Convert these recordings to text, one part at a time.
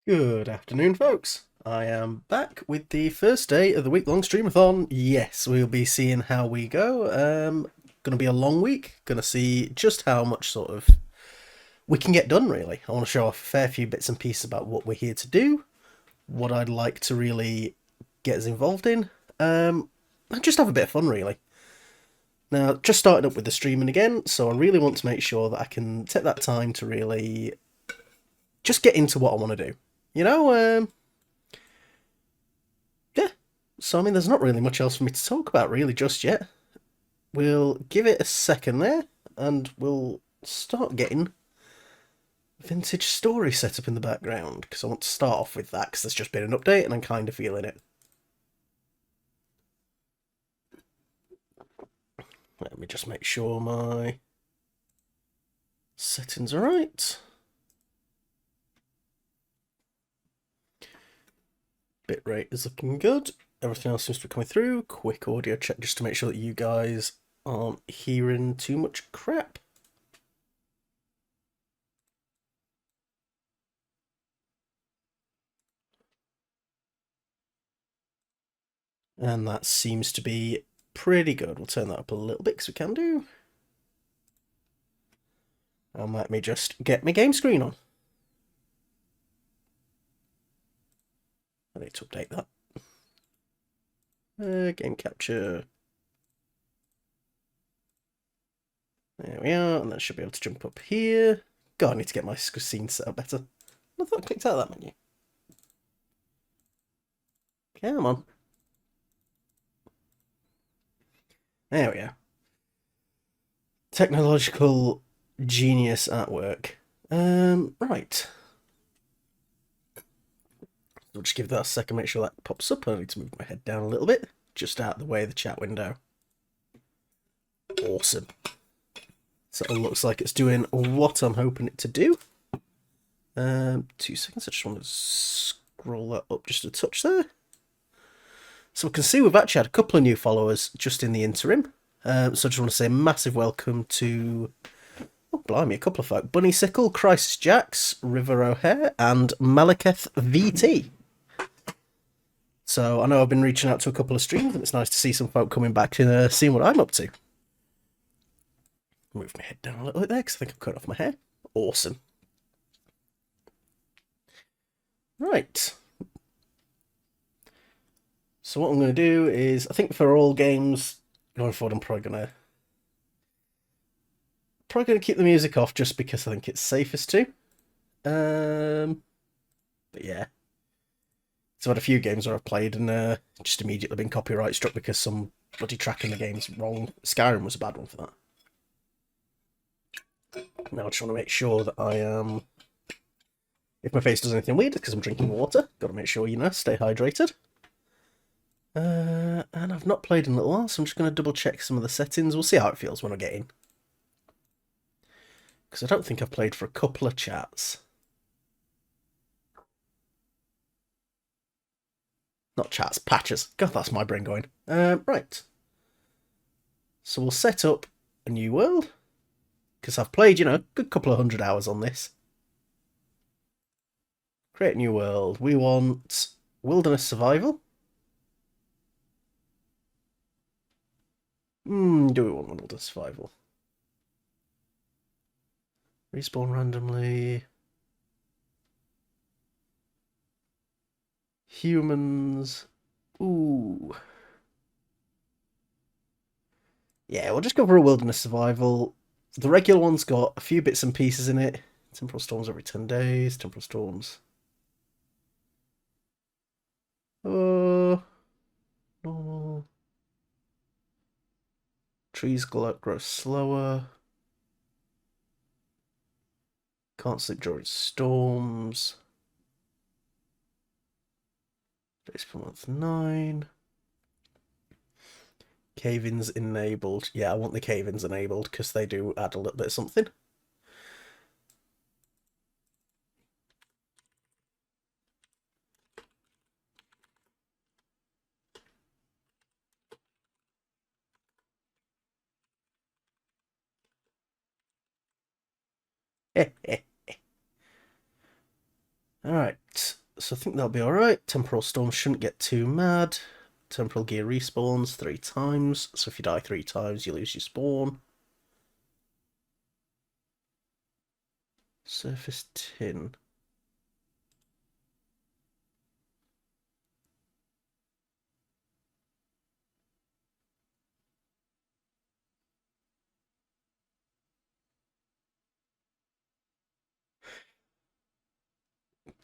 Good afternoon, folks. I am back with the first day of the week-long Streamathon. Yes, we'll be seeing how we go. Gonna be a long week. Gonna see just how much sort of we can get done, really. I want to show off a fair few bits and pieces about what we're here to do, what I'd like to really get us involved in, and just have a bit of fun, really. Now, just started up with the streaming again, so I really want to make sure that I can take that time to really just get into what I want to do. You know, yeah. So, I mean, there's not really much else for me to talk about, really, just yet. We'll give it a second there, and we'll start getting Vintage Story set up in the background, because I want to start off with that, because there's just been an update, and I'm kind of feeling it. Let me just make sure my settings are right. Bitrate is looking good. Everything else seems to be coming through. Quick audio check just to make sure that you guys aren't hearing too much crap. And that seems to be pretty good. We'll turn that up a little bit because we can do. And let me just get my game screen on. I need to update that. Game capture. There we are, and that should be able to jump up here. God, I need to get my scene set up better. I thought I clicked out of that menu. Come on. There we are. Technological genius at work. Right. I'll just give that a second, make sure that pops up. I need to move my head down a little bit, just out of the way of the chat window. Awesome. So it looks like it's doing what I'm hoping it to do. 2 seconds, I just want to scroll that up just a touch there. So we can see we've actually had a couple of new followers just in the interim. So I just want to say a massive welcome to, oh blimey, a couple of folk. Bunny Sickle, Crisis Jax, River O'Hare, and Malekith VT. So I know I've been reaching out to a couple of streams, and it's nice to see some folk coming back and seeing what I'm up to. Move my head down a little bit there, because I think I've cut off my hair. Awesome. Right. So what I'm going to do is, I think for all games going forward, I'm probably going to keep the music off just because I think it's safest to. But yeah. So I've had a few games where I've played and just immediately been copyright struck because some bloody track in the game's wrong. Skyrim was a bad one for that. Now I just want to make sure that I am... if my face does anything weird, because I'm drinking water. Got to make sure, you know, stay hydrated. And I've not played in a little while, so I'm just going to double check some of the settings. We'll see how it feels when I get in. Because I don't think I've played for a couple of chats. Not chats, patches. God, that's my brain going. Right. So we'll set up a new world. Because I've played, you know, a good couple of 100 hours on this. Create a new world. We want wilderness survival. Do we want wilderness survival? Respawn randomly. Humans. Ooh. Yeah, we'll just go for a wilderness survival. The regular one's got a few bits and pieces in it. Temporal storms every 10 days. Temporal storms. Normal. Trees grow slower. Can't sleep during storms. Days per month 9. Cave-ins enabled. Yeah, I want the cave-ins enabled because they do add a little bit of something. Alright. So I think that'll be alright. Temporal Storm shouldn't get too mad. Temporal Gear respawns 3 times, so if you die 3 times, you lose your spawn. Surface Tin.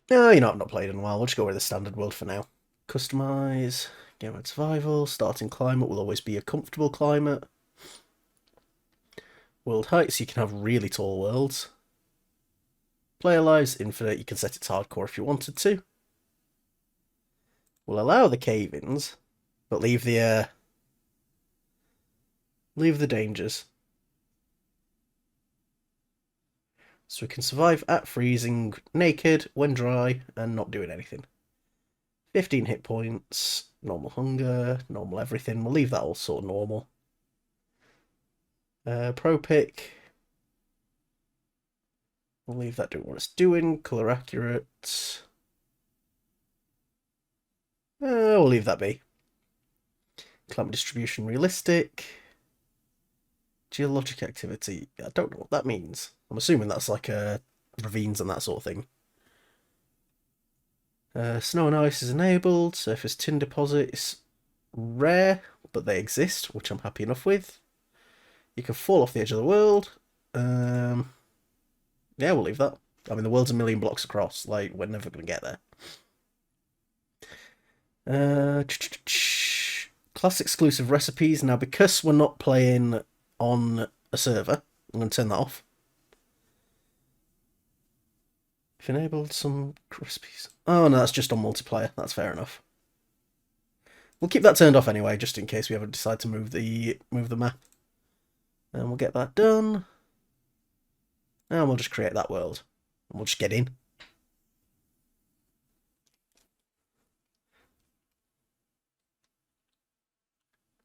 No, you know, I've not played in a while. We'll just go with the standard world for now. Customize, game mode survival, starting climate will always be a comfortable climate. World height, so you can have really tall worlds. Player lives, infinite, you can set it to hardcore if you wanted to. We'll allow the cave-ins, but leave the dangers. So we can survive at freezing, naked, when dry, and not doing anything. 15 hit points, normal hunger, normal everything. We'll leave that all sort of normal. Pro pick. We'll leave that doing what it's doing. Color accurate. We'll leave that be. Climate distribution realistic. Geologic activity. I don't know what that means. I'm assuming that's like ravines and that sort of thing. Snow and ice is enabled. Surface tin deposits. Rare, but they exist, which I'm happy enough with. You can fall off the edge of the world. Yeah, we'll leave that. I mean, the world's a million blocks across. Like, we're never going to get there. Class exclusive recipes. Now, because we're not playing on a server, I'm going to turn that off. If enabled some recipes. Oh, no, that's just on multiplayer. That's fair enough. We'll keep that turned off anyway, just in case we ever decide to move the map. And we'll get that done. And we'll just create that world. And we'll just get in.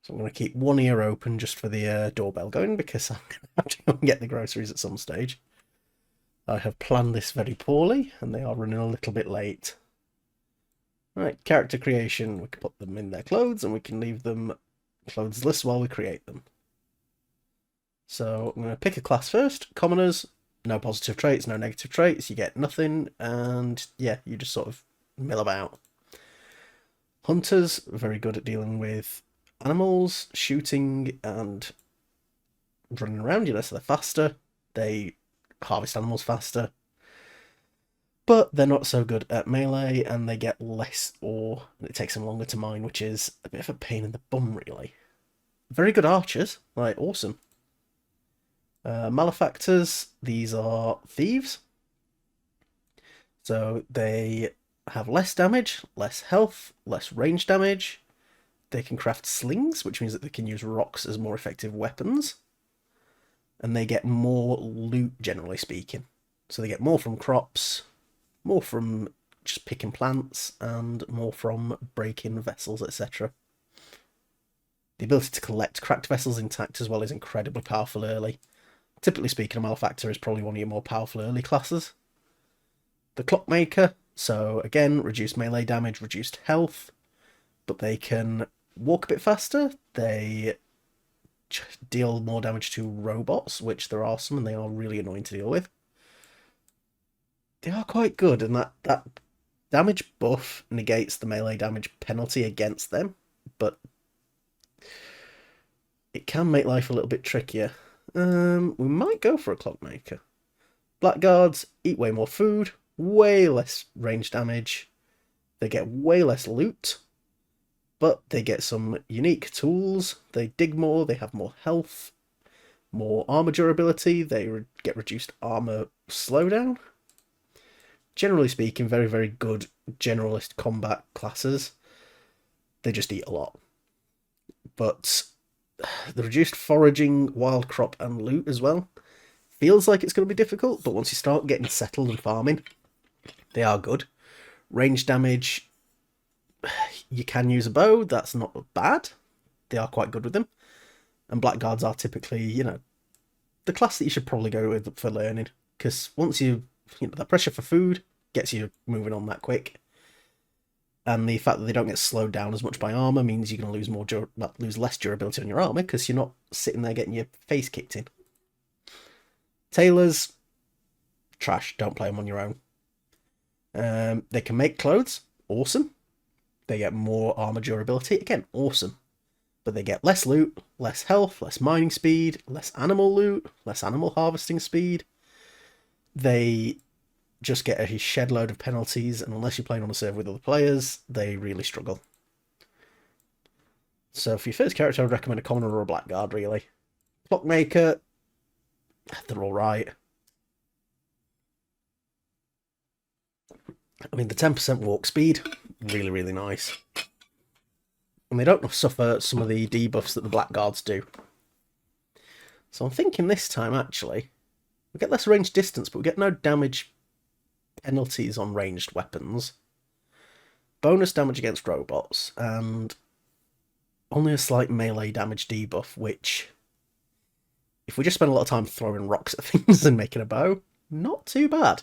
So I'm going to keep one ear open just for the doorbell going, because I'm going to have to go and get the groceries at some stage. I have planned this very poorly, and they are running a little bit late. Right, character creation. We can put them in their clothes, and we can leave them clothesless while we create them. So I'm going to pick a class first. Commoners, no positive traits, no negative traits. You get nothing, and yeah, you just sort of mill about. Hunters, very good at dealing with animals, shooting, and running around. You know, so they're faster. They harvest animals faster. But they're not so good at melee, and they get less ore, and it takes them longer to mine, which is a bit of a pain in the bum, really. Very good archers, like, awesome. Malefactors, these are thieves. So they have less damage, less health, less range damage. They can craft slings, which means that they can use rocks as more effective weapons. And they get more loot, generally speaking. So they get more from crops, more from just picking plants, and more from breaking vessels, etc. The ability to collect cracked vessels intact as well is incredibly powerful early. Typically speaking, a Malefactor is probably one of your more powerful early classes. The Clockmaker, so again, reduced melee damage, reduced health, but they can walk a bit faster. They deal more damage to robots, which there are some, and they are really annoying to deal with. They are quite good, and that damage buff negates the melee damage penalty against them, but it can make life a little bit trickier. We might go for a Clockmaker. Blackguards eat way more food, way less range damage. They get way less loot, but they get some unique tools. They dig more, they have more health, more armor durability, they get reduced armor slowdown. Generally speaking, very, very good generalist combat classes. They just eat a lot. But the reduced foraging, wild crop, and loot as well feels like it's going to be difficult, but once you start getting settled and farming, they are good. Range damage, you can use a bow, that's not bad. They are quite good with them. And blackguards are typically, you know, the class that you should probably go with for learning, because once the pressure for food gets you moving on that quick. And the fact that they don't get slowed down as much by armor means you're going to lose less durability on your armor because you're not sitting there getting your face kicked in. Tailors, trash. Don't play them on your own. They can make clothes. Awesome. They get more armor durability. Again, awesome. But they get less loot, less health, less mining speed, less animal loot, less animal harvesting speed. They just get a shed load of penalties, and unless you're playing on a server with other players, they really struggle. So for your first character, I would recommend a commoner or a blackguard, really. Clockmaker, they're alright. I mean, the 10% walk speed, really, really nice. And they don't suffer some of the debuffs that the blackguards do. So I'm thinking this time, actually, we get less range distance, but we get no damage penalties on ranged weapons. Bonus damage against robots, and only a slight melee damage debuff, which, if we just spend a lot of time throwing rocks at things and making a bow, not too bad.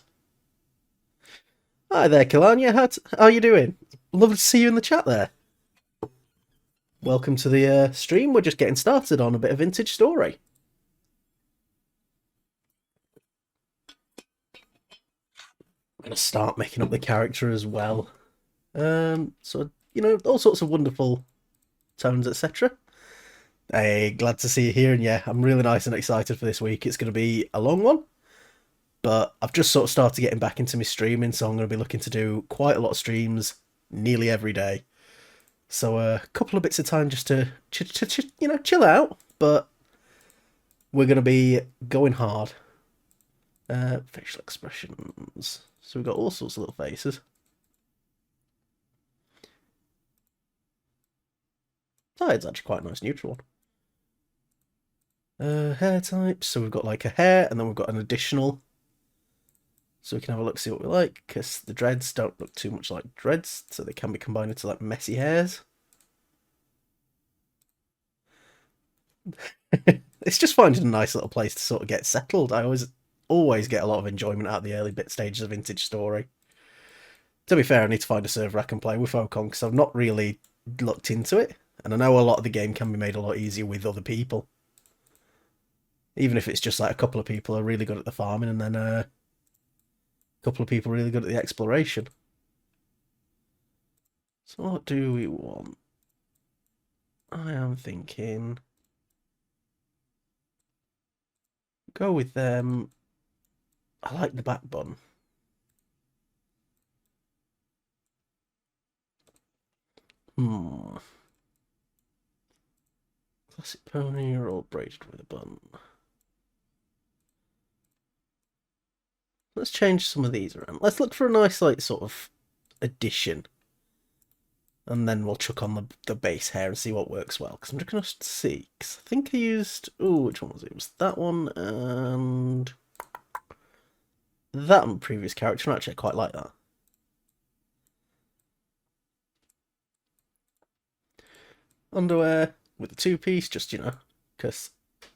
Hi there, Kalanya. How are you doing? Lovely to see you in the chat there. Welcome to the stream. We're just getting started on a bit of Vintage Story. I'm going to start making up the character as well. So, you know, all sorts of wonderful tones, etc. Hey, glad to see you here, and yeah, I'm really nice and excited for this week. It's going to be a long one, but I've just sort of started getting back into my streaming, so I'm going to be looking to do quite a lot of streams nearly every day. So a couple of bits of time just to chill out, but we're going to be going hard. Facial expressions. So we've got all sorts of little faces. Oh, it's actually quite a nice neutral one. Hair types. So we've got like a hair, and then we've got an additional. So we can have a look, see what we like, because the dreads don't look too much like dreads, so they can be combined into like messy hairs. It's just finding a nice little place to sort of get settled. I always get a lot of enjoyment out of the early bit stages of Vintage Story. To be fair, I need to find a server I can play with Ocon, because I've not really looked into it, and I know a lot of the game can be made a lot easier with other people. Even if it's just like a couple of people are really good at the farming, and then a couple of people really good at the exploration. So what do we want? I am thinking go with them. I like the back bun. Classic pony or all braided with a bun. Let's change some of these around. Let's look for a nice, like, sort of addition. And then we'll chuck on the base hair and see what works well. Because I'm just going to see. Because I think I used... Oh, which one was it? It was that one and... that previous character. Actually, I quite like that. Underwear with a two-piece, just, you know, because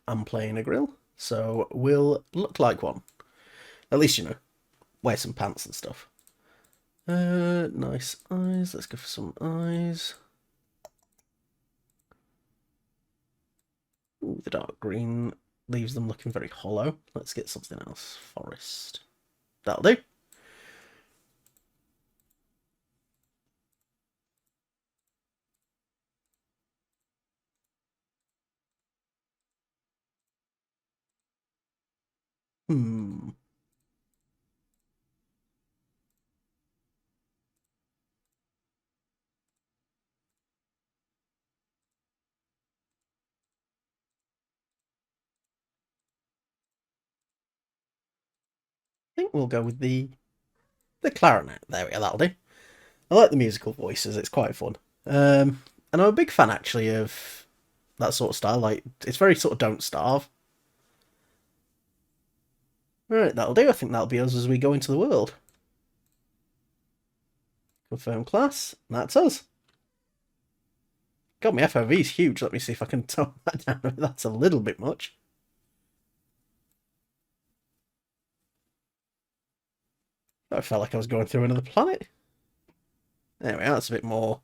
I'm playing a grill. So we'll look like one. At least, you know, wear some pants and stuff. Nice eyes. Let's go for some eyes. Ooh, the dark green leaves them looking very hollow. Let's get something else. Forest. That'll do. I think we'll go with the clarinet. There we go, that'll do. I like the musical voices, it's quite fun. And I'm a big fan, actually, of that sort of style. Like, it's very sort of Don't Starve. Right, that'll do. I think that'll be us as we go into the world. Confirm class. That's us. God, my FOV's huge. Let me see if I can tone that down. That's a little bit much. I felt like I was going through another planet. There we are, that's a bit more.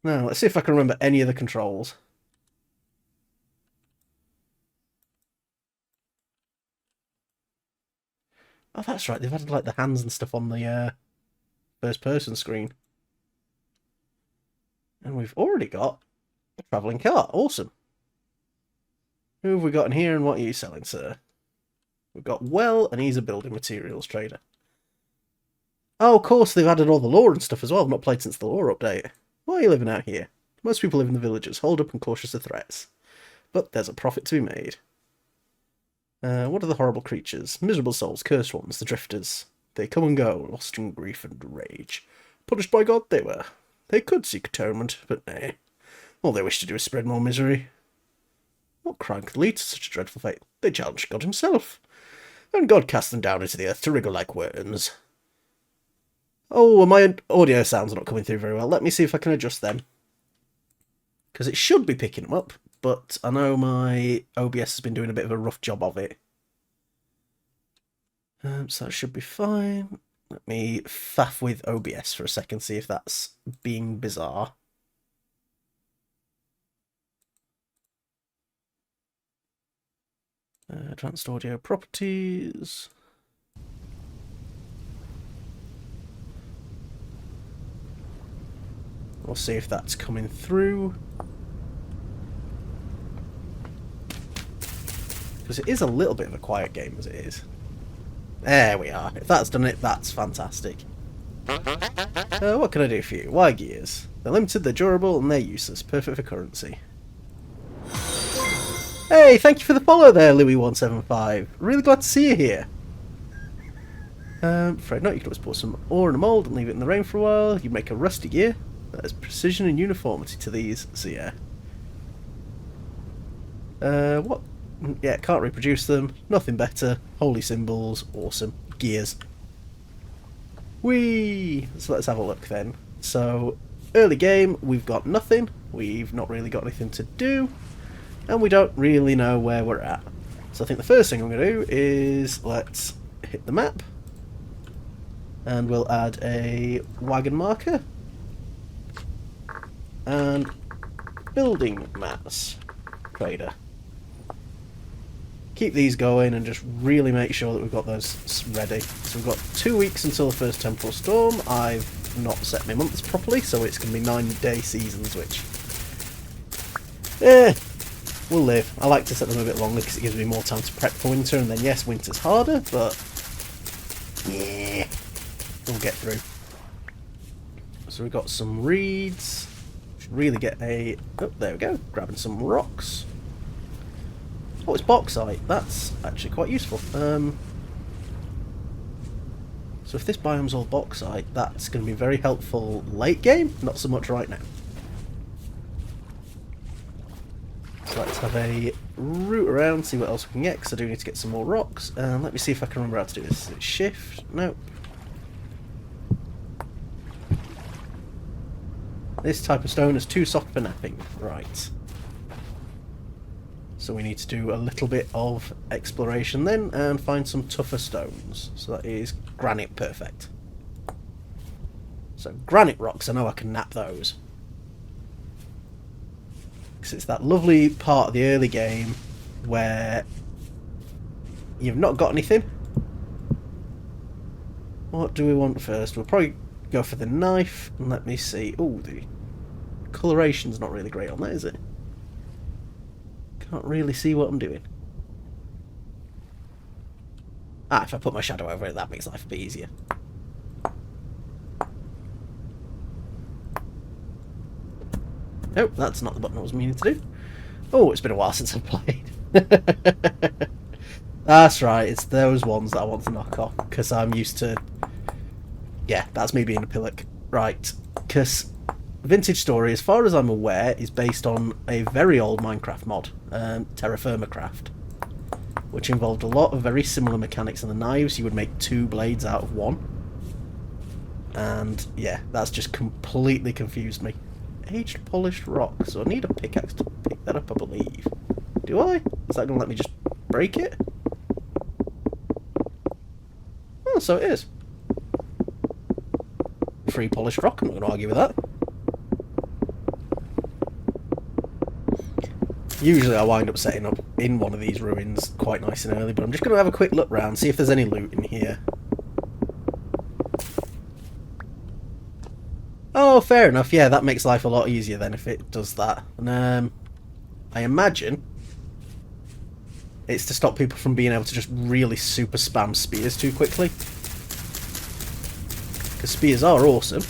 Now, let's see if I can remember any of the controls. Oh, that's right, they've added like the hands and stuff on the first person screen. And we've already got a travelling car. Awesome. Who have we got in here and what are you selling, sir? We've got Well, and he's a building materials trader. Oh, of course, they've added all the lore and stuff as well. I've not played since the lore update. Why are you living out here? Most people live in the villages, holed up and cautious of threats. But there's a profit to be made. What are the horrible creatures? Miserable souls, cursed ones, the drifters. They come and go, lost in grief and rage. Punished by God they were. They could seek atonement, but nay. All they wish to do is spread more misery. What crime could lead to such a dreadful fate? They challenged God himself. And God cast them down into the earth to wriggle like worms. Oh, my audio sounds are not coming through very well. Let me see if I can adjust them. Because it should be picking them up, but I know my OBS has been doing a bit of a rough job of it. So that should be fine. Let me faff with OBS for a second, see if that's being bizarre. Advanced audio properties. We'll see if that's coming through. Because it is a little bit of a quiet game as it is. There we are. If that's done it, that's fantastic. What can I do for you? Why gears? They're limited, they're durable, and they're useless. Perfect for currency. Hey, thank you for the follow there, Louis175. Really glad to see you here. Afraid not, you could always pour some ore in a mould and leave it in the rain for a while. You'd make a rusty gear. There's precision and uniformity to these, so yeah. What? Yeah, can't reproduce them. Nothing better. Holy symbols. Awesome. Gears. Whee! So let's have a look then. So, early game, we've got nothing. We've not really got anything to do. And we don't really know where we're at. So I think the first thing I'm going to do is let's hit the map. And we'll add a wagon marker. And building mass trader. Keep these going and just really make sure that we've got those ready. So we've got 2 weeks until the first temporal storm. I've not set my months properly, so it's going to be 9-day seasons, which we'll live. I like to set them a bit longer because it gives me more time to prep for winter, and then yes, winter's harder, but yeah, we'll get through. So we've got some reeds. Should really get a... oh, there we go. Grabbing some rocks. Oh, it's bauxite. That's actually quite useful. So if this biome's all bauxite, that's going to be very helpful late game, not so much right now. So let's have a route around, see what else we can get, because I do need to get some more rocks. Let me see if I can remember how to do this. Is it shift? Nope. This type of stone is too soft for napping. Right. So we need to do a little bit of exploration then and find some tougher stones. So that is granite, perfect. So granite rocks, I know I can nap those. Because it's that lovely part of the early game where you've not got anything. What do we want first? We'll probably go for the knife. And let me see. Oh, the coloration's not really great on that, is it? Can't really see what I'm doing. Ah, if I put my shadow over it, that makes life a bit easier. Nope, that's not the button I was meaning to do. Oh, it's been a while since I've played. That's right, it's those ones that I want to knock off, because I'm used to... yeah, that's me being a pillock. Right, because Vintage Story, as far as I'm aware, is based on a very old Minecraft mod, Terra Firma Craft, which involved a lot of very similar mechanics in the knives. You would make 2 blades out of 1. And yeah, that's just completely confused me. Aged polished rock, so I need a pickaxe to pick that up, I believe. Do I? Is that going to let me just break it? Oh, so it is. free polished rock, I'm not going to argue with that. Usually I wind up setting up in one of these ruins quite nice and early, but I'm just going to have a quick look round, see if there's any loot in here. Oh, fair enough. Yeah, that makes life a lot easier then if it does that. And I imagine it's to stop people from being able to just really super spam spears too quickly. Because spears are awesome.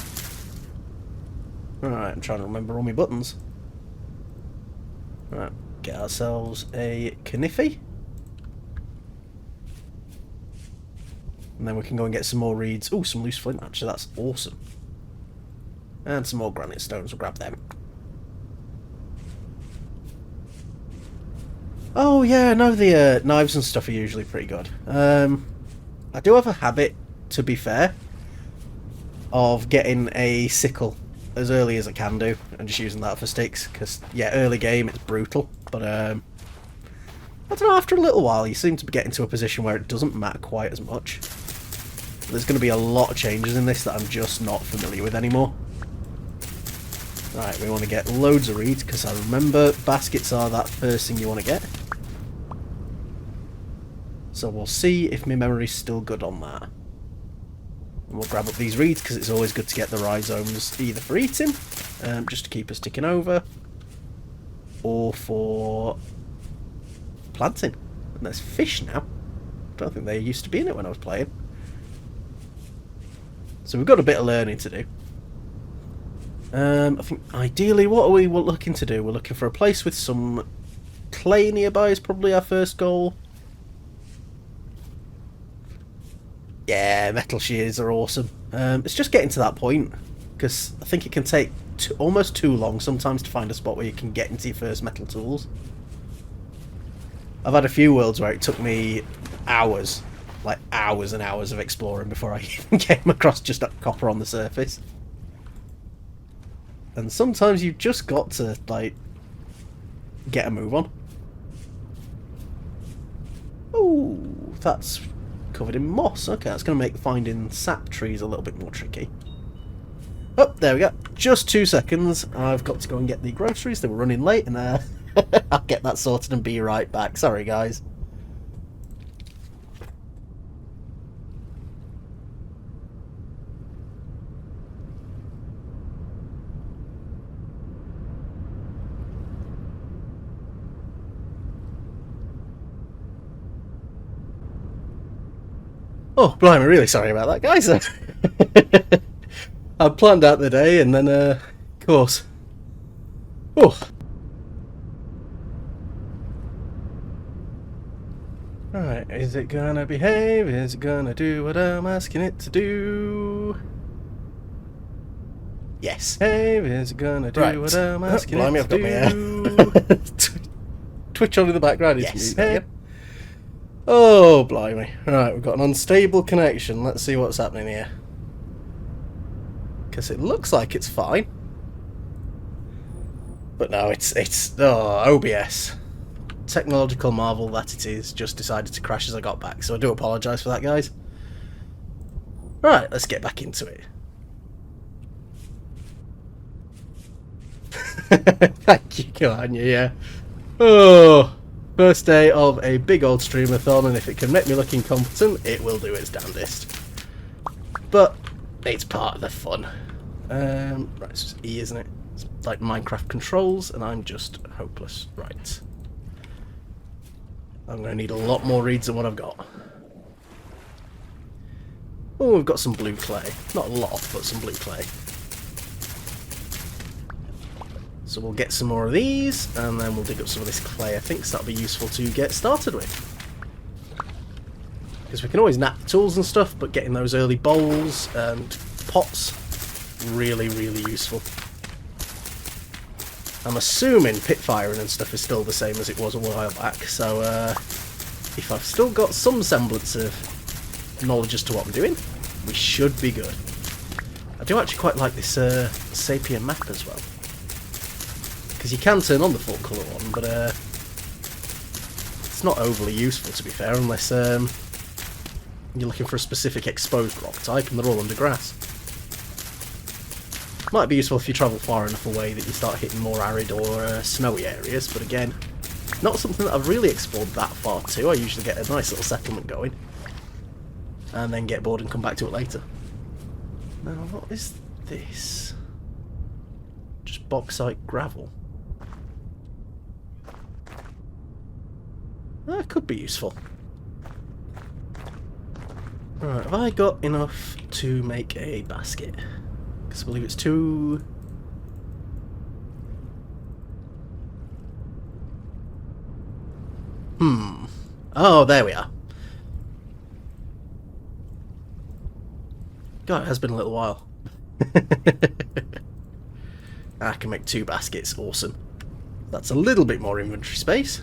Alright, I'm trying to remember all my buttons. Right, get ourselves a Kniffy. And then we can go and get some more reeds. Oh, some loose flint, actually, that's awesome. And some more granite stones, we'll grab them. Oh yeah, no, the knives and stuff are usually pretty good. I do have a habit, to be fair, of getting a sickle as early as I can do, and just using that for sticks, because, yeah, early game it's brutal, but I don't know, after a little while you seem to be getting to a position where it doesn't matter quite as much. There's going to be a lot of changes in this that I'm just not familiar with anymore. Right, we want to get loads of reeds, because I remember baskets are that first thing you want to get. So we'll see if my memory's still good on that. And we'll grab up these reeds, because it's always good to get the rhizomes either for eating, just to keep us ticking over, or for planting. And there's fish now. I don't think they used to be in it when I was playing. So we've got a bit of learning to do. I think ideally what are we looking to do? We're looking for a place with some clay nearby is probably our first goal. Yeah, metal shears are awesome. It's just getting to that point, because I think it can take almost too long sometimes to find a spot where you can get into your first metal tools. I've had a few worlds where it took me hours, like hours and hours of exploring before I even came across just that copper on the surface. And sometimes you've just got to, like, get a move on. Oh, that's covered in moss. Okay, that's going to make finding sap trees a little bit more tricky. Oh, there we go. Just 2 seconds. I've got to go and get the groceries. They were running late, and I'll get that sorted and be right back. Sorry, guys. Oh, blimey, really sorry about that, guys. I planned out the day, and then, of course. Oh. Alright, is it gonna behave? Is it gonna do what I'm asking it to do? Yes. Hey, is it gonna do what I'm asking it to do? Twitch on in the background. Yes. Hey. Oh, blimey. Right, we've got an unstable connection. Let's see what's happening here. Because it looks like it's fine. But no, it's OBS. Technological marvel that it is, just decided to crash as I got back. So I do apologise for that, guys. Right, let's get back into it. Thank you, Kalanya, yeah. Oh... First day of a big old streamathon, and if it can make me look incompetent, it will do its damnedest. But it's part of the fun. Right, it's just E, isn't it? It's like Minecraft controls, and I'm just hopeless. Right. I'm going to need a lot more reeds than what I've got. Oh, we've got some blue clay. Not a lot, but some blue clay. So we'll get some more of these, and then we'll dig up some of this clay, I think, so that'll be useful to get started with. Because we can always nap the tools and stuff, but getting those early bowls and pots, really, really useful. I'm assuming pit firing and stuff is still the same as it was a while back, so if I've still got some semblance of knowledge as to what I'm doing, we should be good. I do actually quite like this Sapien map as well. Because you can turn on the full colour one, but it's not overly useful, to be fair, unless you're looking for a specific exposed rock type, and they're all under grass. Might be useful if you travel far enough away that you start hitting more arid or snowy areas, but again, not something that I've really explored that far to. I usually get a nice little settlement going, and then get bored and come back to it later. Now, what is this? Just bauxite gravel. That could be useful. Right, have I got enough to make a basket? Because I believe it's two... Oh, there we are. God, it has been a little while. I can make 2 baskets, awesome. That's a little bit more inventory space.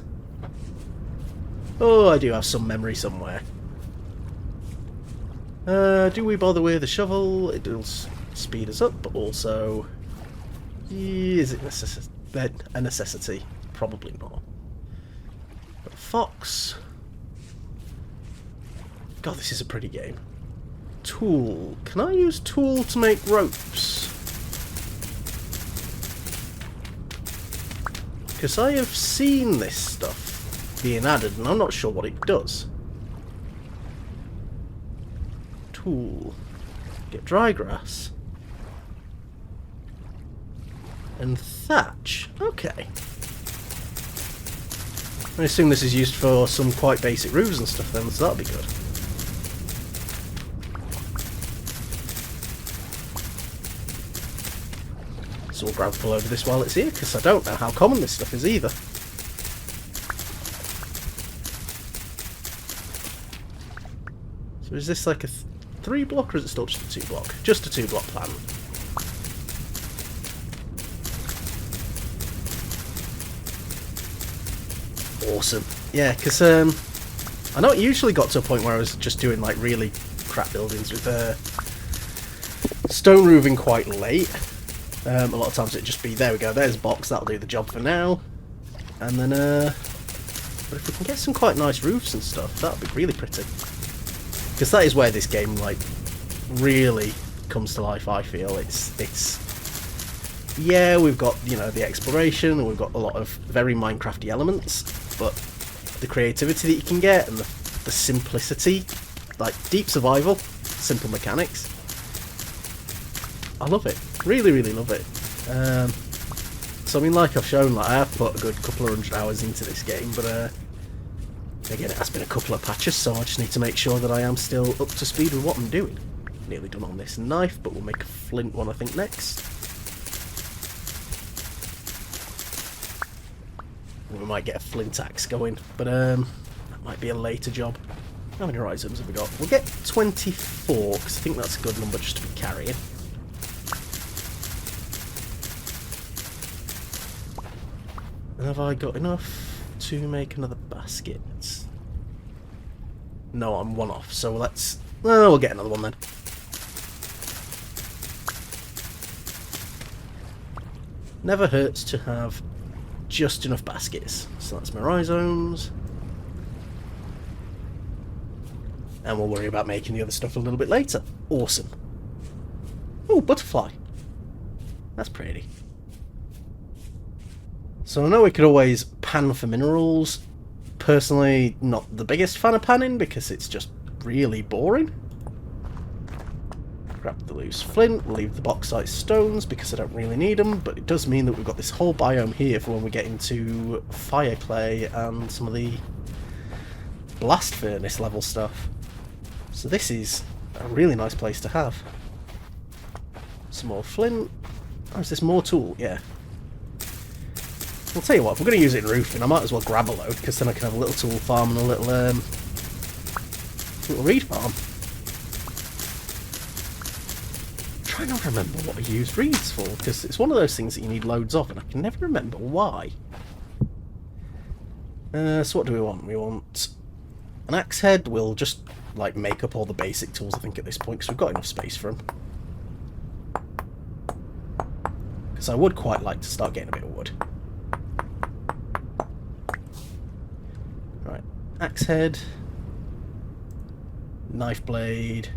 Oh, I do have some memory somewhere. Do we bother with a shovel? It does speed us up, but also... Is it a necessity? Probably not. But fox... God, this is a pretty game. Tool. Can I use tool to make ropes? Because I have seen this stuff being added, and I'm not sure what it does. Tool. Get dry grass. And thatch. Okay. I assume this is used for some quite basic roofs and stuff then, so that'll be good. So we'll grab a load of this while it's here, because I don't know how common this stuff is either. So is this like a 3 block or is it still just a 2 block? Just a 2 block plan. Awesome. Yeah, because I know it usually got to a point where I was just doing like really crap buildings with stone roofing quite late. A lot of times it'd just be, there we go, there's a box, that'll do the job for now. And then, but if we can get some quite nice roofs and stuff, that'll be really pretty. Because that is where this game, like, really comes to life, I feel. It's yeah, we've got, you know, the exploration, and we've got a lot of very Minecrafty elements, but the creativity that you can get, and the simplicity, like, deep survival, simple mechanics. I love it. Really, really love it. So, I mean, like I've shown, like, I have put a good couple of 100 hours into this game, but, again, it has been a couple of patches, so I just need to make sure that I am still up to speed with what I'm doing. Nearly done on this knife, but we'll make a flint one, I think, next. We might get a flint axe going, but, that might be a later job. How many items have we got? We'll get 24, because I think that's a good number just to be carrying. And have I got enough to make another basket? No, I'm 1 off, so let's... Well, we'll get another one then. Never hurts to have just enough baskets. So that's my rhizomes. And we'll worry about making the other stuff a little bit later. Awesome. Oh, butterfly. That's pretty. So I know we could always pan for minerals. Personally, not the biggest fan of panning because it's just really boring. Grab the loose flint, leave the bauxite stones because I don't really need them, but it does mean that we've got this whole biome here for when we get into fire clay and some of the blast furnace level stuff. So this is a really nice place to have. Some more flint. Oh, is this more tool? Yeah. I'll tell you what, if we're going to use it in roofing, I might as well grab a load, because then I can have a little tool farm and a little reed farm. I'm trying to remember what I use reeds for, because it's one of those things that you need loads of, and I can never remember why. So what do we want? We want an axe head. We'll just, like, make up all the basic tools, I think, at this point, because we've got enough space for them. Because I would quite like to start getting a bit of wood. Right, axe head, knife blade,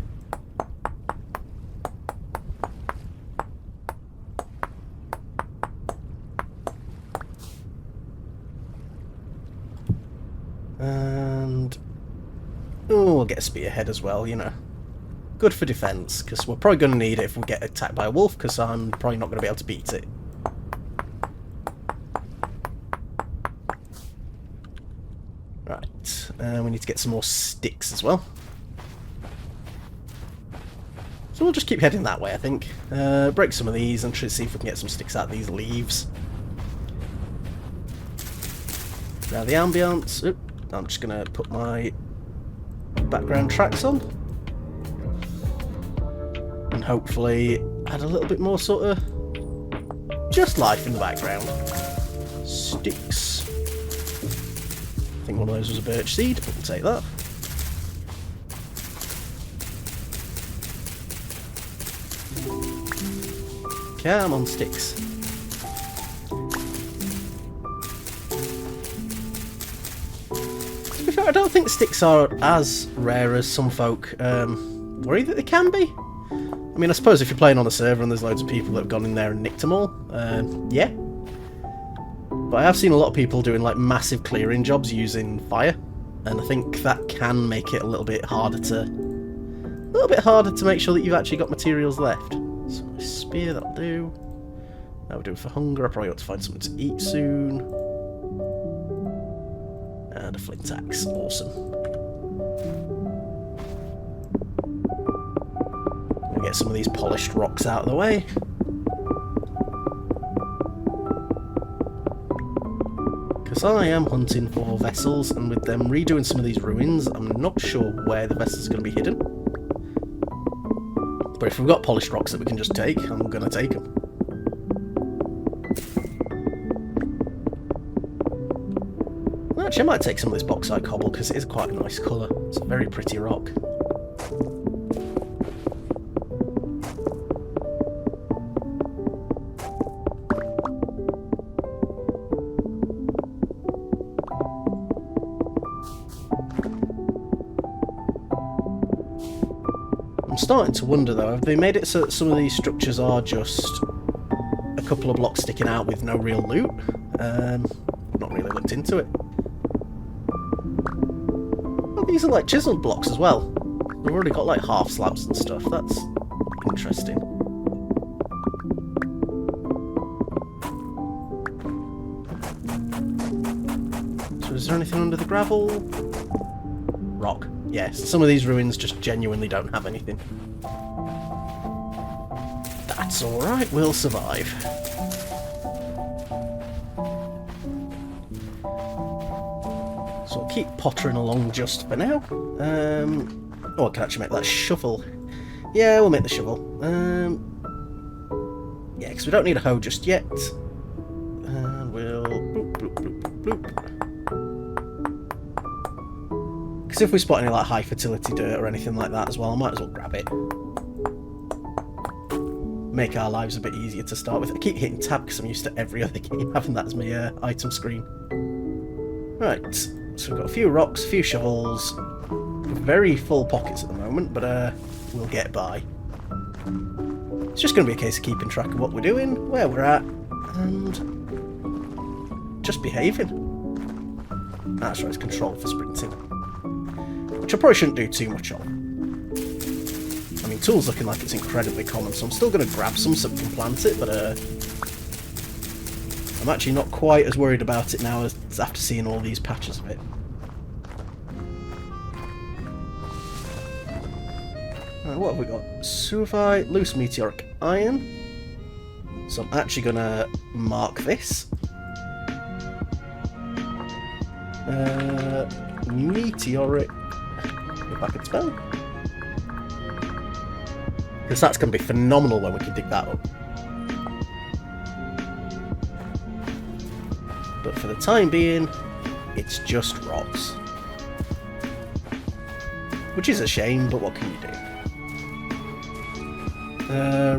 And oh, we'll get a spearhead as well, you know. Good for defence, because we're probably going to need it if we get attacked by a wolf, because I'm probably not going to be able to beat it. Right, we need to get some more sticks as well. So we'll just keep heading that way, I think. Break some of these and try to see if we can get some sticks out of these leaves. Now the ambience. Oop, I'm just going to put my background tracks on. And hopefully add a little bit more sort of just life in the background. Sticks. I think one of those was a birch seed, but we'll take that. Come on, sticks. To be fair, I don't think sticks are as rare as some folk worry that they can be. I mean, I suppose if you're playing on a server and there's loads of people that have gone in there and nicked them all, yeah. But I have seen a lot of people doing like massive clearing jobs using fire, and I think that can make it a little bit harder to make sure that you've actually got materials left. So a spear, that'll do. Now we're doing for hunger. I probably ought to find something to eat soon. And a flint axe, awesome. Gonna get some of these polished rocks out of the way. Because I am hunting for vessels, and with them redoing some of these ruins, I'm not sure where the vessels are going to be hidden. But if we've got polished rocks that we can just take, I'm going to take them. Actually, I might take some of this bauxite cobble because it is quite a nice colour. It's a very pretty rock. I'm starting to wonder though, have they made it so that some of these structures are just a couple of blocks sticking out with no real loot? I've not really looked into it. Oh, these are like chiseled blocks as well. They've already got like half slabs and stuff. That's interesting. So is there anything under the gravel? Rock. Yes, some of these ruins just genuinely don't have anything. That's alright, we'll survive. So I'll keep pottering along just for now. Oh, I can actually make that shovel. Yeah, we'll make the shovel. Yeah, because we don't need a hoe just yet. And we'll... bloop, bloop, bloop, bloop, bloop. Because if we spot any like high fertility dirt or anything like that as well, I might as well grab it. Make our lives a bit easier to start with. I keep hitting tab because I'm used to every other game having that as my item screen. Right, so we've got a few rocks, a few shovels, very full pockets at the moment, but we'll get by. It's just going to be a case of keeping track of what we're doing, where we're at, and just behaving. That's right, it's control for sprinting. Which I probably shouldn't do too much of. I mean, tool's looking like it's incredibly common, so I'm still going to grab some so we can plant it, but I'm actually not quite as worried about it now as after seeing all these patches of it. Right, what have we got? Suivite, loose meteoric iron. So I'm actually going to mark this. Meteoric... if I could spell. Because that's going to be phenomenal when we can dig that up. But for the time being, it's just rocks. Which is a shame, but what can you do?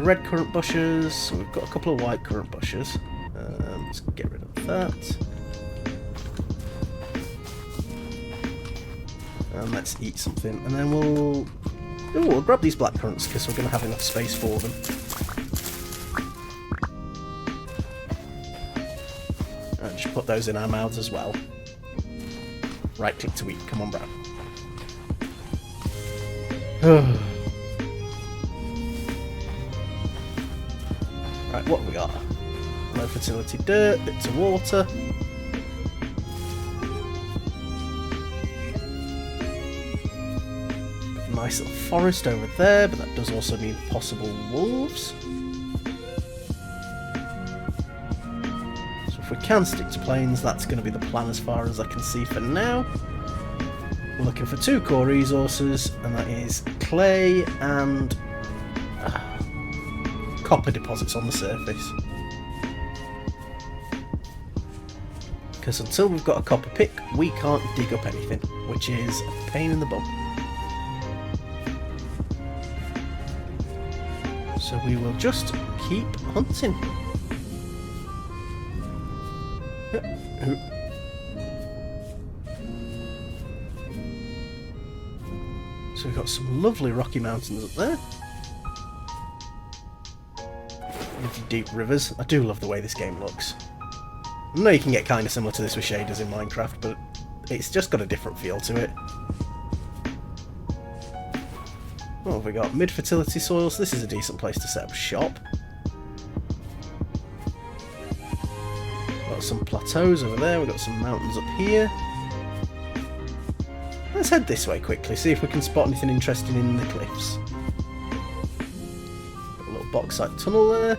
Red currant bushes, so we've got a couple of white currant bushes. Let's get rid of that. And let's eat something, and then we'll grab these black currants because we're going to have enough space for them. And just put those in our mouths as well. Right click to eat. Come on, Brad. Right, what have we got? Low fertility dirt, bits of water. Nice little forest over there, but that does also mean possible wolves. So if we can stick to plains, that's going to be the plan as far as I can see for now. We're looking for 2 core resources, and that is clay and copper deposits on the surface. Because until we've got a copper pick, we can't dig up anything, which is a pain in the bum. So we will just keep hunting. So we've got some lovely rocky mountains up there. Lovely deep rivers. I do love the way this game looks. I know you can get kind of similar to this with shaders in Minecraft, but it's just got a different feel to it. What have we got? Mid-fertility soils. This is a decent place to set up shop. Got some plateaus over there. We've got some mountains up here. Let's head this way quickly, see if we can spot anything interesting in the cliffs. Got a little bauxite tunnel there.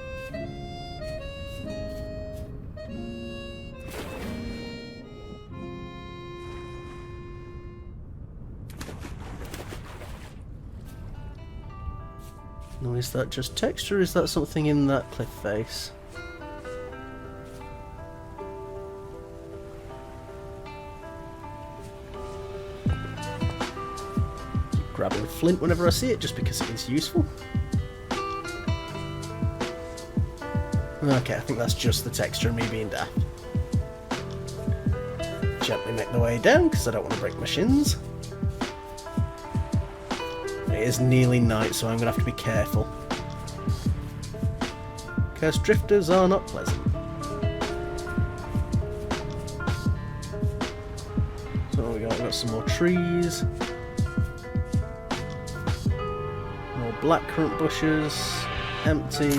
No, is that just texture? Is that something in that cliff face? Grabbing flint whenever I see it, just because it is useful. Okay, I think that's just the texture of me being daft. Gently make the way down, because I don't want to break my shins. It is nearly night, so I'm going to have to be careful. Cursed drifters are not pleasant. So what we got? We've got some more trees. More blackcurrant bushes. Empty.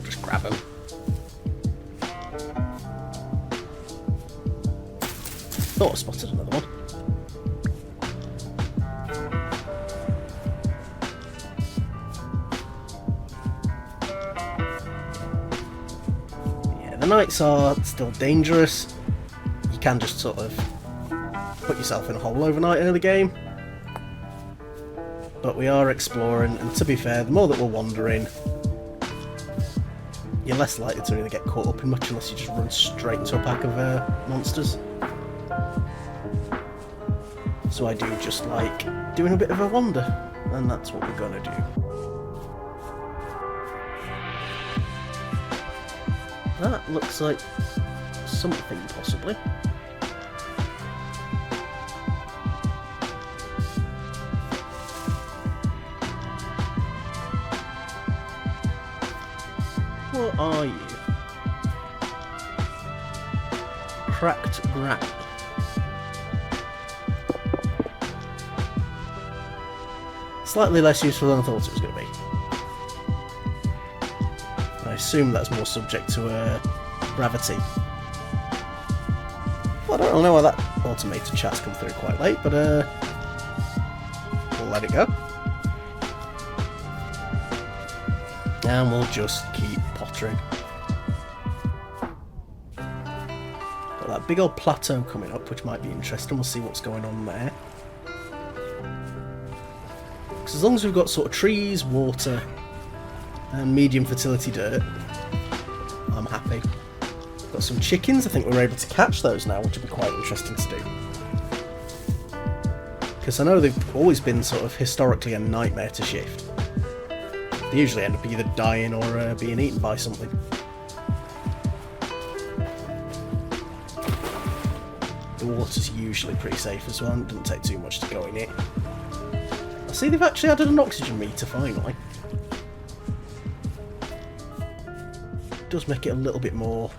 Just grab them. Thought I spotted another one. The nights are still dangerous. You can just sort of put yourself in a hole overnight early game. But we are exploring, and to be fair, the more that we're wandering, you're less likely to really get caught up in much unless you just run straight into a pack of monsters. So I do just like doing a bit of a wander, and that's what we're gonna do. That looks like something, possibly. What are you? Cracked ground. Slightly less useful than I thought it was going to be. I assume that's more subject to gravity. Well, I don't know why that automated chat's come through quite late, but we'll let it go. And we'll just keep pottering. Got that big old plateau coming up, which might be interesting. We'll see what's going on there. Because as long as we've got sort of trees, water, and medium fertility dirt, I'm happy. Got some chickens. I think we're able to catch those now, which would be quite interesting to do. Because I know they've always been sort of historically a nightmare to shift. They usually end up either dying or being eaten by something. The water's usually pretty safe as well, and it doesn't take too much to go in it. I see they've actually added an oxygen meter finally. It does make it a little bit more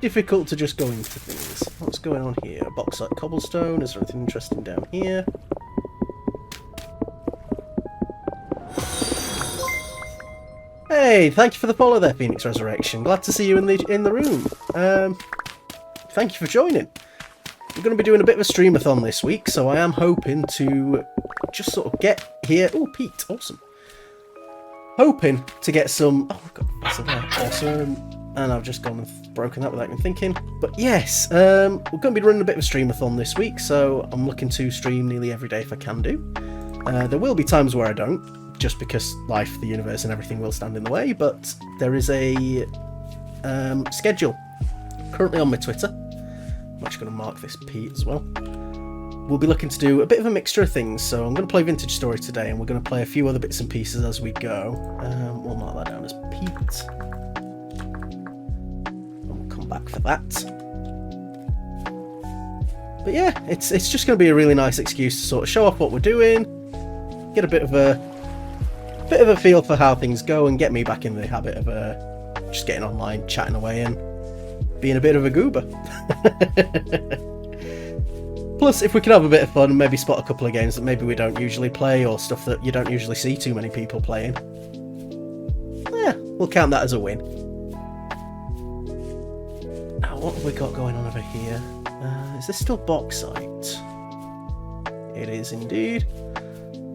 difficult to just go into things. What's going on here? Bauxite cobblestone. Is there anything interesting down here? Hey, thank you for the follow there, Phoenix Resurrection. Glad to see you in the room. Thank you for joining. We're going to be doing a bit of a streamathon this week, so I am hoping to just sort of get here. Oh, Pete, awesome. Hoping to get some. Oh, I've got that's there. Awesome. And I've just gone and broken that without even thinking. But yes, we're going to be running a bit of a streamathon this week, so I'm looking to stream nearly every day if I can do. There will be times where I don't, just because life, the universe, and everything will stand in the way. But there is a schedule currently on my Twitter. I'm actually going to mark this Pete as well. We'll be looking to do a bit of a mixture of things, so I'm going to play Vintage Story today, and we're going to play a few other bits and pieces as we go. We'll mark that down as Pete. And we'll come back for that. But yeah, it's just going to be a really nice excuse to sort of show off what we're doing, get a bit of a feel for how things go, and get me back in the habit of just getting online, chatting away, and being a bit of a goober. Plus, if we can have a bit of fun and maybe spot a couple of games that maybe we don't usually play, or stuff that you don't usually see too many people playing, yeah, we'll count that as a win. Now, what have we got going on over here? Is this still bauxite? It is indeed.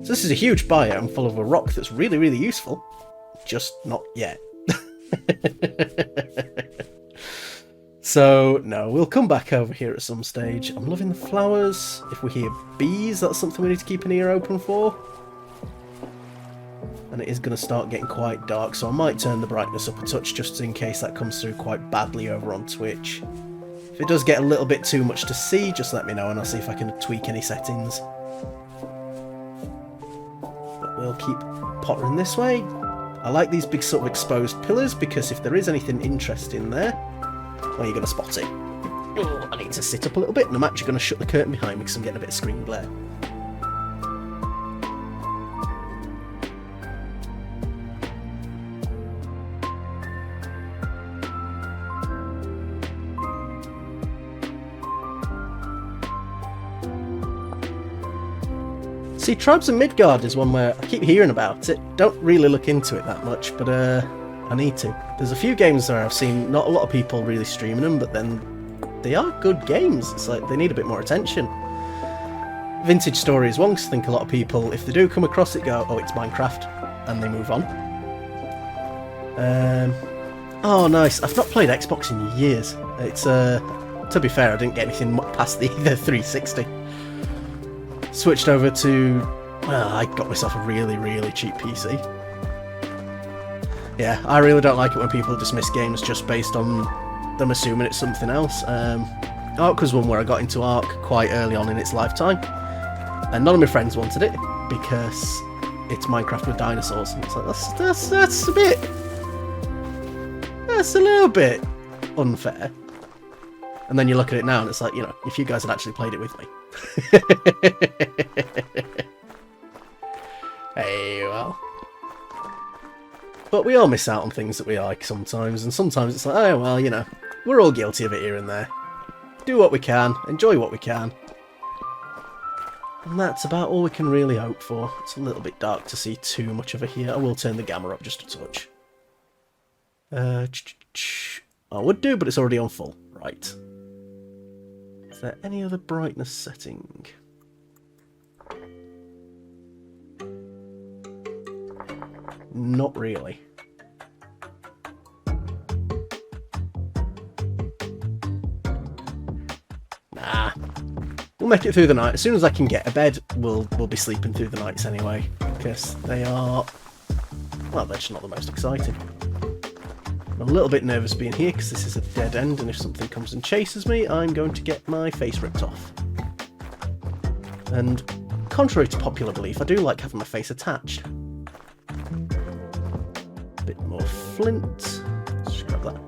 So this is a huge biome full of a rock that's really, really useful. Just not yet. So, no, we'll come back over here at some stage. I'm loving the flowers. If we hear bees, that's something we need to keep an ear open for. And it is going to start getting quite dark, so I might turn the brightness up a touch just in case that comes through quite badly over on Twitch. If it does get a little bit too much to see, just let me know and I'll see if I can tweak any settings. But we'll keep pottering this way. I like these big sort of exposed pillars, because if there is anything interesting there, well, you're going to spot it. Oh, I need to sit up a little bit, and I'm actually going to shut the curtain behind me because I'm getting a bit of screen glare. See, Tribes of Midgard is one where I keep hearing about it. Don't really look into it that much, but I need to. There's a few games where I've seen not a lot of people really streaming them, but then they are good games. It's like they need a bit more attention. Vintage Story is one, because I think a lot of people, if they do come across it, go, oh, it's Minecraft, and they move on. Oh, nice. I've not played Xbox in years. It's to be fair, I didn't get anything past the 360. Switched over to... Well, I got myself a really, really cheap PC. Yeah, I really don't like it when people dismiss games just based on them assuming it's something else. Ark was one where I got into Ark quite early on in its lifetime, and none of my friends wanted it because it's Minecraft with dinosaurs, and it's like, that's a bit... That's a little bit unfair. And then you look at it now and it's like, you know, if you guys had actually played it with me. Hey, well... But we all miss out on things that we like sometimes, and sometimes it's like, oh, well, you know, we're all guilty of it here and there. Do what we can, enjoy what we can. And that's about all we can really hope for. It's a little bit dark to see too much over here. I will turn the gamma up just a touch. I would do, but it's already on full. Right. Is there any other brightness setting? Not really. Nah. We'll make it through the night. As soon as I can get a bed, we'll be sleeping through the nights anyway. Because they are... Well, they're just not the most exciting. I'm a little bit nervous being here because this is a dead end, and if something comes and chases me, I'm going to get my face ripped off. And contrary to popular belief, I do like having my face attached. Bit more flint. Let's grab that.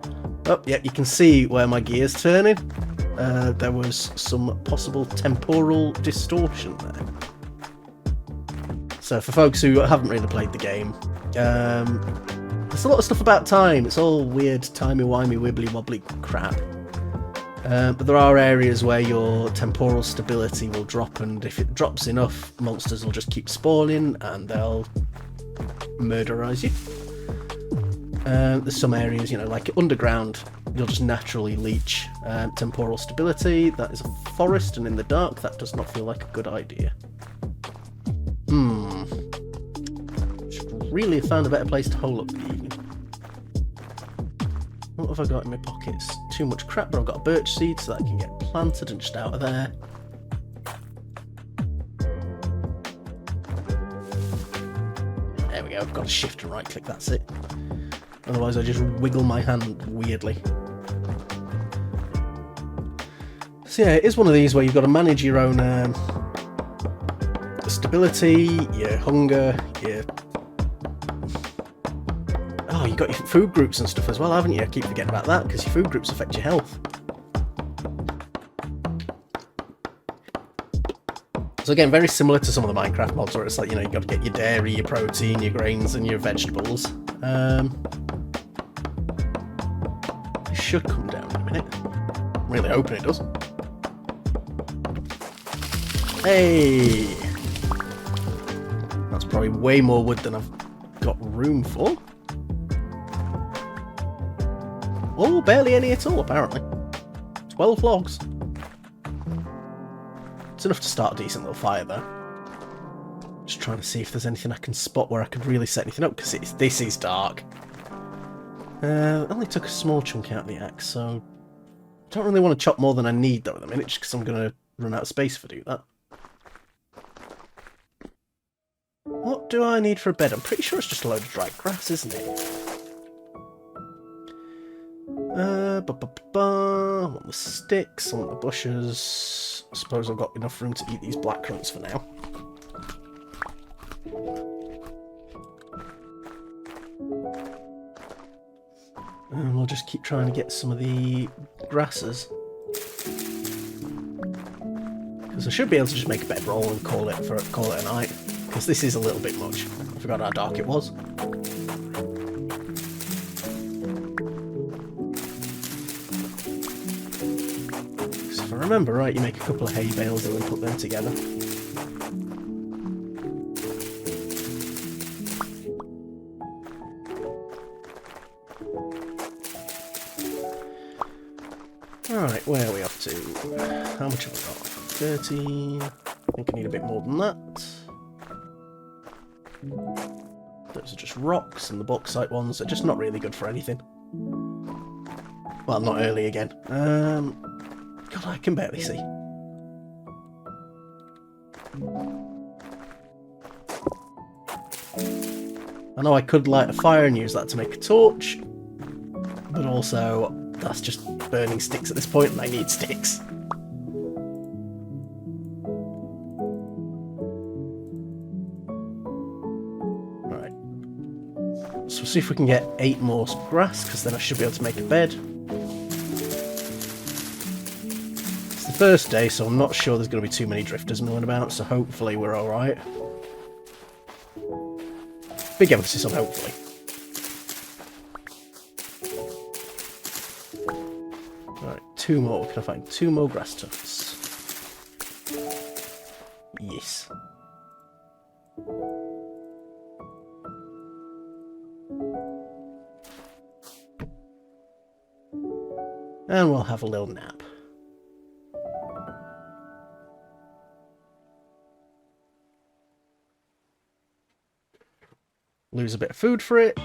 Oh, yeah, you can see where my gear's turning. There was some possible temporal distortion there. So for folks who haven't really played the game, there's a lot of stuff about time. It's all weird, timey-wimey, wibbly-wobbly crap. But there are areas where your temporal stability will drop, and if it drops enough, monsters will just keep spawning and they'll murderize you. There's some areas, you know, like underground, you'll just naturally leech temporal stability. That is a forest, and in the dark, that does not feel like a good idea. Should really have found a better place to hole up for the evening. What have I got in my pockets? Too much crap, but I've got a birch seed so that I can get planted and just out of there. There we go, I've got to shift and right click, that's it. Otherwise I just wiggle my hand weirdly. So yeah, it is one of these where you've got to manage your own stability, your hunger, your... Oh, you've got your food groups and stuff as well, haven't you? I keep forgetting about that, because your food groups affect your health. So again, very similar to some of the Minecraft mods where it's like, you know, you've got to get your dairy, your protein, your grains and your vegetables. It should come down in a minute. I'm really hoping it does. Hey! That's probably way more wood than I've got room for. Oh, barely any at all, apparently. 12 logs. It's enough to start a decent little fire, though. Just trying to see if there's anything I can spot where I could really set anything up, because this is dark. Only took a small chunk out of the axe, so... I don't really want to chop more than I need, though, at the minute, just because I'm going to run out of space if I do that. What do I need for a bed? I'm pretty sure it's just a load of dried grass, isn't it? I want the sticks, I want the bushes. I suppose I've got enough room to eat these blackcurrants for now. And we'll just keep trying to get some of the grasses. Because I should be able to just make a bedroll and call it a night. Because this is a little bit much. I forgot how dark it was. If I remember right, you make a couple of hay bales and then put them together. Alright, where are we off to? How much have we got? 13. I think I need a bit more than that. Those are just rocks, and the bauxite ones are just not really good for anything. Well, not early again. God, I can barely see. I know I could light a fire and use that to make a torch, but also that's just burning sticks at this point, and I need sticks. Right. So we'll see if we can get 8 more grass, because then I should be able to make a bed. First day, so I'm not sure there's going to be too many drifters milling about, so hopefully we're alright. Big emphasis on hopefully. Alright, 2 more. Can I find 2 more grass tufts? Yes. And we'll have a little nap. Lose a bit of food for it.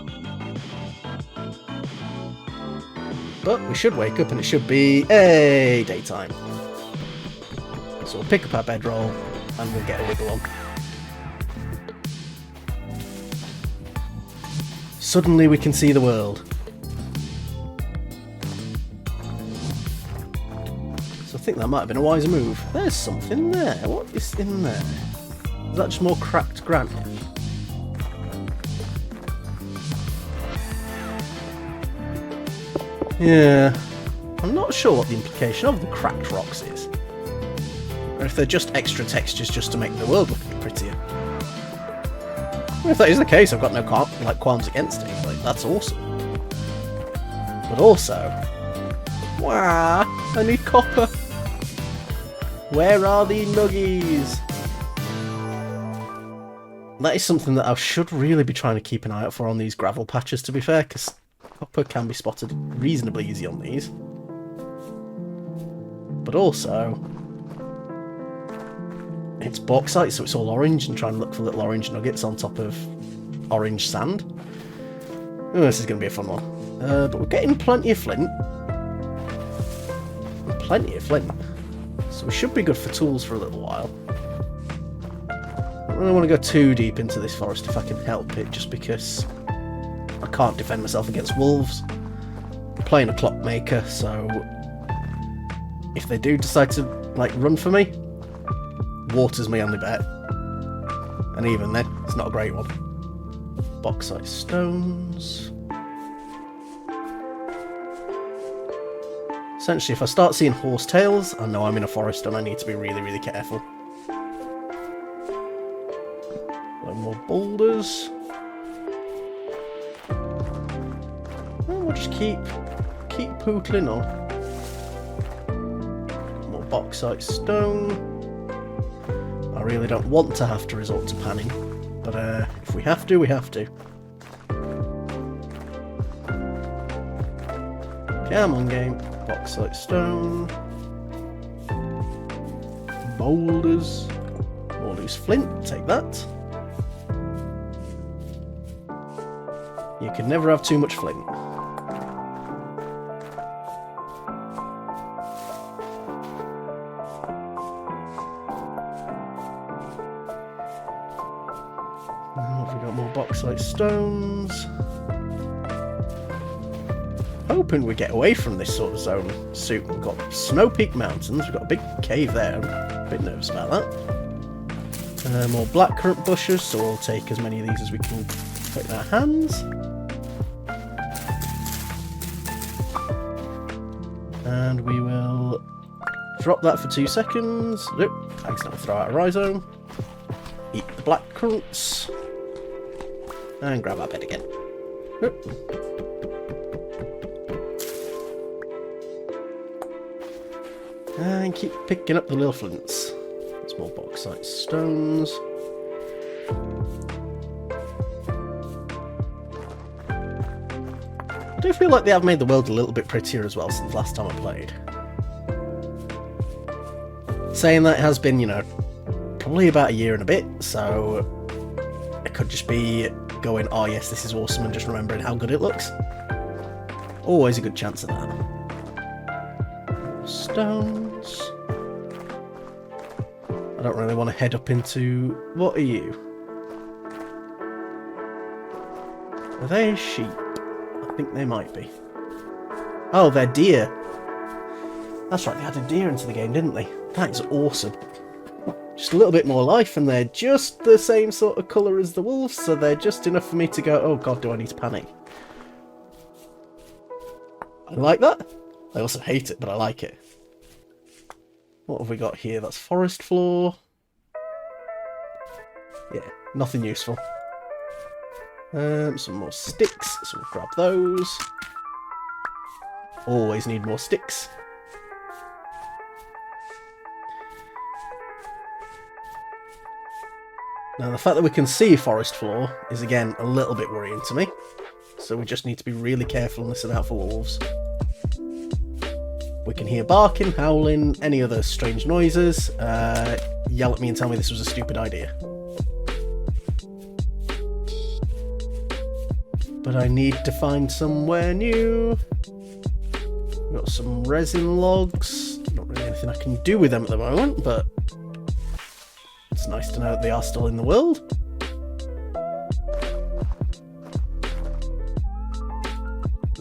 But we should wake up and it should be daytime. So we'll pick up our bedroll and we'll get a wiggle on. Suddenly we can see the world. So I think that might have been a wise move. There's something there. What is in there? Is that just more cracked granite? Yeah, I'm not sure what the implication of the cracked rocks is. Or if they're just extra textures just to make the world look a bit prettier. Well, if that is the case, I've got no qualms against it. Like, that's awesome. But also, Wow, I need copper. Where are the nuggies? That is something that I should really be trying to keep an eye out for on these gravel patches, to be fair, because copper can be spotted reasonably easy on these. But also, it's bauxite, so it's all orange, and trying to look for little orange nuggets on top of orange sand. Oh, this is going to be a fun one. But we're getting plenty of flint. Plenty of flint. So we should be good for tools for a little while. I don't really want to go too deep into this forest if I can help it, just because I can't defend myself against wolves. I'm playing a clockmaker, so if they do decide to like run for me, water's my only bet. And even then, it's not a great one. Bauxite stones. Essentially, if I start seeing horsetails, I know I'm in a forest and I need to be really, really careful. More boulders. Well, we'll just keep pootling on. More bauxite stone. I really don't want to have to resort to panning, but if we have to, we have to. Come on, game. Bauxite stone. Boulders. More loose flint. Take that. You can never have too much flint. Now we've got more bauxite stones. Hoping we get away from this sort of zone soon. We've got Snow Peak Mountains, we've got a big cave there. I'm a bit nervous about that. More blackcurrant bushes, so we'll take as many of these as we can fit in our hands. And we will drop that for 2 seconds. Nope, accidentally throw out a rhizome. Eat the blackcurrants. And grab our bed again. Nope. And keep picking up the little flints. There's more bauxite stones. I do feel like they have made the world a little bit prettier as well since last time I played. Saying that, it has been, you know, probably about a year and a bit, so it could just be going, oh yes, this is awesome, and just remembering how good it looks. Always a good chance of that. Stones. I don't really want to head up into... What are you? Are they sheep? I think they might be. Oh, they're deer. That's right, they added deer into the game, didn't they? That is awesome. Just a little bit more life, and they're just the same sort of colour as the wolves, so they're just enough for me to go, oh god, do I need to panic? I like that. I also hate it, but I like it. What have we got here? That's forest floor. Yeah, nothing useful. Some more sticks, so we'll grab those. Always need more sticks. Now the fact that we can see forest floor is again a little bit worrying to me. So we just need to be really careful and listen out for wolves. We can hear barking, howling, any other strange noises. Yell at me and tell me this was a stupid idea. But I need to find somewhere new. We've got some resin logs. Not really anything I can do with them at the moment, but it's nice to know that they are still in the world.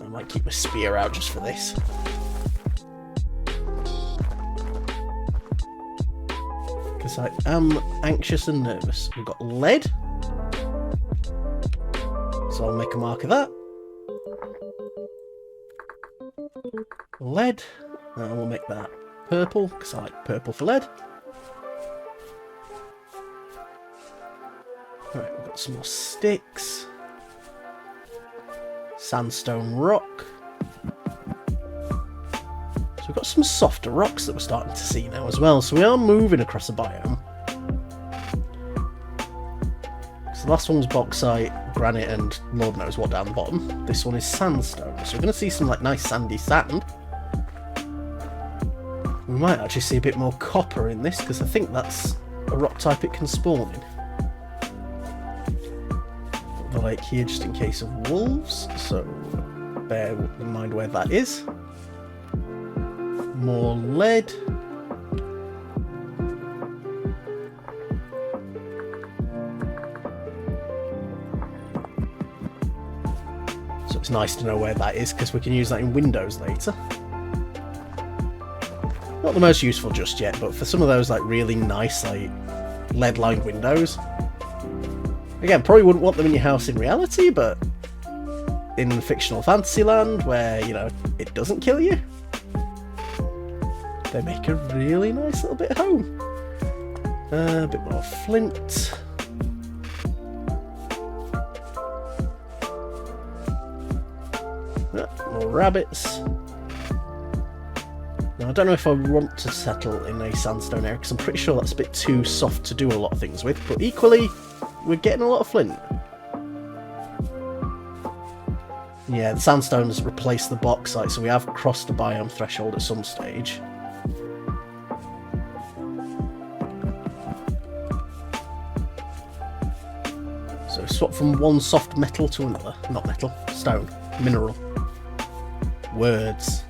I might keep my spear out just for this. Because I am anxious and nervous. We've got lead. So I'll make a mark of that. Lead. And we'll make that purple, because I like purple for lead. Alright, we've got some more sticks. Sandstone rock. So we've got some softer rocks that we're starting to see now as well. So we are moving across a biome. So the last one was bauxite, granite, and Lord knows what down the bottom. This one is sandstone. So we're going to see some like nice sandy sand. We might actually see a bit more copper in this because I think that's a rock type it can spawn in. Put the lake here just in case of wolves. So bear in mind where that is. More lead. So it's nice to know where that is because we can use that in Windows later. Not the most useful just yet, but for some of those like really nice like lead-lined windows. Again, probably wouldn't want them in your house in reality, but in fictional fantasy land where, you know, it doesn't kill you, they make a really nice little bit of home. A bit more flint. More rabbits. Now, I don't know if I want to settle in a sandstone area because I'm pretty sure that's a bit too soft to do a lot of things with, but equally, we're getting a lot of flint. Yeah, the sandstones replace the bauxite, so we have crossed the biome threshold at some stage. So swap from one soft metal to another. Not metal, stone, mineral. Words.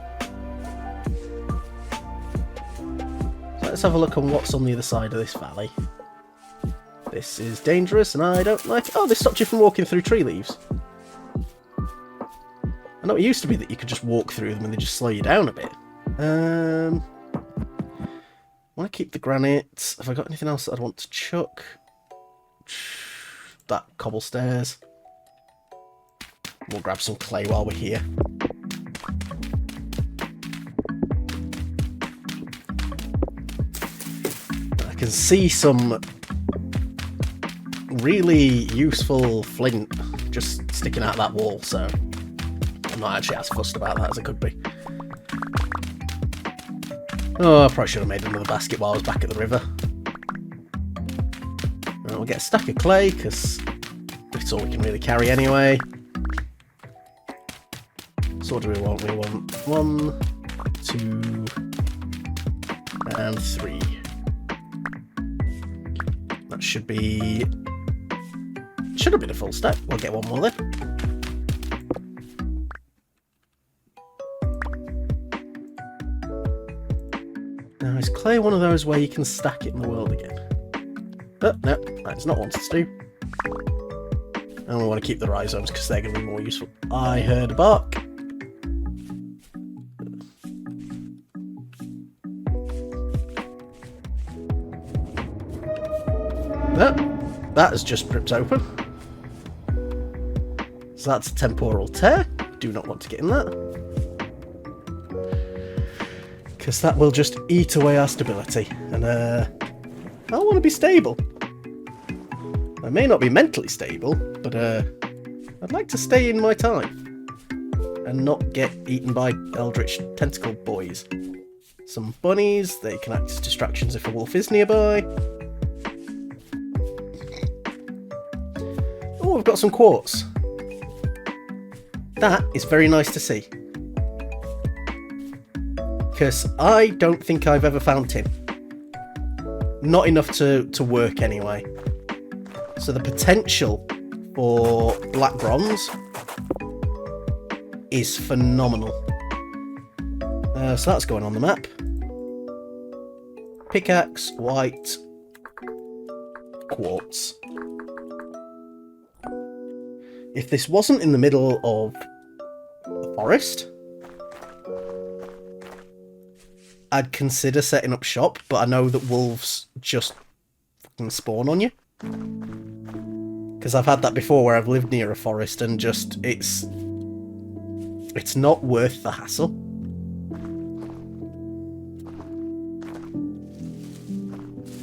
So let's have a look on what's on the other side of this valley. This is dangerous and I don't like it. Oh, this stopped you from walking through tree leaves. I know it used to be that you could just walk through them and they just slow you down a bit. I want to keep the granite. Have I got anything else that I'd want to chuck? That cobble stairs. We'll grab some clay while we're here. I can see some really useful flint just sticking out of that wall, so I'm not actually as fussed about that as I could be. Oh, I probably should have made another basket while I was back at the river. We'll get a stack of clay, because that's all we can really carry anyway. So what do we want? We want 1, 2, and 3. That should be... should have been a full stack. We'll get one more then. Now, is clay one of those where you can stack it in the world again? Oh, no, that's not wanted to do. And we want to keep the rhizomes because they're going to be more useful. I heard a bark. No, that has just ripped open. So that's a temporal tear. Do not want to get in that. Because that will just eat away our stability. And I want to be stable. I may not be mentally stable, but I'd like to stay in my time. And not get eaten by eldritch tentacle boys. Some bunnies, they can act as distractions if a wolf is nearby. Oh, we've got some quartz. That is very nice to see. Because I don't think I've ever found tin. Not enough to work anyway. So the potential for black bronze is phenomenal. So that's going on the map. Pickaxe, white, quartz. If this wasn't in the middle of the forest, I'd consider setting up shop, but I know that wolves just fucking spawn on you. Because I've had that before where I've lived near a forest and just, it's not worth the hassle.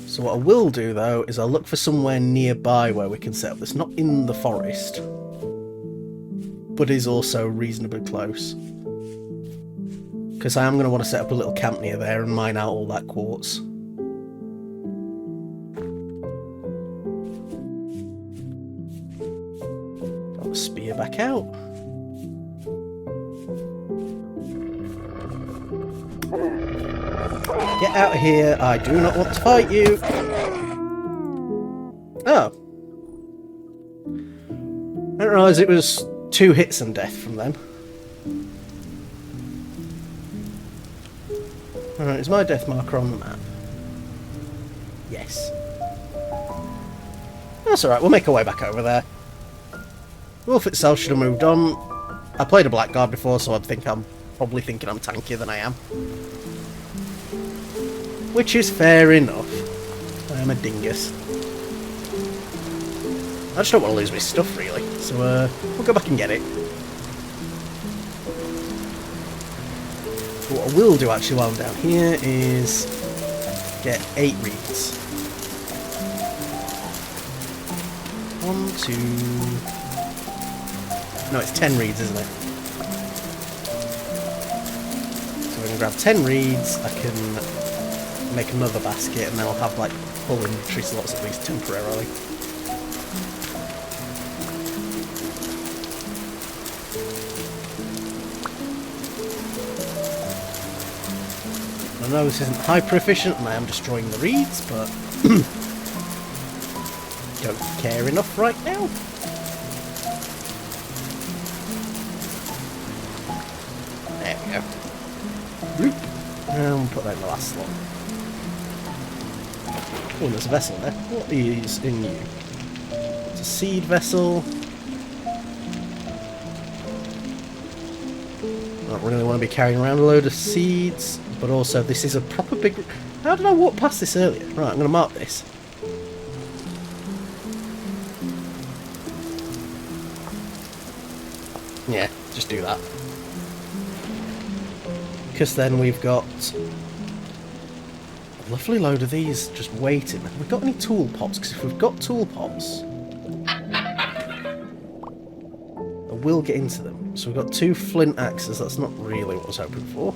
So what I will do though, is I'll look for somewhere nearby where we can set up that's not in the forest, but is also reasonably close. because I am going to want to set up a little camp near there and mine out all that quartz. Got the spear back out. Get out of here, I do not want to fight you! Oh. I didn't realise it was 2 hits and death from them. Alright, is my death marker on the map? Yes. That's alright, we'll make our way back over there. Wolf itself should have moved on. I played a blackguard before, so I'm probably thinking I'm tankier than I am. Which is fair enough. I am a dingus. I just don't want to lose my stuff, really. So, we'll go back and get it. But what I will do, actually, while I'm down here, is get 8 reeds. 1, 2... No, it's 10 reeds, isn't it? So we're going to grab 10 reeds. I can make another basket, and then I'll have, like, full inventory slots at least temporarily. I know this isn't hyper efficient and I am destroying the reeds, but don't care enough right now. There we go. And we'll put that in the last slot. Oh, there's a vessel there. What is in you? It's a seed vessel. Don't really want to be carrying around a load of seeds. But also, this is a proper big... How did I walk past this earlier? Right, I'm going to mark this. Yeah, just do that. Because then we've got a lovely load of these just waiting. Have we got any tool pots? Because if we've got tool pots, I will get into them. So we've got 2 flint axes. That's not really what I was hoping for.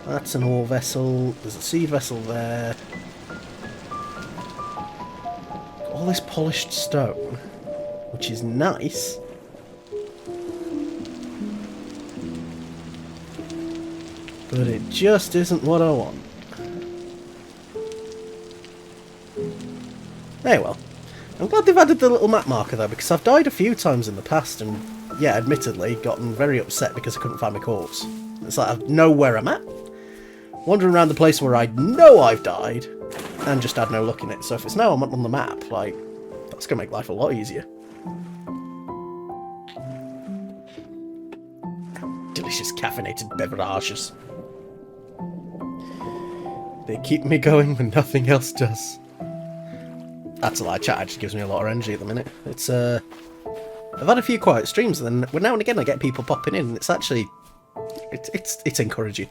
That's an ore vessel. There's a seed vessel there. Got all this polished stone, which is nice. But it just isn't what I want. Hey, well. I'm glad they've added the little map marker though, because I've died a few times in the past and, yeah, admittedly, gotten very upset because I couldn't find my corpse. It's like I know where I'm at. Wandering around the place where I know I've died, and just had no luck in it. So if it's now I'm on the map, like, that's going to make life a lot easier. Delicious caffeinated beverages. They keep me going when nothing else does. That's a lie, chat actually gives me a lot of energy at the minute. It's, I've had a few quiet streams, and then now and again I get people popping in, and it's actually, it's encouraging.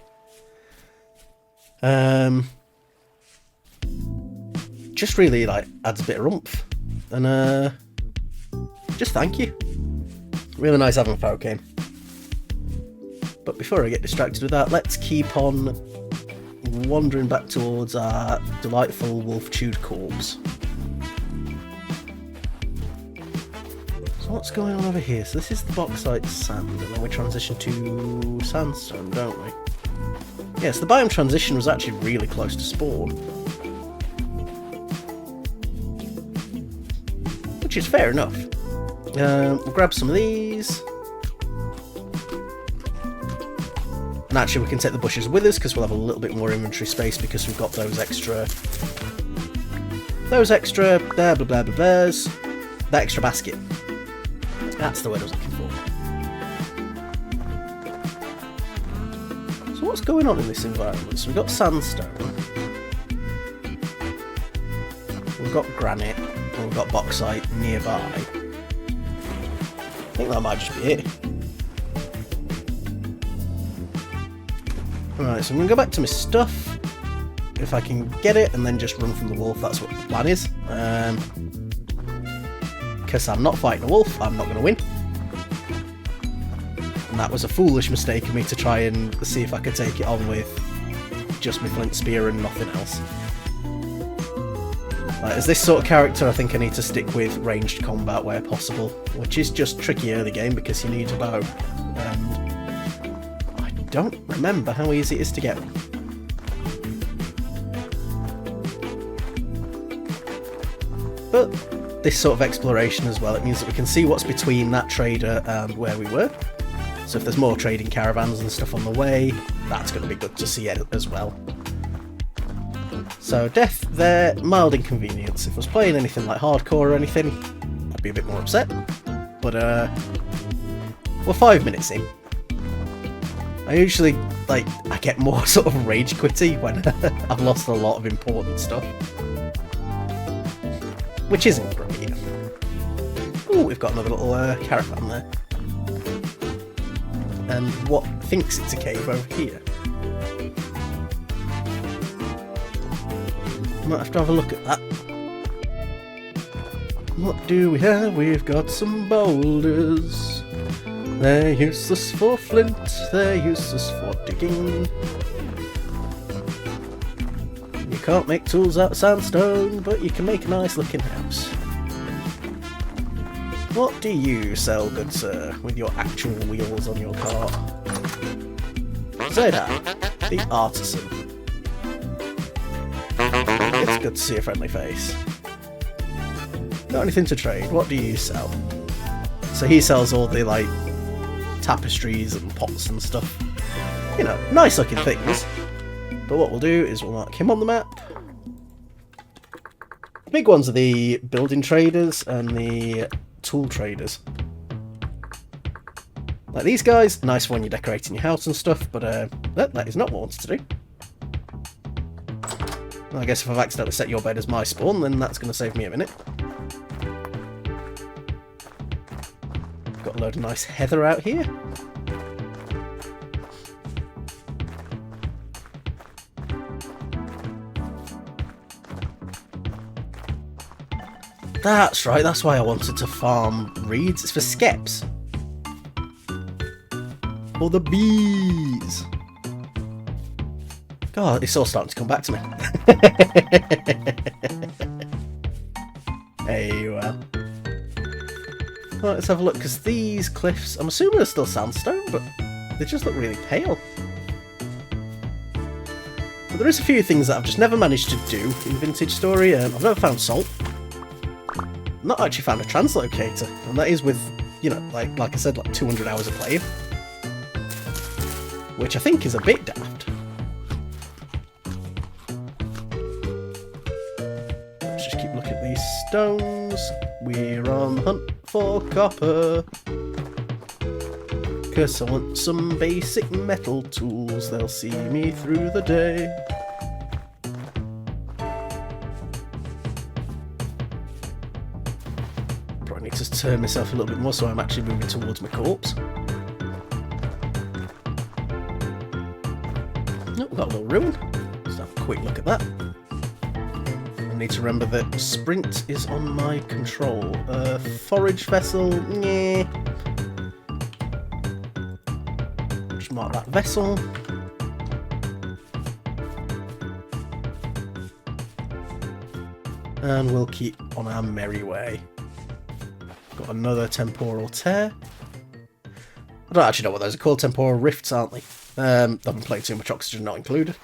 Just really, like, adds a bit of oomph. And, just thank you. Really nice having folk in. But before I get distracted with that, let's keep on wandering back towards our delightful wolf-chewed corpse. So what's going on over here? So this is the bauxite sand, and then we transition to sandstone, don't we? Yes, the biome transition was actually really close to spawn. Which is fair enough. We'll grab some of these. And actually we can take the bushes with us because we'll have a little bit more inventory space because we've got those extra blah blah blah blah blahs. That extra basket. That's the word I was looking for. So what's going on in this environment? So we've got sandstone. We've got granite. And we've got bauxite nearby. I think that might just be it. Alright, so I'm going to go back to my stuff, if I can get it, and then just run from the wolf. That's what the plan is. Because I'm not fighting a wolf, I'm not going to win. that was a foolish mistake of me to try and see if I could take it on with just my flint spear and nothing else. As this sort of character, I think I need to stick with ranged combat where possible, which is just tricky early game because you need a bow, and I don't remember how easy it is to get one. But this sort of exploration as well, it means that we can see what's between that trader and where we were. So if there's more trading caravans and stuff on the way, that's going to be good to see as well. So death there, mild inconvenience. If I was playing anything like hardcore or anything, I'd be a bit more upset. But we're 5 minutes in. I usually, I get more sort of rage quitty when I've lost a lot of important stuff. Which isn't great. Ooh, we've got another little caravan there. And what thinks it's a cave over here. Might have to have a look at that. What do we have? We've got some boulders. They're useless for flint, they're useless for digging. You can't make tools out of sandstone, but you can make a nice looking house. What do you sell, good sir, with your actual wheels on your car? Zayda, the artisan. It's good to see a friendly face. Got anything to trade? What do you sell? So he sells all the, tapestries and pots and stuff. You know, nice looking things. But what we'll do is we'll mark him on the map. The big ones are the building traders and the tool traders. Like these guys, nice for when you're decorating your house and stuff, but that is not what I wanted to do. Well, I guess if I've accidentally set your bed as my spawn, then that's going to save me a minute. Got a load of nice heather out here. That's right, that's why I wanted to farm reeds. It's for skeps. For the bees. God, it's all starting to come back to me. Hey, well. Right, let's have a look, because these cliffs, I'm assuming they're still sandstone, but they just look really pale. But there is a few things that I've just never managed to do in Vintage Story. I've never found salt. I've not actually found a translocator, and that is with, like I said, 200 hours of playing. Which I think is a bit daft. Let's just keep looking at these stones. We're on the hunt for copper. 'Cause I want some basic metal tools, they'll see me through the day. Probably need to turn myself a little bit more so I'm actually moving towards my corpse. Oh, we've got a little ruin. Let's have a quick look at that. I need to remember that sprint is on my control. Forage vessel, yeah. Just mark that vessel. And we'll keep on our merry way. Got another temporal tear. I don't actually know what those are called. Temporal rifts, aren't they? I've been playing too much Oxygen Not Included.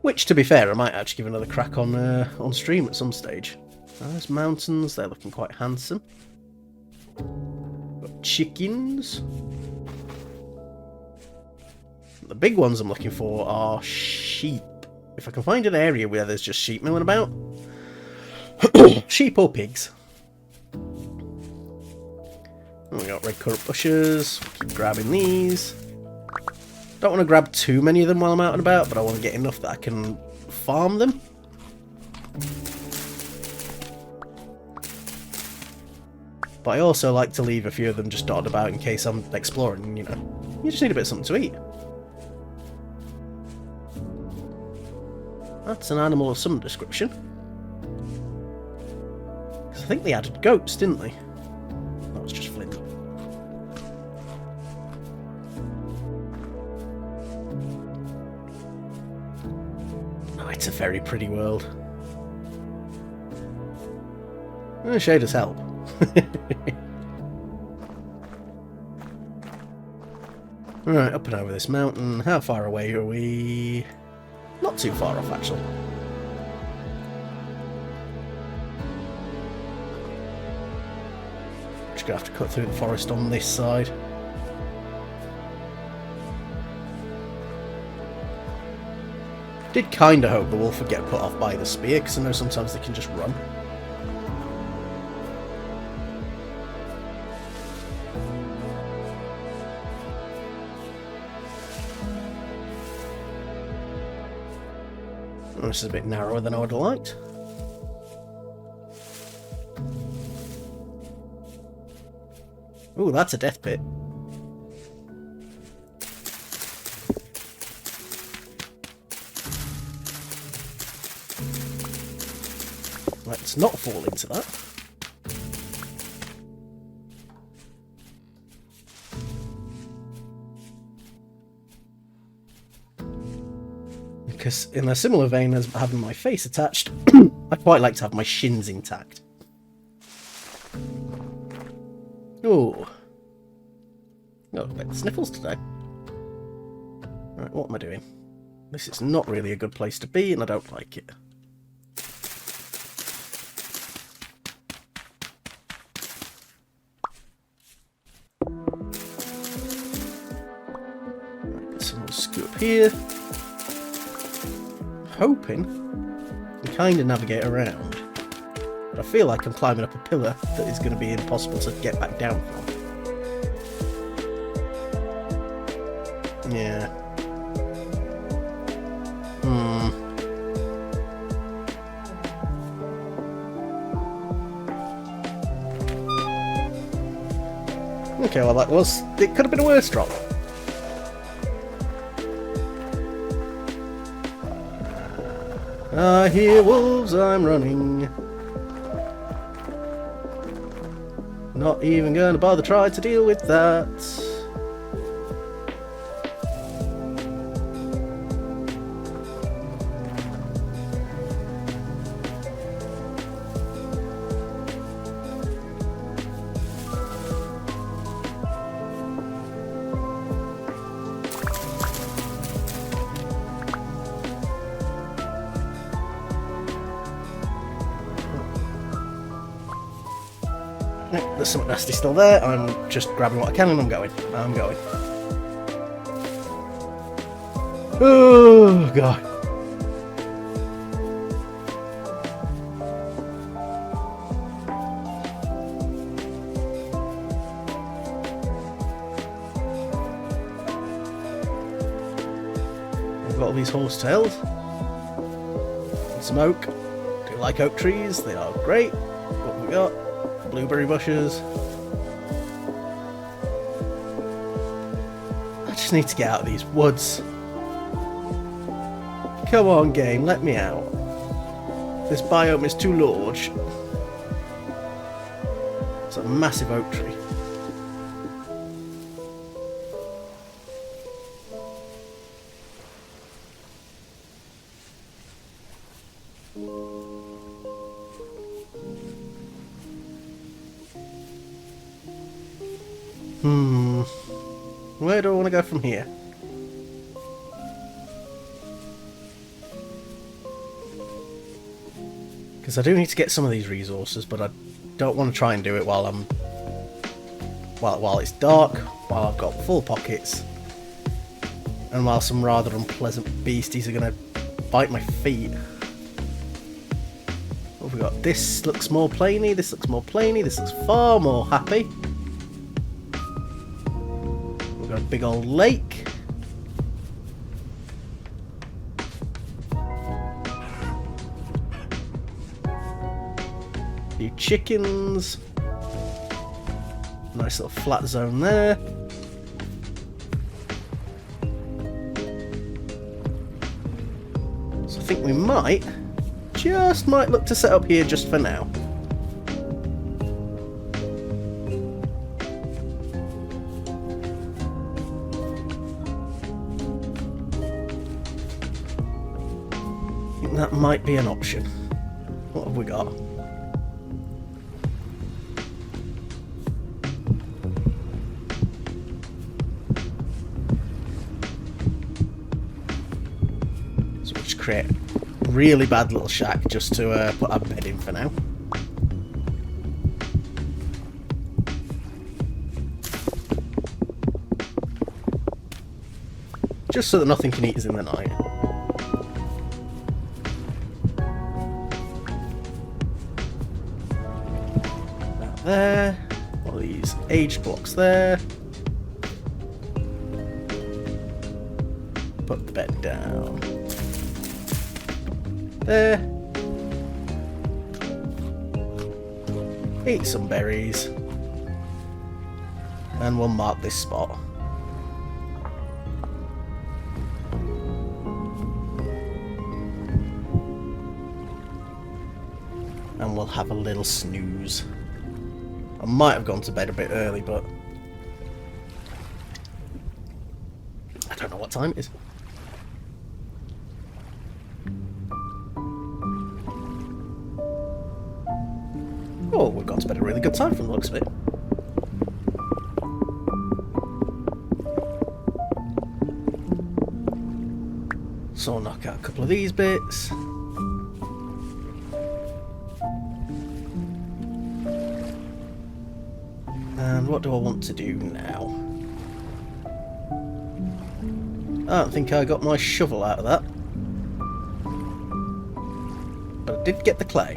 Which, to be fair, I might actually give another crack on stream at some stage. Those mountains, they're looking quite handsome. Got chickens. The big ones I'm looking for are sheep. If I can find an area where there's just sheep milling about. Sheep or pigs. We got red currant bushes. Keep grabbing these. Don't want to grab too many of them while I'm out and about, but I want to get enough that I can farm them. But I also like to leave a few of them just dotted about in case I'm exploring, you just need a bit of something to eat. That's an animal of some description. I think they added goats, didn't they? That was just flint. Oh, it's a very pretty world. Shaders help. Right, up and over this mountain. How far away are we? Not too far off, actually. Just gonna have to cut through the forest on this side. Did kinda hope the wolf would get put off by the spear, because I know sometimes they can just run. This is a bit narrower than I would have liked. Ooh, that's a death pit. Let's not fall into that. Because in a similar vein as having my face attached, I quite like to have my shins intact. Oh, got a bit of sniffles today. Right, what am I doing? This is not really a good place to be, and I don't like it. Right, so we'll scoot up here. Hoping to kind of navigate around, but I feel like I'm climbing up a pillar that is going to be impossible to get back down from. Yeah. Okay, well it could have been a worse drop. I hear wolves, I'm running. Not even gonna bother try to deal with that. There's something nasty still there. I'm just grabbing what I can and I'm going. Oh, God. I've got all these horsetails. Some oak. Do you like oak trees? They are great. What have we got? Blueberry bushes. I just need to get out of these woods. Come on, game, let me out. This biome is too large. It's a massive oak tree. Where do I want to go from here? Because I do need to get some of these resources, but I don't want to try and do it while it's dark, while I've got full pockets, and while some rather unpleasant beasties are going to bite my feet. What have we got? This looks more plainy, this looks more plainy, this looks far more happy. We've got a big old lake. A few chickens. Nice little flat zone there. So I think we might look to set up here just for now. think that might be an option. What have we got? So we'll just create a really bad little shack just to put our bed in for now. Just so that nothing can eat us in the night. That there. All these aged blocks there. Put the bed down. There. Eat some berries. And we'll mark this spot. And we'll have a little snooze. I might have gone to bed a bit early, but I don't know what time it is. Oh, we've gone to bed at a really good time from the looks of it. So I'll knock out a couple of these bits. And what do I want to do now? I don't think I got my shovel out of that. But I did get the clay.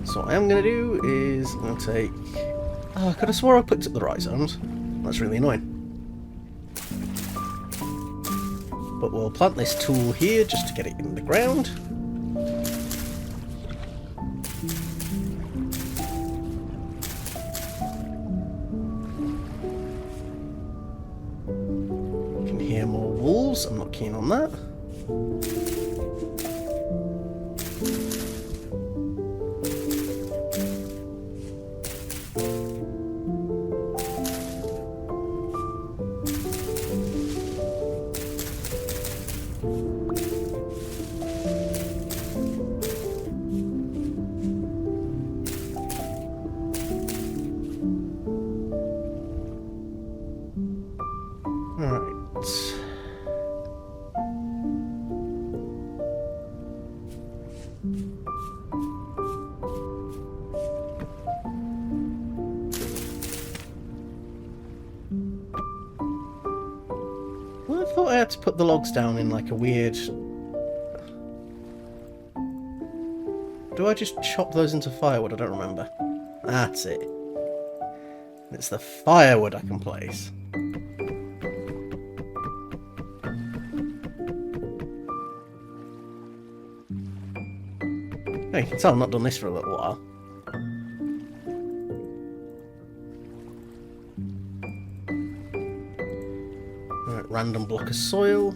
So what I am going to do is I'm going to take... Oh, I could have swore I picked up the right zones. That's really annoying. But we'll plant this tool here just to get it in the ground. You can hear more wolves. I'm not keen on that. Well, I thought I had to put the logs down in like a weird... Do I just chop those into firewood? I don't remember. That's it. It's the firewood I can place. Oh, you can tell I've not done this for a little while. Right, random block of soil.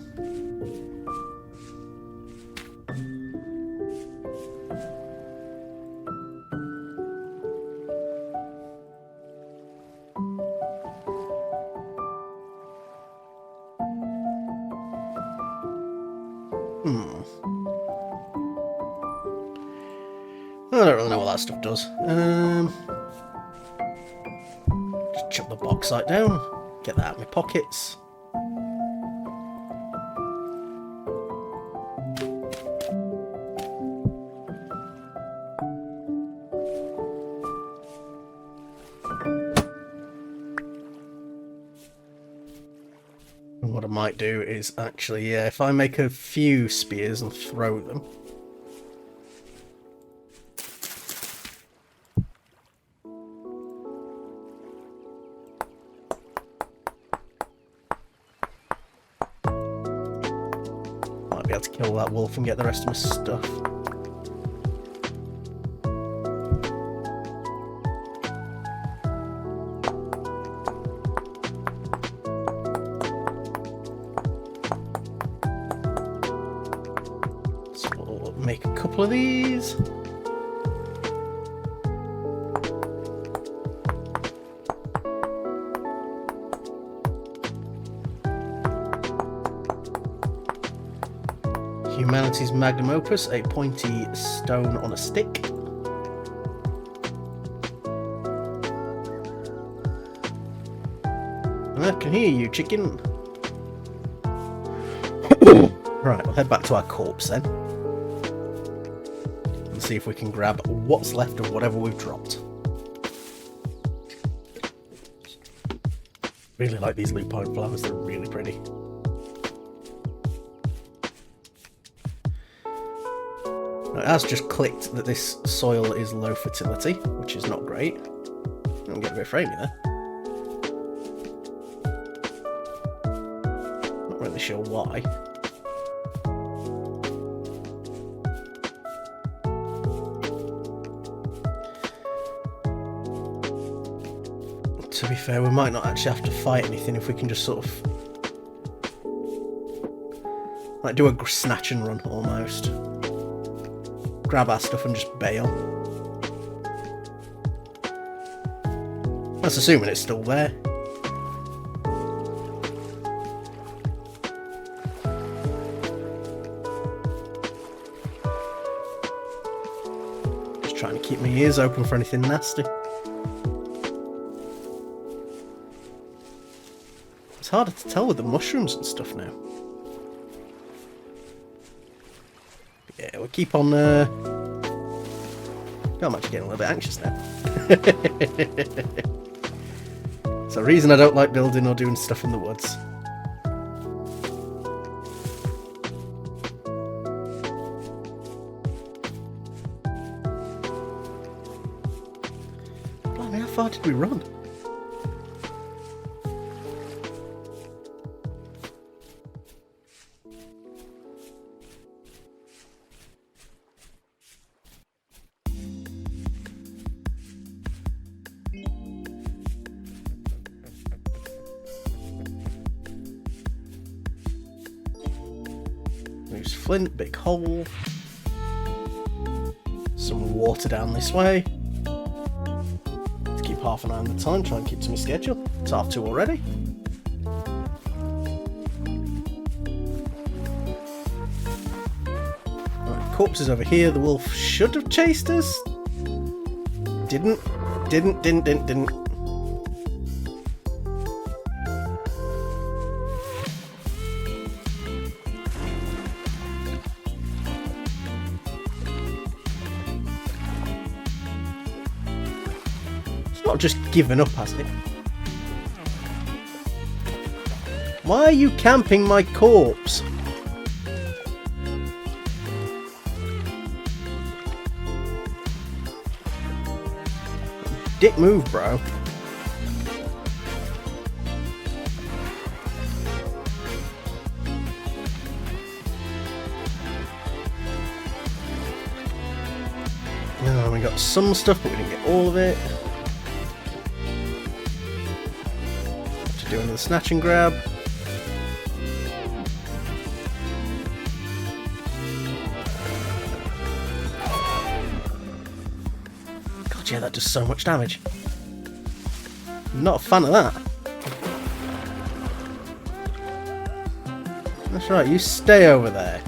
I don't really know what that stuff does. Just chuck the bauxite down, get that out of my pockets. And what I might do is actually, if I make a few spears and throw them. Be able to kill that wolf and get the rest of my stuff. So we'll make a couple of these. Humanity's magnum opus, a pointy stone on a stick. I can hear you, chicken. Right, we'll head back to our corpse then. And see if we can grab what's left of whatever we've dropped. Really like these lupine flowers, they're really pretty. Now, it has just clicked that this soil is low fertility, which is not great. I'm getting a bit framey there. Not really sure why. To be fair, we might not actually have to fight anything if we can just sort of like do a snatch and run almost. Grab our stuff and just bail. That's assuming it's still there. Just trying to keep my ears open for anything nasty. It's harder to tell with the mushrooms and stuff now. Yeah, we'll keep on... God, I'm actually getting a little bit anxious now. It's a reason I don't like building or doing stuff in the woods. Blimey, how far did we run? Use flint, big hole. Some water down this way. Let's keep half an eye on the time, try and keep to my schedule. It's 2:30 already. Right, corpses over here. The wolf should have chased us. Didn't. Not just given up, has it? Why are you camping my corpse? Dick move, bro. Oh, we got some stuff, but we didn't get all of it. Do another snatch and grab. God, yeah, that does so much damage. I'm not a fan of that. That's right, you stay over there.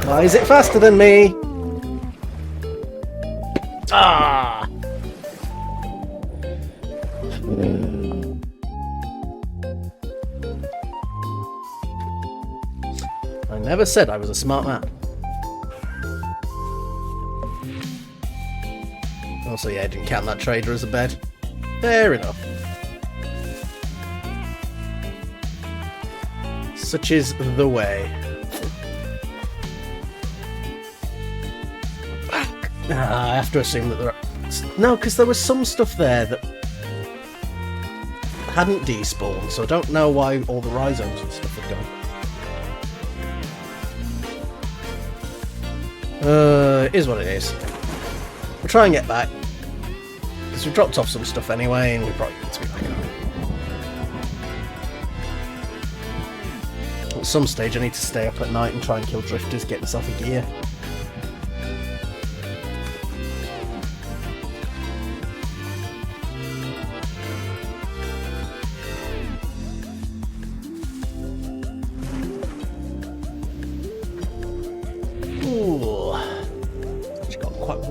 Why is it faster than me? Ah! I never said I was a smart man. Also, yeah, I didn't count that trader as a bed. Fair enough. Such is the way. I have to assume that there are... No, because there was some stuff there that hadn't despawned, so I don't know why all the rhizomes and stuff had gone. It is what it is. We'll try and get back. Because we dropped off some stuff anyway, and we probably need to be back on. At some stage I need to stay up at night and try and kill drifters, get myself a gear.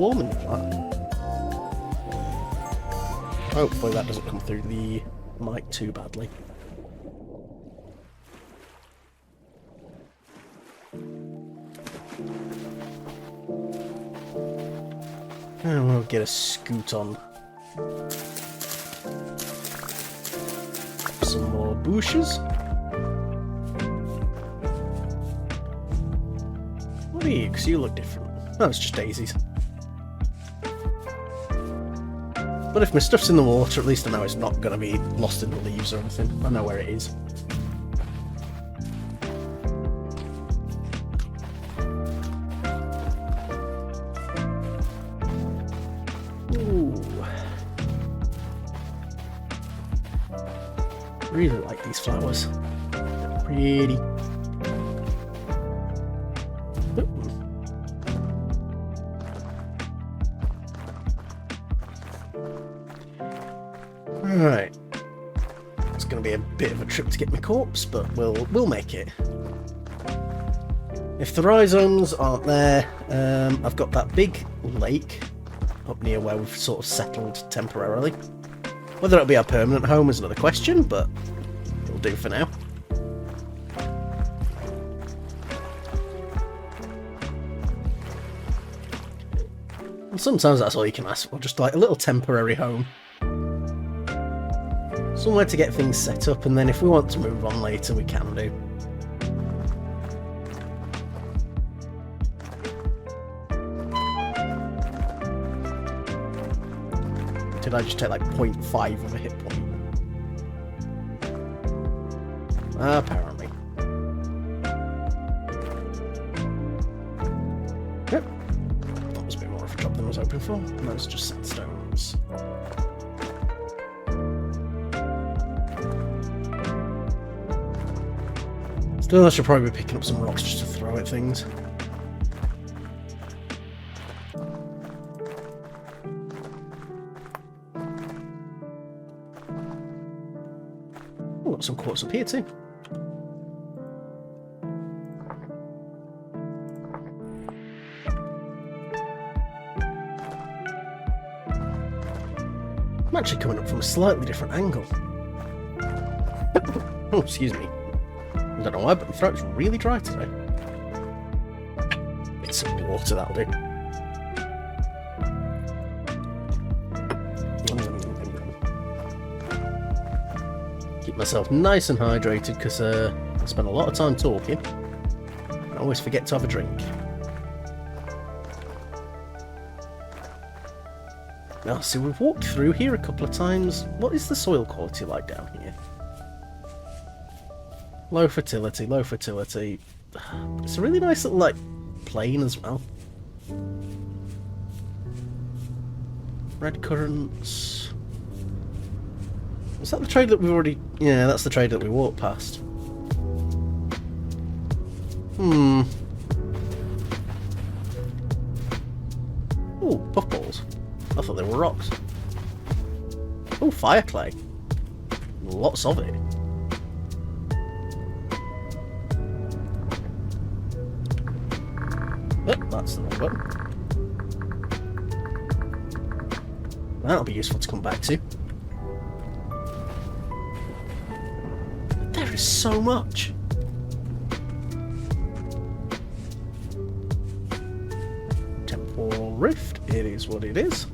warming than that. Hopefully that doesn't come through the mic too badly. And we'll get a scoot on. Some more bushes. What are you? Because you look different. Oh, it's just daisies. But if my stuff's in the water, at least I know it's not going to be lost in the leaves or anything. I know where it is. Ooh. Really like these flowers. They're pretty. Right, it's going to be a bit of a trip to get my corpse, but we'll make it. If the rhizomes aren't there, I've got that big lake up near where we've sort of settled temporarily. Whether it'll be our permanent home is another question, but it'll do for now. And sometimes that's all you can ask for, just like a little temporary home. Somewhere to get things set up, and then if we want to move on later, we can do. Did I just take like 0.5 of a hit point? Apparently. Yep. That was a bit more of a drop than I was hoping for. And those are just sandstones. Still, I should probably be picking up some rocks just to throw at things. Oh, got some quartz up here too. I'm actually coming up from a slightly different angle. Oh, excuse me. I don't know why, but my throat's really dry today. Bit some water, that'll do. Keep myself nice and hydrated, because I spend a lot of time talking. And I always forget to have a drink. Now, see, we've walked through here a couple of times. What is the soil quality like down here? Low fertility, low fertility. It's a really nice little, like, plain as well. Red currants. Is that the trade that we've already... Yeah, that's the trade that we walked past. Ooh, puffballs. I thought they were rocks. Oh, fire clay. Lots of it. Oh, that's the wrong button. That'll be useful to come back to. There is so much. Temporal rift, it is what it is.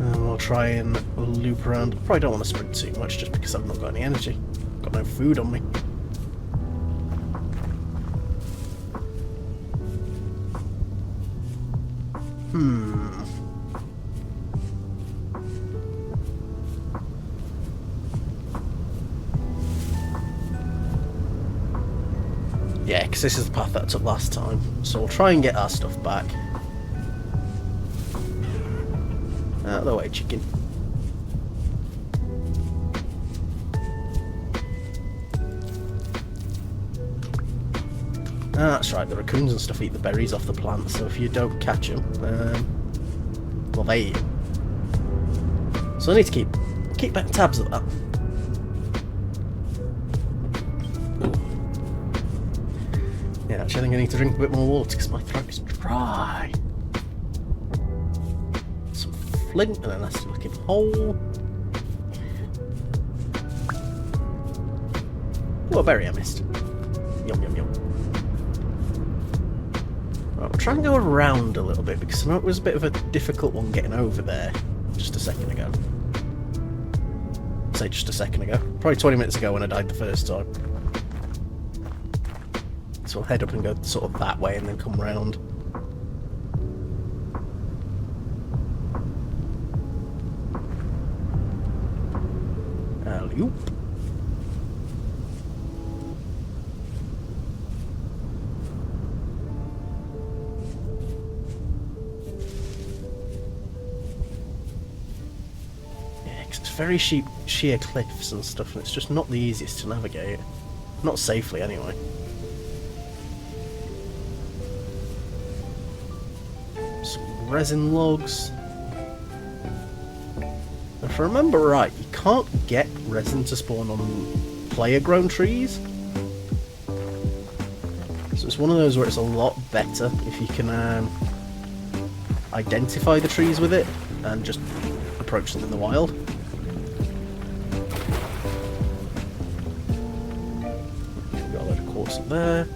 And we'll try and loop around. Probably don't want to sprint too much just because I've not got any energy. Got no food on me. Yeah, because this is the path that I took last time. So we'll try and get our stuff back. Out of the way, chicken. Ah, that's right, the raccoons and stuff eat the berries off the plants, so if you don't catch them, well, they eat them. So I need to keep back tabs of that. Yeah, actually I think I need to drink a bit more water because my throat is dry. Some flint and a nasty looking hole. Oh, a berry I missed. Yum, yum, yum. Right, we'll try and go around a little bit because I know it was a bit of a difficult one getting over there just a second ago. I'd say just a second ago. Probably 20 minutes ago when I died the first time. So we'll head up and go sort of that way and then come round. Alley-oop. Very sheer cliffs and stuff, and it's just not the easiest to navigate. Not safely, anyway. Some resin logs. If I remember right, you can't get resin to spawn on player-grown trees. So it's one of those where it's a lot better if you can identify the trees with it and just approach them in the wild. There. So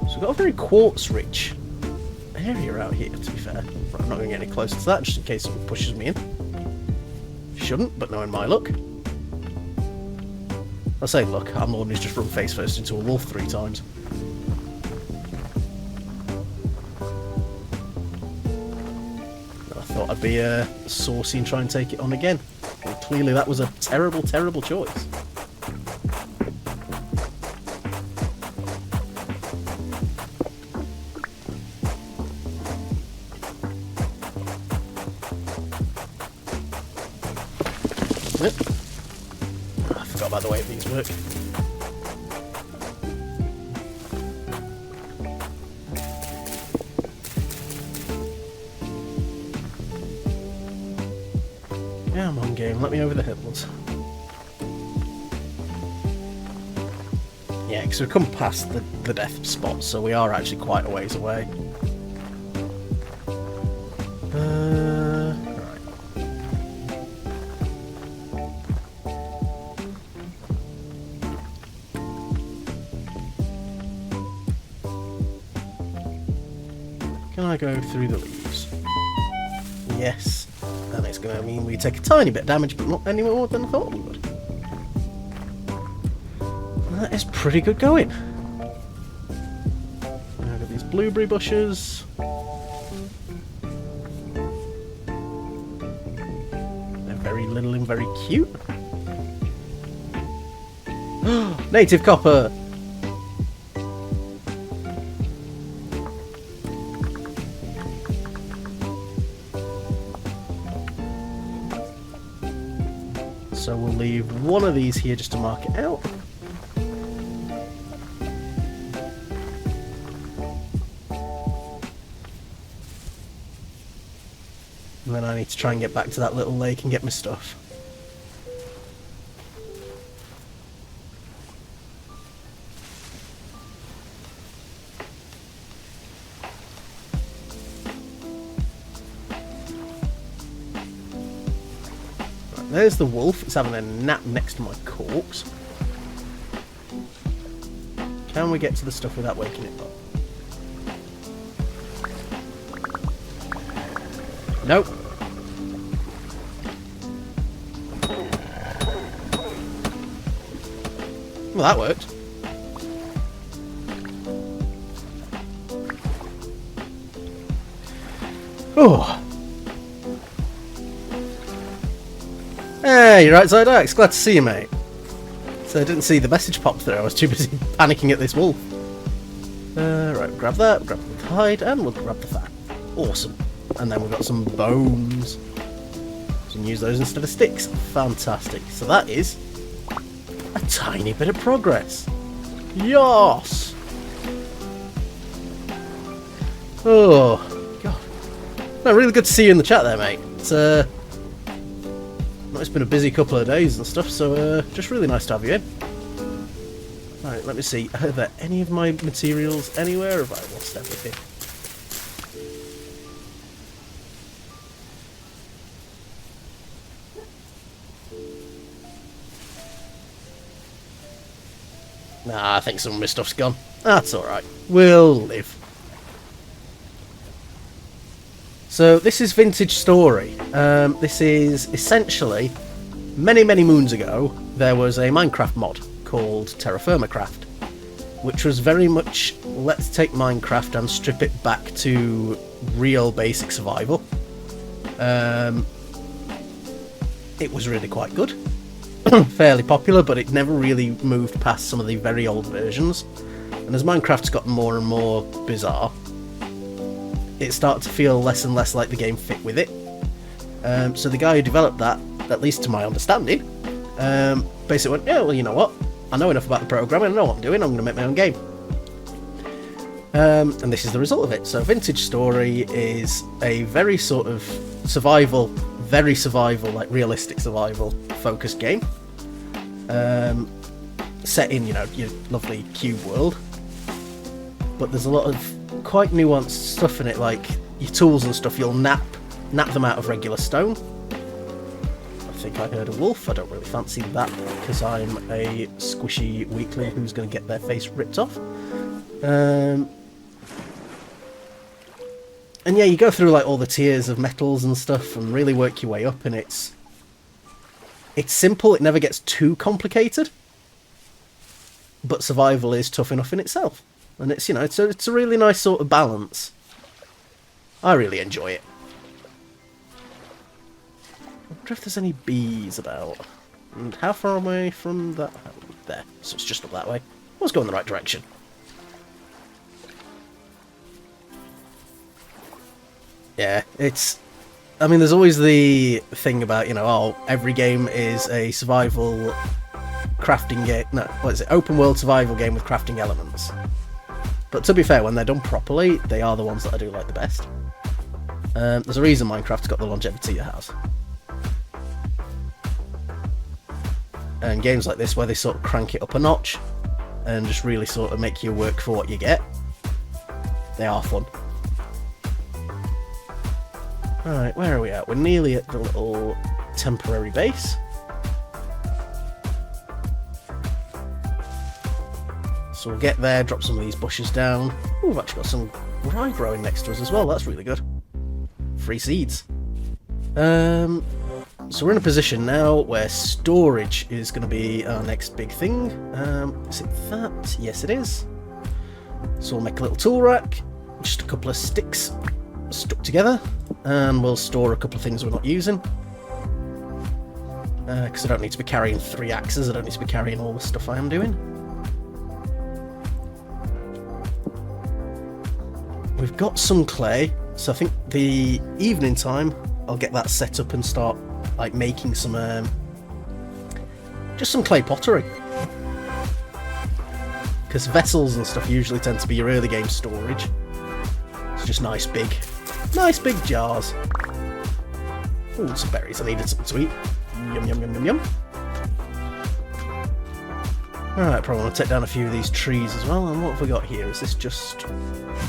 we've got a very quartz-rich area out here, to be fair. Right, I'm not going to get any closer to that, just in case someone pushes me in. Shouldn't, but knowing my luck. I say luck, I'm the one who's just run face first into a wolf 3 times. I thought I'd be saucy and try and take it on again. Well, clearly that was a terrible, terrible choice. I forgot about the way these work. Come on, game, let me over the hills. Yeah, because we've come past the death spot, so we are actually quite a ways away. Can I go through the leaves? Yes. And it's going to mean we take a tiny bit of damage, but not any more than I thought we would. That is pretty good going. Now I've got these blueberry bushes. They're very little and very cute. Native copper! So we'll leave one of these here just to mark it out. And then I need to try and get back to that little lake and get my stuff. There's the wolf. It's having a nap next to my corpse. Can we get to the stuff without waking it up? Nope. Well, that worked. Oh. Hey, you're outside Axe. Glad to see you, mate. So I didn't see the message pop through. I was too busy panicking at this wolf. Right, grab that, grab the hide, and we'll grab the fat. Awesome. And then we've got some bones. So we can use those instead of sticks. Fantastic. So that is a tiny bit of progress. Yas! Oh, God. No, really good to see you in the chat there, mate. It's been a busy couple of days and stuff, so just really nice to have you in. Right, let me see. Are there any of my materials anywhere, or have I lost everything? Nah, I think some of my stuff's gone. That's alright. We'll live. So, this is Vintage Story. This is essentially, many moons ago, there was a Minecraft mod called Terra Firma Craft, which was very much, let's take Minecraft and strip it back to real basic survival. It was really quite good. Fairly popular, but it never really moved past some of the very old versions. And as Minecraft's gotten more and more bizarre, it started to feel less and less like the game fit with it. So the guy who developed that, at least to my understanding, basically went, yeah, well, you know what? I know enough about the programming, I know what I'm doing, I'm going to make my own game. And this is the result of it. So Vintage Story is a very sort of survival, very survival, like realistic survival focused game. Set in, you know, your lovely cube world. But there's a lot of quite nuanced stuff in it, like your tools and stuff, you'll nap them out of regular stone. I think I heard a wolf. I don't really fancy that because I'm a squishy weakling who's going to get their face ripped off. And yeah, you go through like all the tiers of metals and stuff and really work your way up, and it's simple, it never gets too complicated, but survival is tough enough in itself. And it's, you know, it's a really nice sort of balance. I really enjoy it. I wonder if there's any bees about. And how far away from that? Oh, there. So it's just up that way. I was going the right direction. Yeah, it's... I mean, there's always the thing about, you know, oh, every game is a survival crafting game. No, what is it? Open world survival game with crafting elements. But to be fair, when they're done properly, they are the ones that I do like the best. There's a reason Minecraft's got the longevity it has. And games like this, where they sort of crank it up a notch and just really sort of make you work for what you get, they are fun. Alright, where are we at? We're nearly at the little temporary base. So we'll get there, drop some of these bushes down. Ooh, we've actually got some rye growing next to us as well, that's really good. Free seeds. So we're in a position now where storage is going to be our next big thing. Is it that? Yes, it is. So we'll make a little tool rack, just a couple of sticks stuck together, and we'll store a couple of things we're not using. Because I don't need to be carrying 3 axes, I don't need to be carrying all the stuff I am doing. We've got some clay, so I think the evening time I'll get that set up and start like making some just some clay pottery, because vessels and stuff usually tend to be your early game storage. It's just nice big jars. Ooh, some berries, I needed something to eat. Yum yum yum yum yum. Alright, probably want to take down a few of these trees as well. And what have we got here? Is this just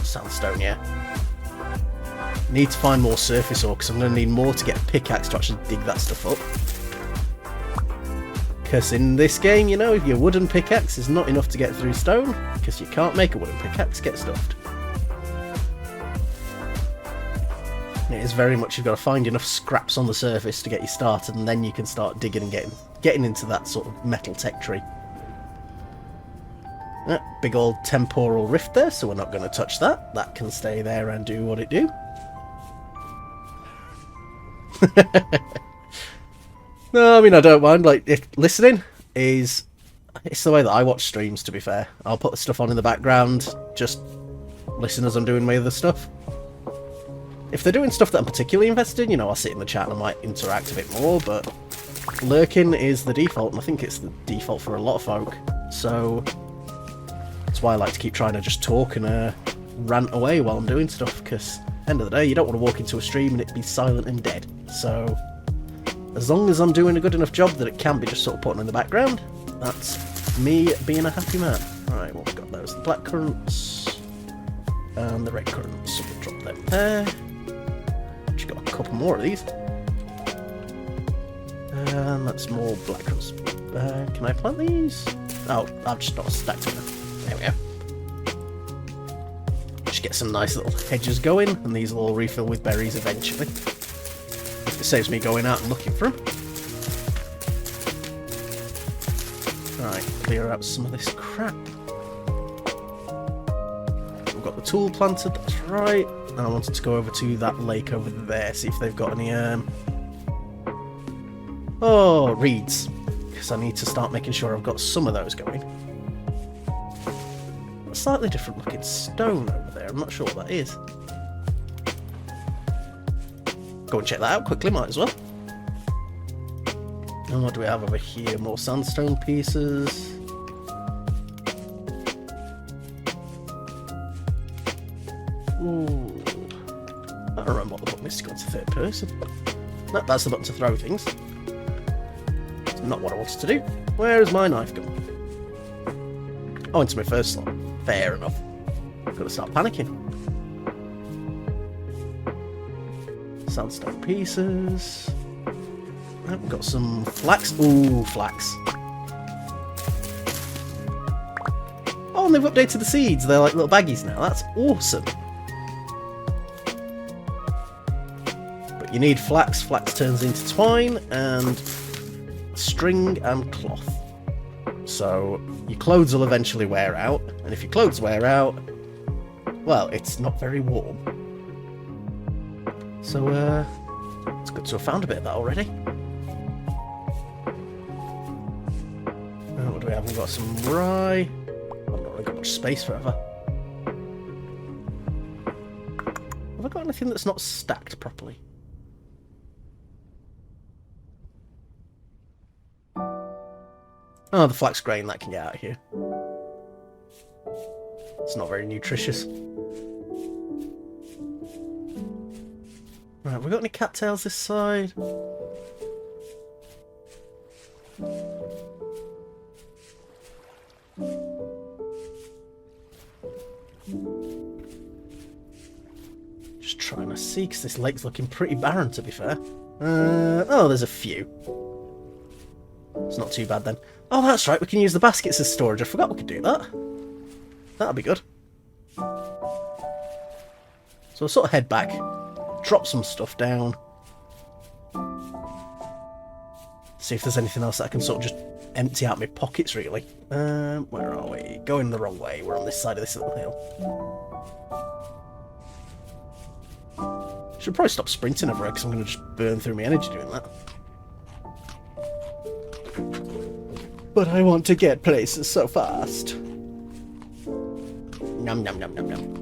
sandstone? Yeah. Need to find more surface ore, because I'm going to need more to get a pickaxe to actually dig that stuff up. Because in this game, you know, your wooden pickaxe is not enough to get through stone, because you can't make a wooden pickaxe get stuffed. It is very much, you've got to find enough scraps on the surface to get you started, and then you can start digging and getting into that sort of metal tech tree. Big old temporal rift there, so we're not going to touch that. That can stay there and do what it do. No, I mean, I don't mind. Like, if listening is... It's the way that I watch streams, to be fair. I'll put the stuff on in the background, just listen as I'm doing my other stuff. If they're doing stuff that I'm particularly invested in, you know, I'll sit in the chat and I might interact a bit more, but lurking is the default, and I think it's the default for a lot of folk. So... that's why I like to keep trying to just talk and rant away while I'm doing stuff, because at the end of the day, you don't want to walk into a stream and it be silent and dead. So, as long as I'm doing a good enough job that it can be just sort of putting in the background, that's me being a happy man. Right, what we've got there is the black currants and the red currants. So we'll drop them there. Just got a couple more of these. And that's more black currants. Can I plant these? Oh, I've just not stacked them. There we go. Just get some nice little hedges going, and these will all refill with berries eventually. It saves me going out and looking for them. Right, clear out some of this crap. We've got the tool planted, that's right. And I wanted to go over to that lake over there, see if they've got any, oh, reeds. Because I need to start making sure I've got some of those going. A slightly different looking stone over there, I'm not sure what that is. Go and check that out quickly, might as well. And what do we have over here? More sandstone pieces. Ooh. I don't remember what the button is to go into third person. No, that's the button to throw things. It's not what I wanted to do. Where is my knife gone? Oh, into my first slot. Fair enough. I've got to start panicking. Sandstone pieces. We've got some flax. Ooh, flax. Oh, and they've updated the seeds. They're like little baggies now. That's awesome. But you need flax. Flax turns into twine and string and cloth. So your clothes will eventually wear out. And if your clothes wear out, well, it's not very warm. So, it's good to have found a bit of that already. What do we have? We've got some rye. I've not really got much space forever. Have I got anything that's not stacked properly? Oh, the flax grain, that can get out of here. It's not very nutritious. Right, have we got any cattails this side? Just trying to see, because this lake's looking pretty barren, to be fair. Oh, there's a few. It's not too bad then. Oh, that's right, we can use the baskets as storage. I forgot we could do that. That'll be good. So I'll sort of head back, drop some stuff down. See if there's anything else that I can sort of just empty out my pockets, really. Where are we? Going the wrong way. We're on this side of this little hill. Should probably stop sprinting over it, because I'm going to just burn through my energy doing that. But I want to get places so fast. Num num num num num.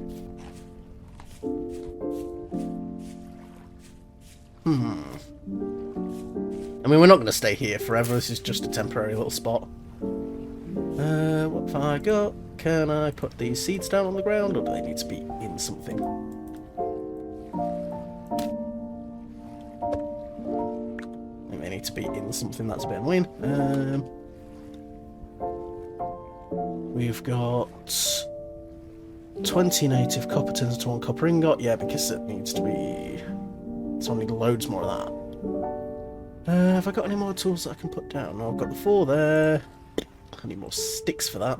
I mean, we're not going to stay here forever. This is just a temporary little spot. What have I got? Can I put these seeds down on the ground, or do they need to be in something? I think they need to be in something. That's a bit annoying. We've got 20 native copper turns into 1 copper ingot. Yeah, because it needs to be... So I need loads more of that. Have I got any more tools that I can put down? No, I've got the 4 there. I need more sticks for that.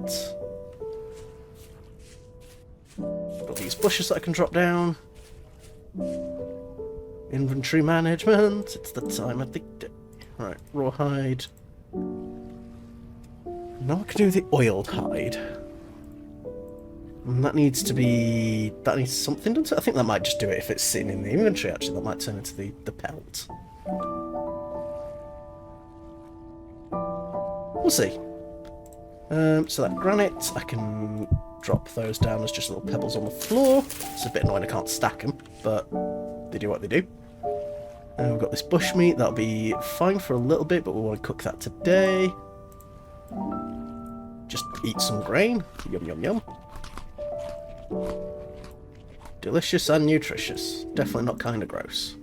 I've got these bushes that I can drop down. Inventory management. It's the time of the day. Right, rawhide. Now I can do the oiled hide. And that needs to be... That needs something done to it. I think that might just do it if it's sitting in the inventory, actually. That might turn into the pelt. We'll see. So that granite, I can drop those down as just little pebbles on the floor. It's a bit annoying I can't stack them, but they do what they do. And we've got this bushmeat. That'll be fine for a little bit, but we want to cook that today. Just eat some grain. Yum, yum, yum. Delicious and nutritious. Definitely not kind of gross.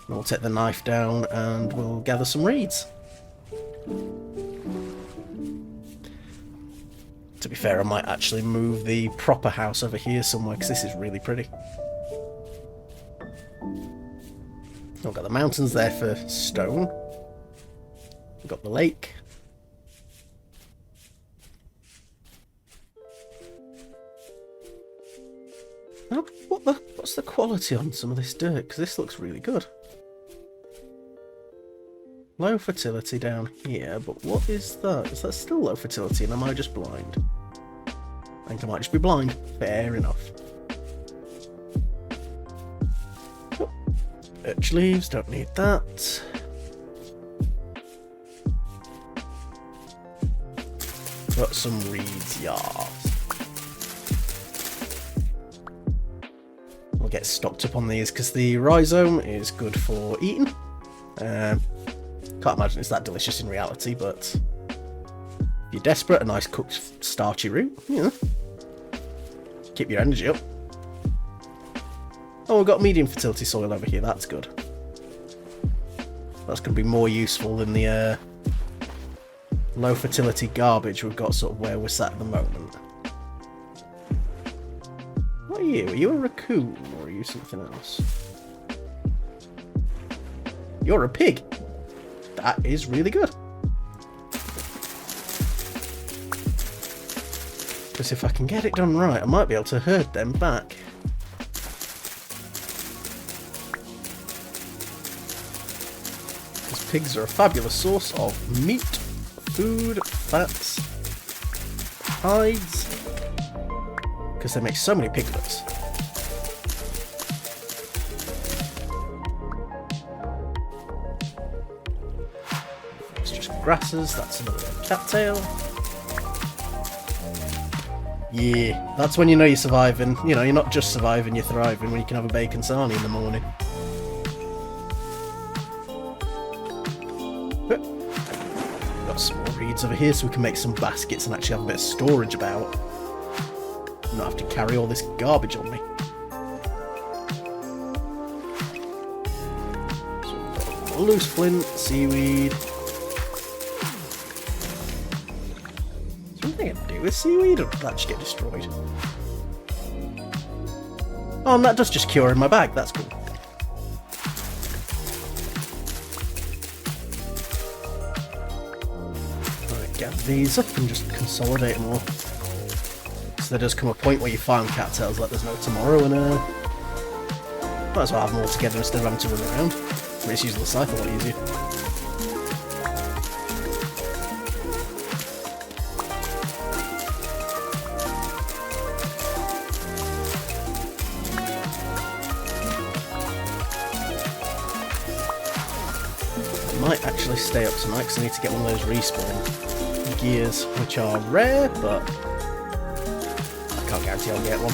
We'll take the knife down and we'll gather some reeds. To be fair, I might actually move the proper house over here somewhere, because this is really pretty. I've got the mountains there for stone. We've got the lake. Oh, what's the quality on some of this dirt? Because this looks really good. Low fertility down here, but what is that? Is that still low fertility, and am I just blind? I think I might just be blind. Fair enough. Oh, birch leaves, don't need that. Got some reeds, yeah. We'll get stocked up on these because the rhizome is good for eating. Can't imagine it's that delicious in reality, but if you're desperate, a nice cooked starchy root, you know, keep your energy up. Oh, we've got medium fertility soil over here, that's good. That's going to be more useful than the low fertility garbage we've got sort of where we're sat at the moment. What are you? Are you a raccoon or are you something else? You're a pig! That is really good. Because if I can get it done right, I might be able to herd them back. Because pigs are a fabulous source of meat, food, fats, hides. Because they make so many piglets. Grasses, that's another cattail. Yeah, that's when you know you're surviving. You know, you're not just surviving, you're thriving when you can have a bacon sarnie in the morning. Got some more reeds over here so we can make some baskets and actually have a bit of storage about. Not have to carry all this garbage on me. So we've got loose flint, seaweed. With seaweed, or did that just get destroyed? Oh, and that does just cure in my bag, that's cool. Right, gather these up and just consolidate them all. So there does come a point where you farm cattails like there's no tomorrow, and might as well have them all together instead of having to run around. Makes using the scythe a lot easier. Might actually stay up tonight because I need to get one of those respawn gears, which are rare, but I can't guarantee I'll get one.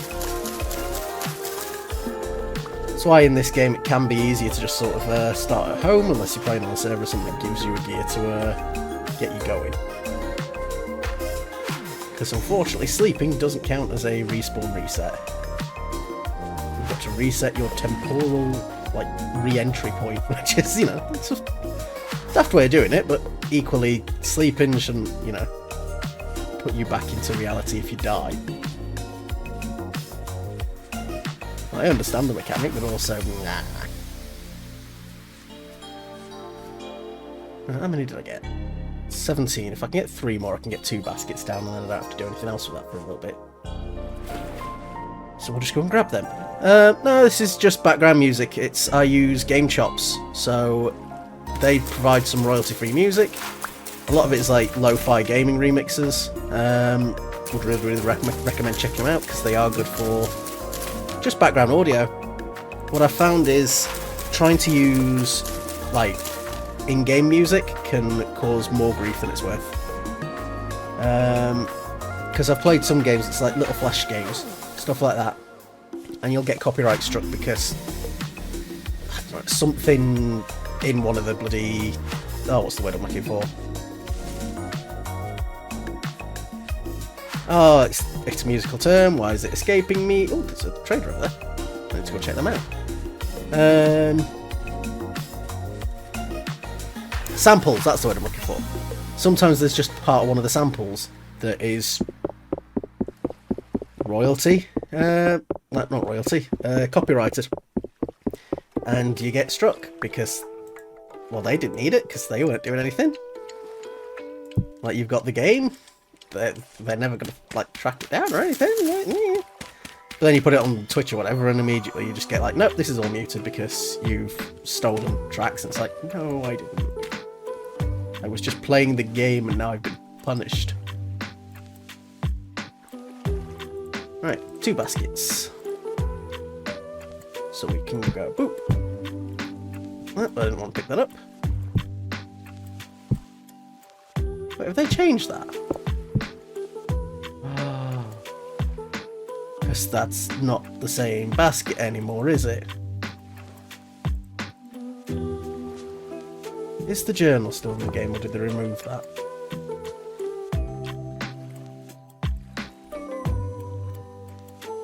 That's why in this game it can be easier to just sort of start at home, unless you're playing on a server or something that gives you a gear to get you going. Because unfortunately sleeping doesn't count as a respawn reset. You've got to reset your temporal re-entry point, which is, you know, it's a daft way of doing it, but equally sleeping shouldn't, you know, put you back into reality if you die. I understand the mechanic, but also, nah. How many did I get? 17. If I can get 3 more, I can get 2 baskets down, and then I don't have to do anything else with that for a little bit. So we'll just go and grab them. No, this is just background music. I use Game Chops, so they provide some royalty-free music. A lot of it is like lo-fi gaming remixes. Would really recommend checking them out because they are good for just background audio. What I found is trying to use like in-game music can cause more grief than it's worth. Because I've played some games, it's like little flash games, stuff like that, and you'll get copyright struck because I don't know, something in one of the bloody... oh, what's the word I'm looking for? Oh, it's a musical term. Why is it escaping me? Oh, there's a trader over there. I need to go check them out. Samples, that's the word I'm looking for. sometimes there's just part of one of the samples that is royalty, not royalty, copyrighted, and you get struck because, well, they didn't need it because they weren't doing anything. Like, you've got the game, they're never gonna like track it down or anything. Like, yeah. But then you put it on Twitch or whatever, and immediately you just get like, nope, this is all muted because you've stolen tracks. And it's like, no, I didn't. I was just playing the game, and now I've been punished. Right, 2 baskets. So we can go boop. Oh, I didn't want to pick that up. Wait, have they changed that? Because that's not the same basket anymore, is it? Is the journal still in the game, or did they remove that?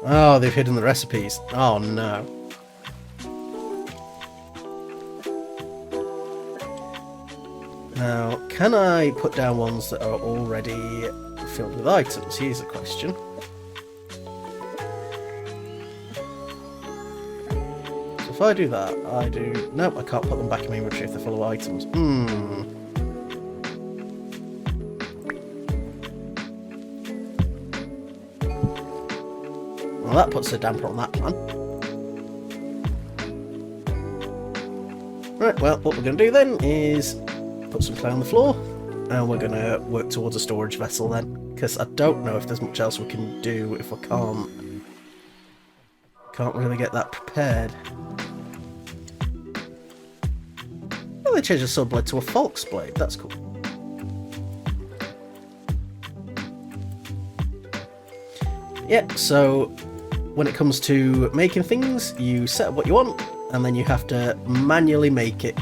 Oh, they've hidden the recipes. Oh no. Now, can I put down ones that are already filled with items? Here's a question. So if I do that, I do... Nope, I can't put them back in my inventory if they're full of items. Well, that puts a damper on that plan. Right, well, what we're going to do then is put some clay on the floor, and we're going to work towards a storage vessel then, because I don't know if there's much else we can do if I can't really get that prepared. Well, they changed the sword blade to a falx blade, that's cool. Yeah, so when it comes to making things, you set up what you want, and then you have to manually make it.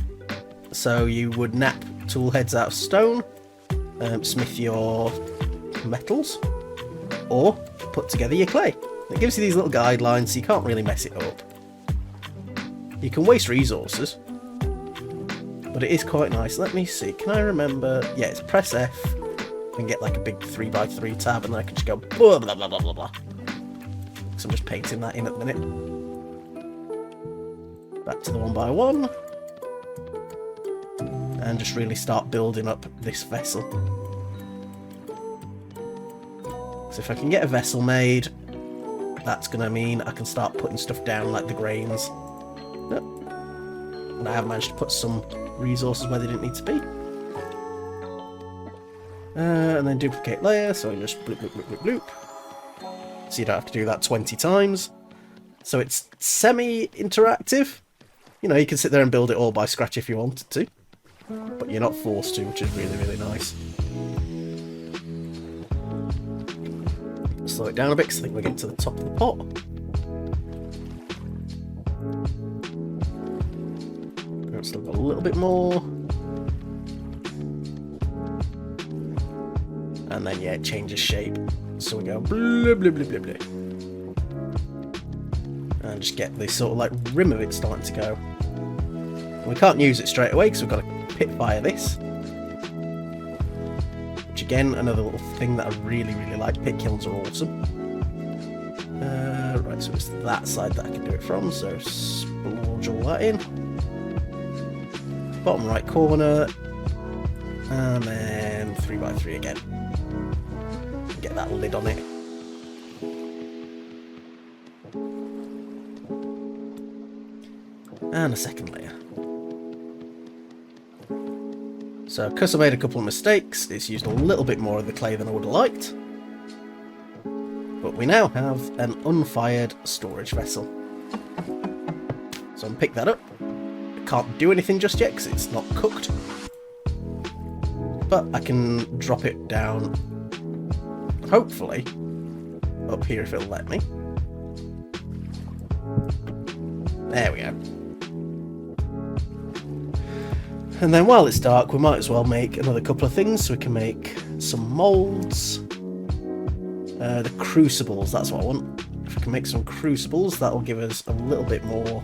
So you would nap tool heads out of stone, smith your metals, or put together your clay. It gives you these little guidelines so you can't really mess it up. You can waste resources, but it is quite nice. Let me see, can I remember? Yeah, it's press F and get like a big 3x3 tab, and then I can just go blah blah blah blah blah blah. So I'm just painting that in at the minute. Back to the 1x1. And just really start building up this vessel. So if I can get a vessel made, that's going to mean I can start putting stuff down like the grains. Nope. And I have managed to put some resources where they didn't need to be. And then duplicate layer, so I just bloop, bloop, bloop, bloop, bloop. So you don't have to do that 20 times. So it's semi-interactive. You know, you can sit there and build it all by scratch if you wanted to. But you're not forced to, which is really, really nice. Slow it down a bit, because I think we're getting to the top of the pot. Let's still got a little bit more. And then, yeah, it changes shape. So we go blah, blah, blah, blah, blah. And just get the sort of like rim of it starting to go. And we can't use it straight away because we've got to pit fire this. Which again, another little thing that I really, really like. Pit kilns are awesome. Right, so it's that side that I can do it from. So splodge all that in. Bottom right corner. And then 3x3 again. Get that lid on it. And a second layer. So, because I made a couple of mistakes, it's used a little bit more of the clay than I would have liked. But we now have an unfired storage vessel. So I'm pick that up. I can't do anything just yet because it's not cooked. But I can drop it down, hopefully, up here if it'll let me. There we go. And then while it's dark, we might as well make another couple of things. So we can make some moulds. The crucibles, that's what I want. If we can make some crucibles, that'll give us a little bit more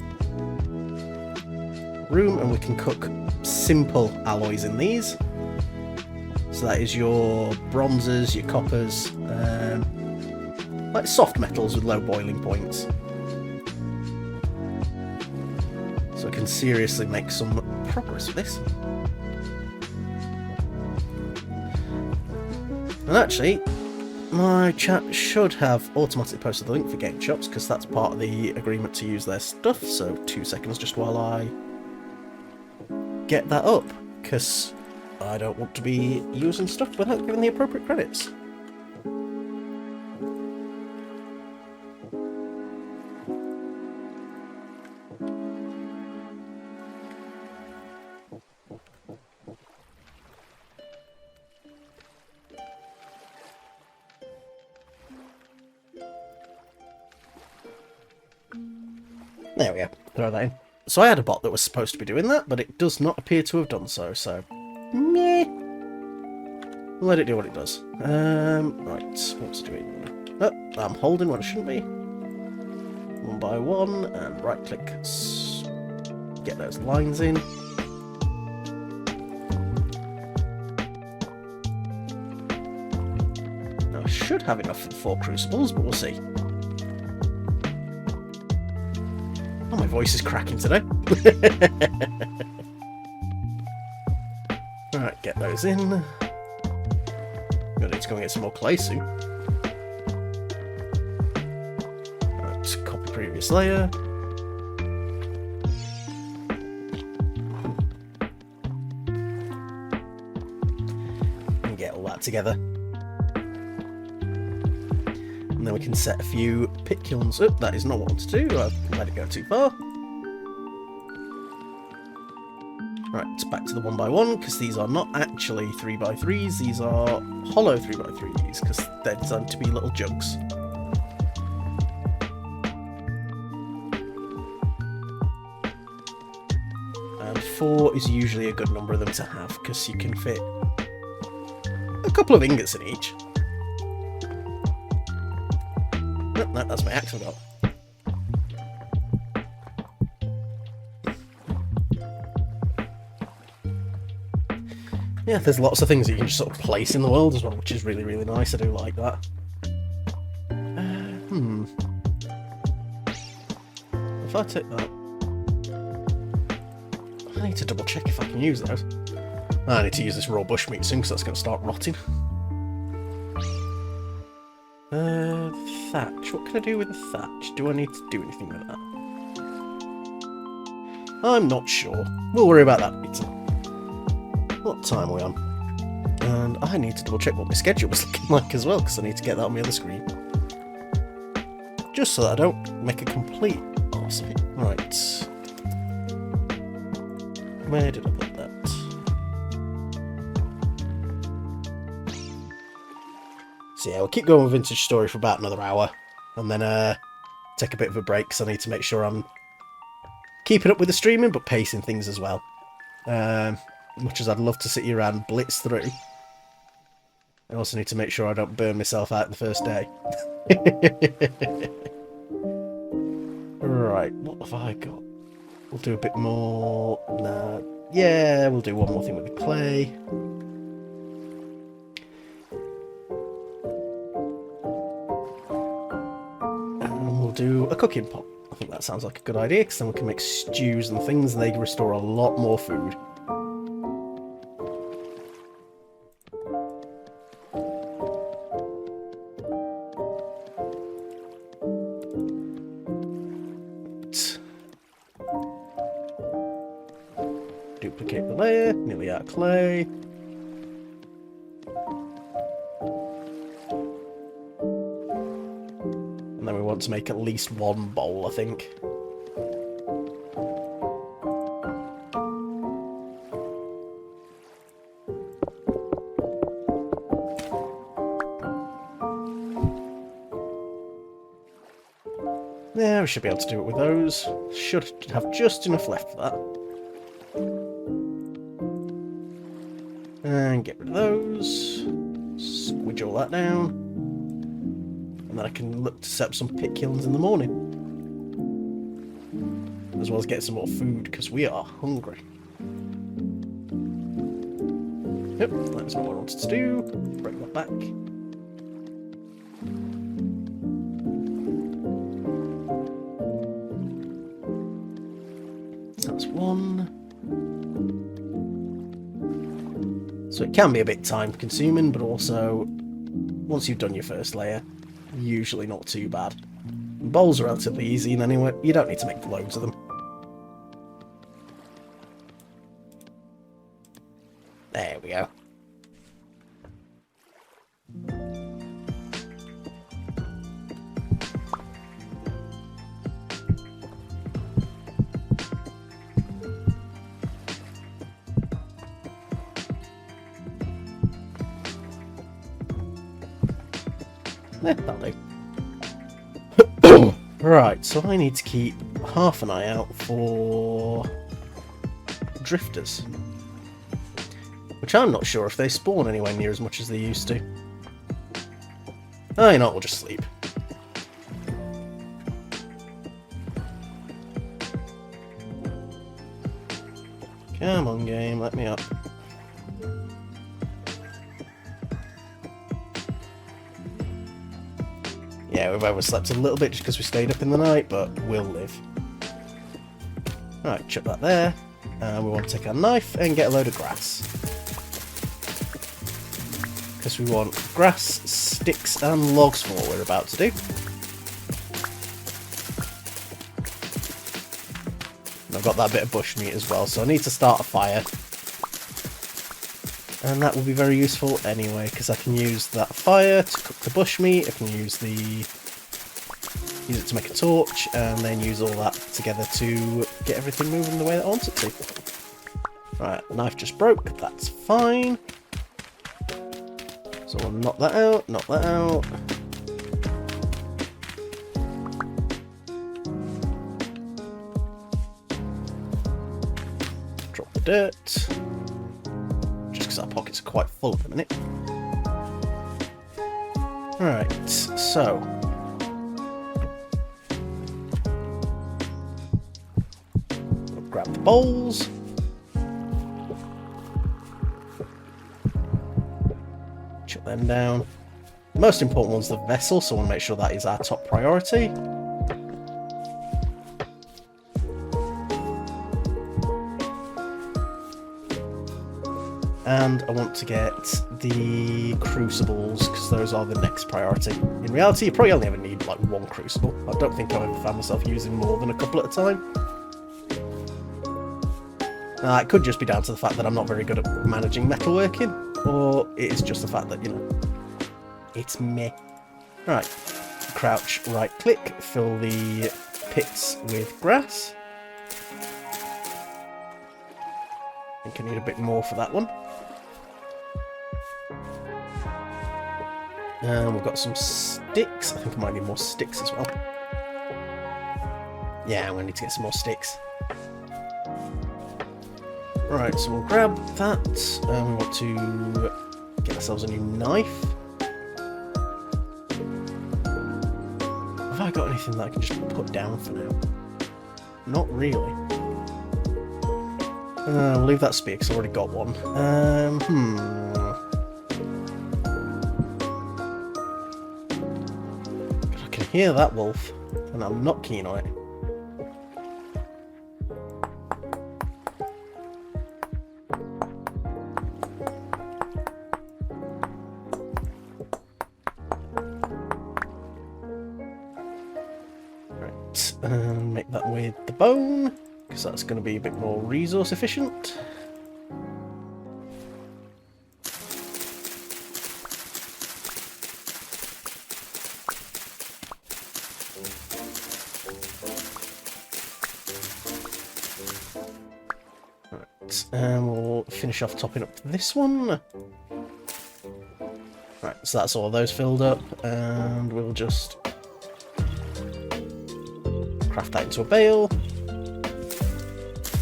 room, and we can cook simple alloys in these. So that is your bronzes, your coppers, like soft metals with low boiling points. So I can seriously make some progress with this. And actually, my chat should have automatically posted the link for game shops, because that's part of the agreement to use their stuff. So 2 seconds just while I get that up, because I don't want to be using stuff without giving the appropriate credits. There we go, throw that in. So I had a bot that was supposed to be doing that, but it does not appear to have done so, meh. Let it do what it does. Right, what's it doing? Oh, I'm holding what it shouldn't be. 1 by 1, and right click, get those lines in. Now I should have enough for the 4 crucibles, but we'll see. Oh, my voice is cracking today. Alright, get those in. Gonna need to go and get some more clay soon. Right, copy previous layer. And get all that together. And then we can set a few pit kilns up. That is not what I want to do. I've let it go too far. Right, back to the 1 by 1, because these are not actually 3 by 3s. These are hollow 3 by 3s, because they're designed to be little jugs. And 4 is usually a good number of them to have, because you can fit a couple of ingots in each. No, that's my axe I got. Yeah, there's lots of things that you can just sort of place in the world as well, which is really, really nice. I do like that. If I take that... I need to double check if I can use those. I need to use this raw bushmeat soon, because that's going to start rotting. Thatch. What can I do with the thatch? Do I need to do anything with that? I'm not sure. We'll worry about that later. What time are we on? And I need to double check what my schedule was looking like as well, because I need to get that on my other screen. Just so that I don't make a complete arse of it. Right. Where did I put that? So yeah, we'll keep going with Vintage Story for about another hour, and then take a bit of a break, because I need to make sure I'm keeping up with the streaming, but pacing things as well. Much as I'd love to sit here and blitz through, I also need to make sure I don't burn myself out the first day. Right, what have I got? We'll do a bit more... Nah, yeah, we'll do one more thing with the clay. Do a cooking pot. I think that sounds like a good idea, because then we can make stews and things, and they restore a lot more food. Duplicate the layer, nearly out of clay. To make at least one bowl, I think. Yeah, we should be able to do it with those. Should have just enough left for that. And get rid of those. Squidge all that down. And then I can look to set up some pit kilns in the morning. As well as get some more food, because we are hungry. Yep, that's what I wanted to do. Break that back. That's one. So it can be a bit time consuming, but also once you've done your first layer, usually not too bad. Bowls are relatively easy, and anyway, you don't need to make loads of them. There we go. That'll do. Right, so I need to keep half an eye out for drifters. Which I'm not sure if they spawn anywhere near as much as they used to. Oh, you know what, we'll just sleep. Come on, game, let me up. Yeah, we've overslept a little bit just because we stayed up in the night, but we'll live. Alright, chuck that there. And we want to take our knife and get a load of grass. Because we want grass, sticks and logs for what we're about to do. And I've got that bit of bushmeat as well, so I need to start a fire. And that will be very useful anyway, because I can use that fire to cook the bushmeat, I can use it to make a torch, and then use all that together to get everything moving the way that I want it to. Right, the knife just broke, that's fine. So we'll knock that out, knock that out. Drop the dirt. Our pockets are quite full at the minute. Right, so we'll grab the bowls. Chuck them down. The most important one's the vessel, so I want to make sure that is our top priority. And I want to get the crucibles, because those are the next priority. In reality, you probably only ever need like one crucible. I don't think I've ever found myself using more than a couple at a time. It could just be down to the fact that I'm not very good at managing metalworking, or it is just the fact that, you know, it's meh. Right, crouch, right click, fill the pits with grass. I think I need a bit more for that one. And we've got some sticks. I think I might need more sticks as well. Yeah, I'm going to need to get some more sticks. Right, so we'll grab that. We want to get ourselves a new knife. Have I got anything that I can just put down for now? Not really. We'll leave that spear because I've already got one. I can hear that wolf, and I'm not keen on it. Right, make that with the bone, because that's going to be a bit more resource efficient. Right, and we'll finish off topping up this one. Right, so that's all those filled up, and we'll just craft that into a bale.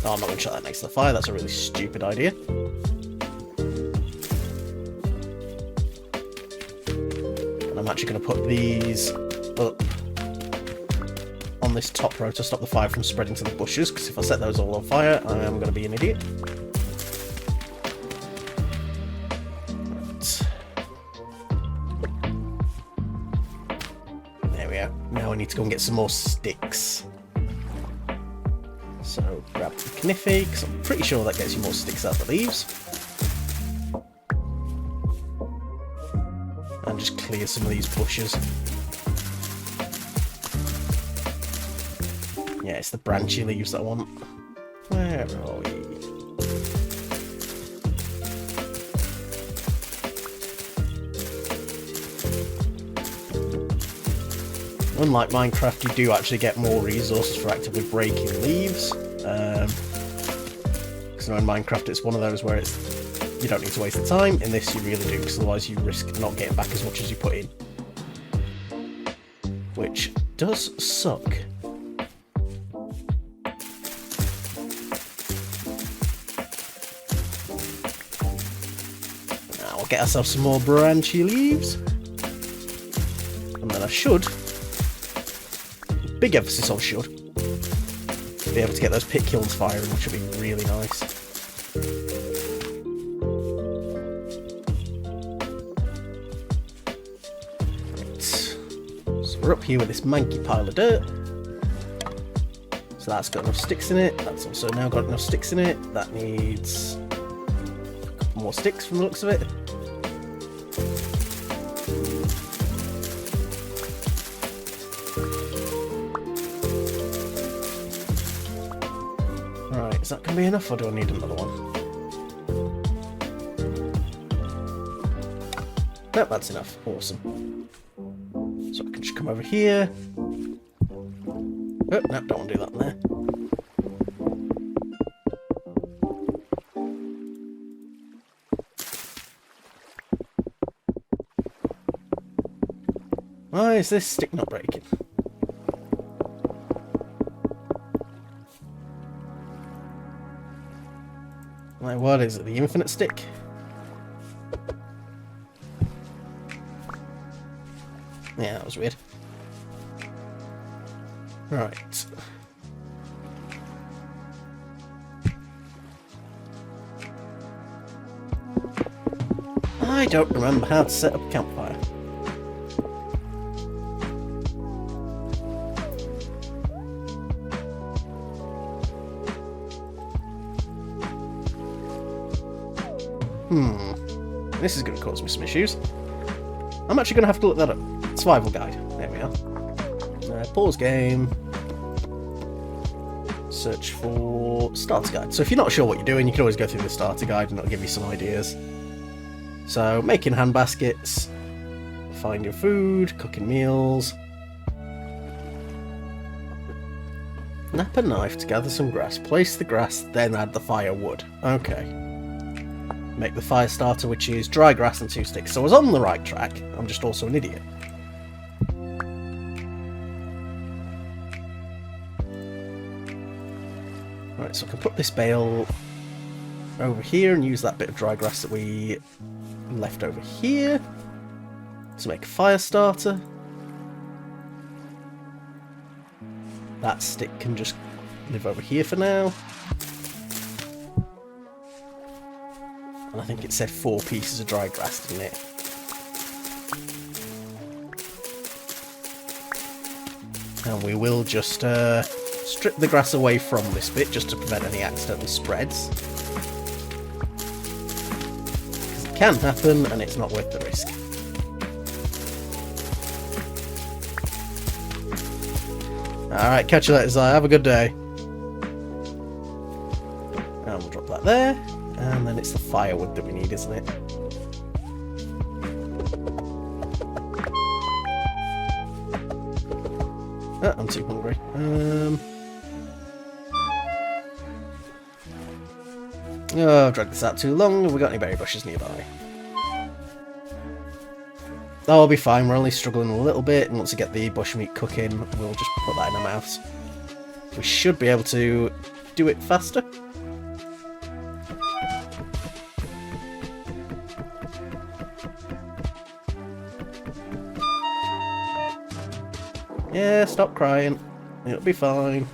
Oh, I'm not going to shut that next to the fire, that's a really stupid idea. And I'm actually going to put these up on this top row to stop the fire from spreading to the bushes, because if I set those all on fire, I am going to be an idiot. go. Now we need to go and get some more sticks. So grab the kniffy, because I'm pretty sure that gets you more sticks out of the leaves. And just clear some of these bushes. Yeah, it's the branchy leaves that I want. Where are we? Unlike Minecraft, you do actually get more resources for actively breaking leaves. Because in Minecraft it's one of those where you don't need to waste the time. In this you really do, because otherwise you risk not getting back as much as you put in. Which does suck. Now we'll get ourselves some more branchy leaves. And then I should, big emphasis on should, be able to get those pit kilns firing, which would be really nice. Right. So we're up here with this manky pile of dirt. So that's got enough sticks in it. That's also now got enough sticks in it. That needs a couple more sticks from the looks of it. Right, is that going to be enough, or do I need another one? Nope, that's enough. Awesome. So I can just come over here. Oh, no, don't want to do that in there. Why is this stick not breaking? Like, what is it? The infinite stick? Yeah, that was weird. Right. I don't remember how to set up a campfire. This is going to cause me some issues. I'm actually going to have to look that up. Survival guide. There we are. Pause game. Search for starter guide. So if you're not sure what you're doing, you can always go through the starter guide and it'll give you some ideas. So making hand baskets, finding food, cooking meals. Nap a knife to gather some grass. Place the grass, then add the firewood. Okay. Make the fire starter, which is dry grass and 2 sticks. So I was on the right track. I'm just also an idiot. Right, so I can put this bale over here and use that bit of dry grass that we left over here to make a fire starter. That stick can just live over here for now. And I think it said 4 pieces of dry grass, didn't it? And we will just strip the grass away from this bit just to prevent any accidental spreads. Because it can happen and it's not worth the risk. Alright, catch you later, Zai. Have a good day. And we'll drop that there. And then it's the firewood that we need, isn't it? Oh, I'm too hungry. Oh, I've dragged this out too long. Have we got any berry bushes nearby? Oh, I'll be fine. We're only struggling a little bit. And once we get the bushmeat cooking, we'll just put that in our mouths. We should be able to do it faster. Yeah, stop crying. It'll be fine.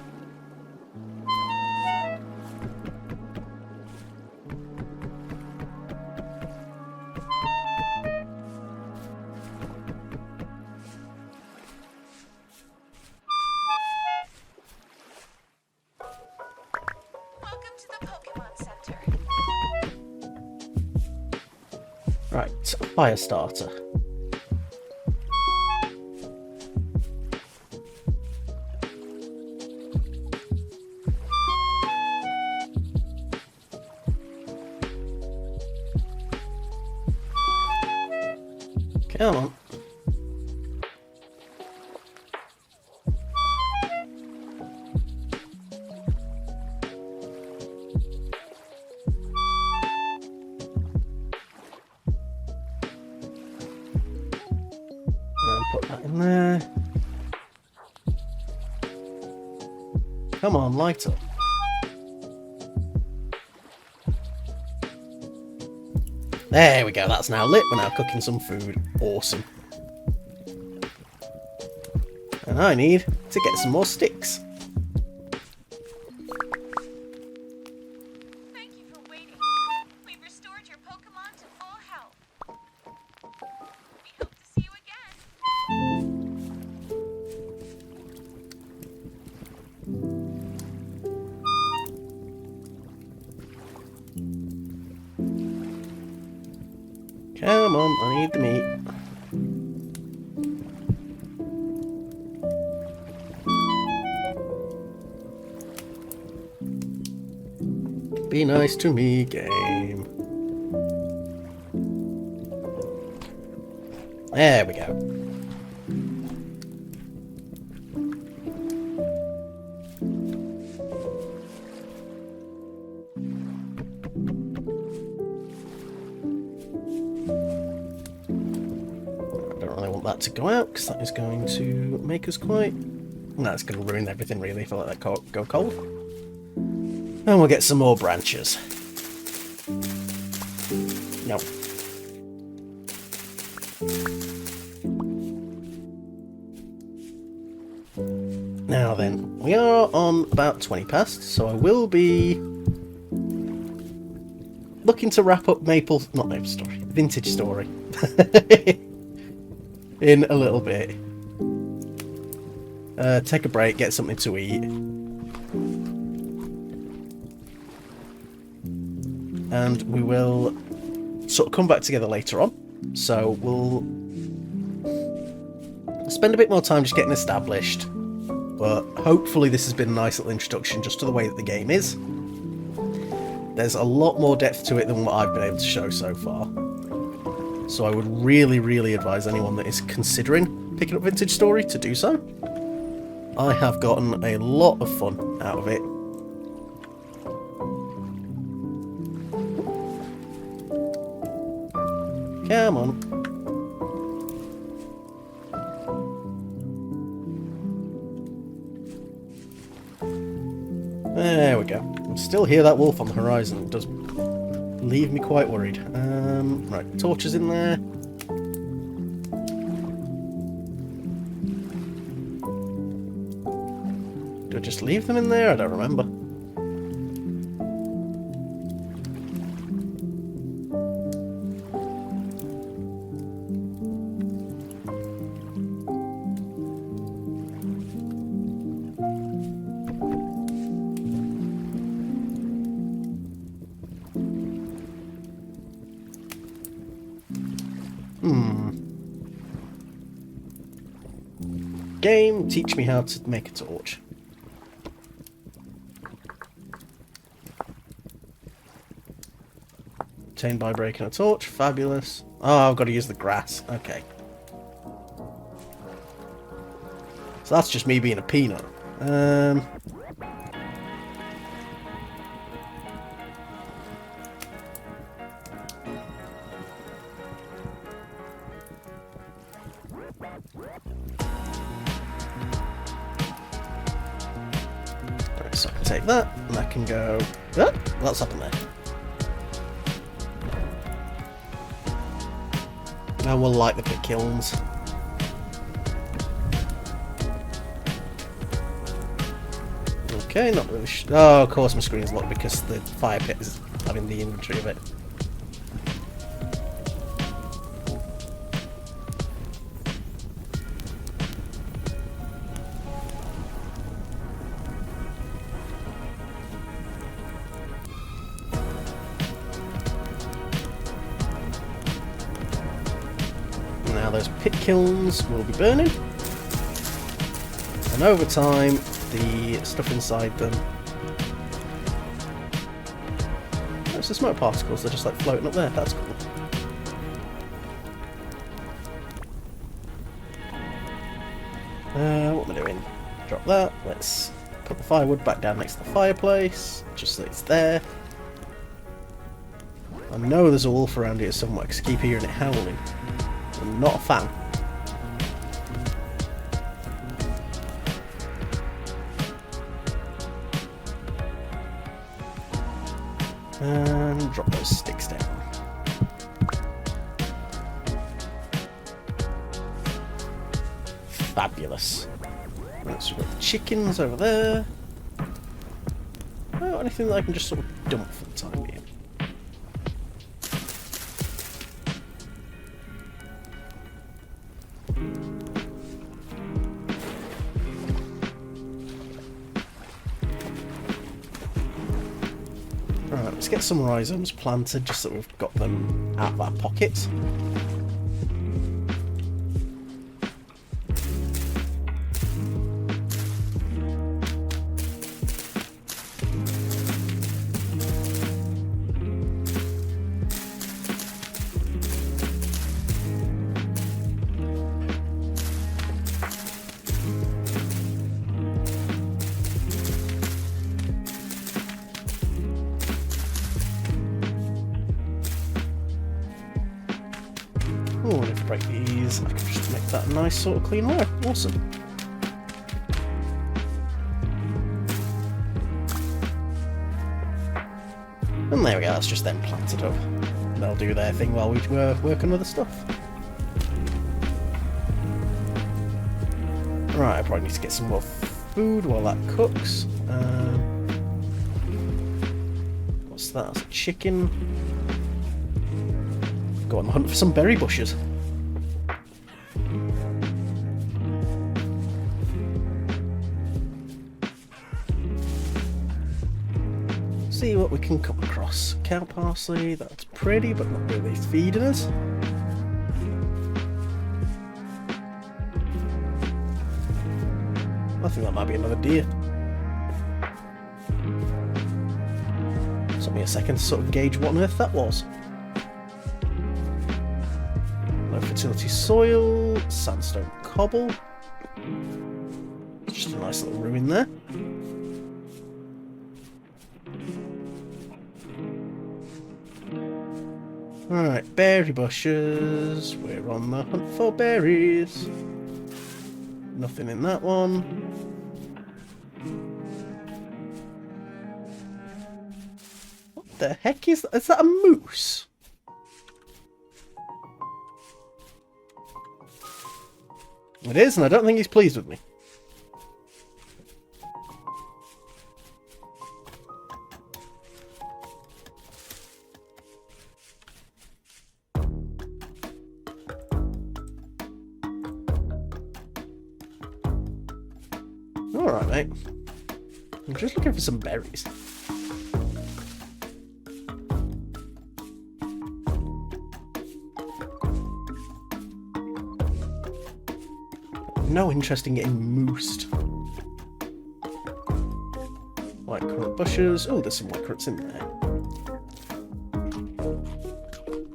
Right, fire starter. Come on. And put that in there. Come on, light up. There we go, that's now lit. We're now cooking some food. Awesome. And I need to get some more sticks. Thank you for waiting. We've restored your Pokemon to full health. We hope to see you again. Come on, I need the meat. Be nice to me, game. There we go. That to go out because that is going to make us quite... No, it's going to ruin everything really if I let that go cold. And we'll get some more branches. No. Now then, we are on about 20 past, so I will be looking to wrap up Vintage Story. In a little bit. Take a break, get something to eat. And we will sort of come back together later on. So we'll spend a bit more time just getting established. But hopefully this has been a nice little introduction just to the way that the game is. There's a lot more depth to it than what I've been able to show so far. So I would really, really advise anyone that is considering picking up Vintage Story to do so. I have gotten a lot of fun out of it. Come on. There we go. I still hear that wolf on the horizon. It does leave me quite worried. Right, torches in there. Do I just leave them in there? I don't remember. Game, teach me how to make a torch. Obtained by breaking a torch. Fabulous. Oh, I've got to use the grass. Okay. So that's just me being a peanut. So I can take that, and I can go... Oh, what's happened there? And we'll light the pit kilns. Okay, not really oh, of course my screen's locked because the fire pit is having the inventory of it. those pit kilns will be burning. And over time, the stuff inside them... Oh, it's the smoke particles, they're just like floating up there, that's cool. What am I doing? Drop that, let's put the firewood back down next to the fireplace, just so it's there. I know there's a wolf around here somewhere, because I keep hearing it howling. I'm not a fan. And drop those sticks down. Fabulous. Right, so we've got the chickens over there. Oh, anything that I can just sort of dump for the time being. Alright, let's get some rhizomes planted just so we've got them out of our pockets. Oh, and if I break these, I can just make that a nice sort of clean wire. Awesome. And there we go, that's just them planted up. They'll do their thing while we work on other stuff. Right, I probably need to get some more food while that cooks. What's that? That's a chicken. Go on the hunt for some berry bushes. See what we can come across. Cow parsley, that's pretty, but not really feeding us. I think that might be another deer. Took me a second to sort of gauge what on earth that was. Low fertility soil, sandstone cobble. Just a nice little ruin there. Alright, berry bushes. We're on the hunt for berries. Nothing in that one. What the heck is that? Is that a moose? It is, and I don't think he's pleased with me. Alright, mate. I'm just looking for some berries. No interest in getting moosed. White currant bushes. Oh, there's some white currants in there.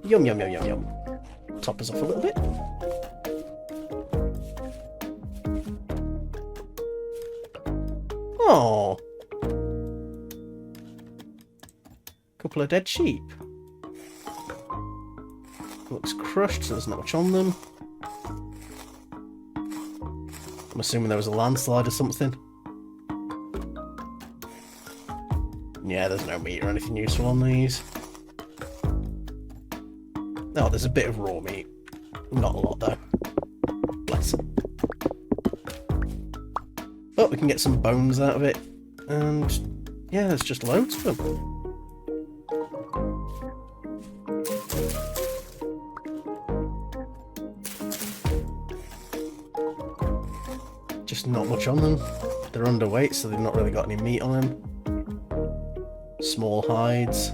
Yum, yum, yum, yum, yum. Top us off a little bit. Oh, couple of dead sheep. Looks crushed, so there's not much on them. I'm assuming there was a landslide or something. Yeah, there's no meat or anything useful on these. Oh, there's a bit of raw meat. Not a lot, though. Bless them. But we can get some bones out of it. And yeah, there's just loads of them. Just not much on them. They're underweight, so they've not really got any meat on them. Small hides.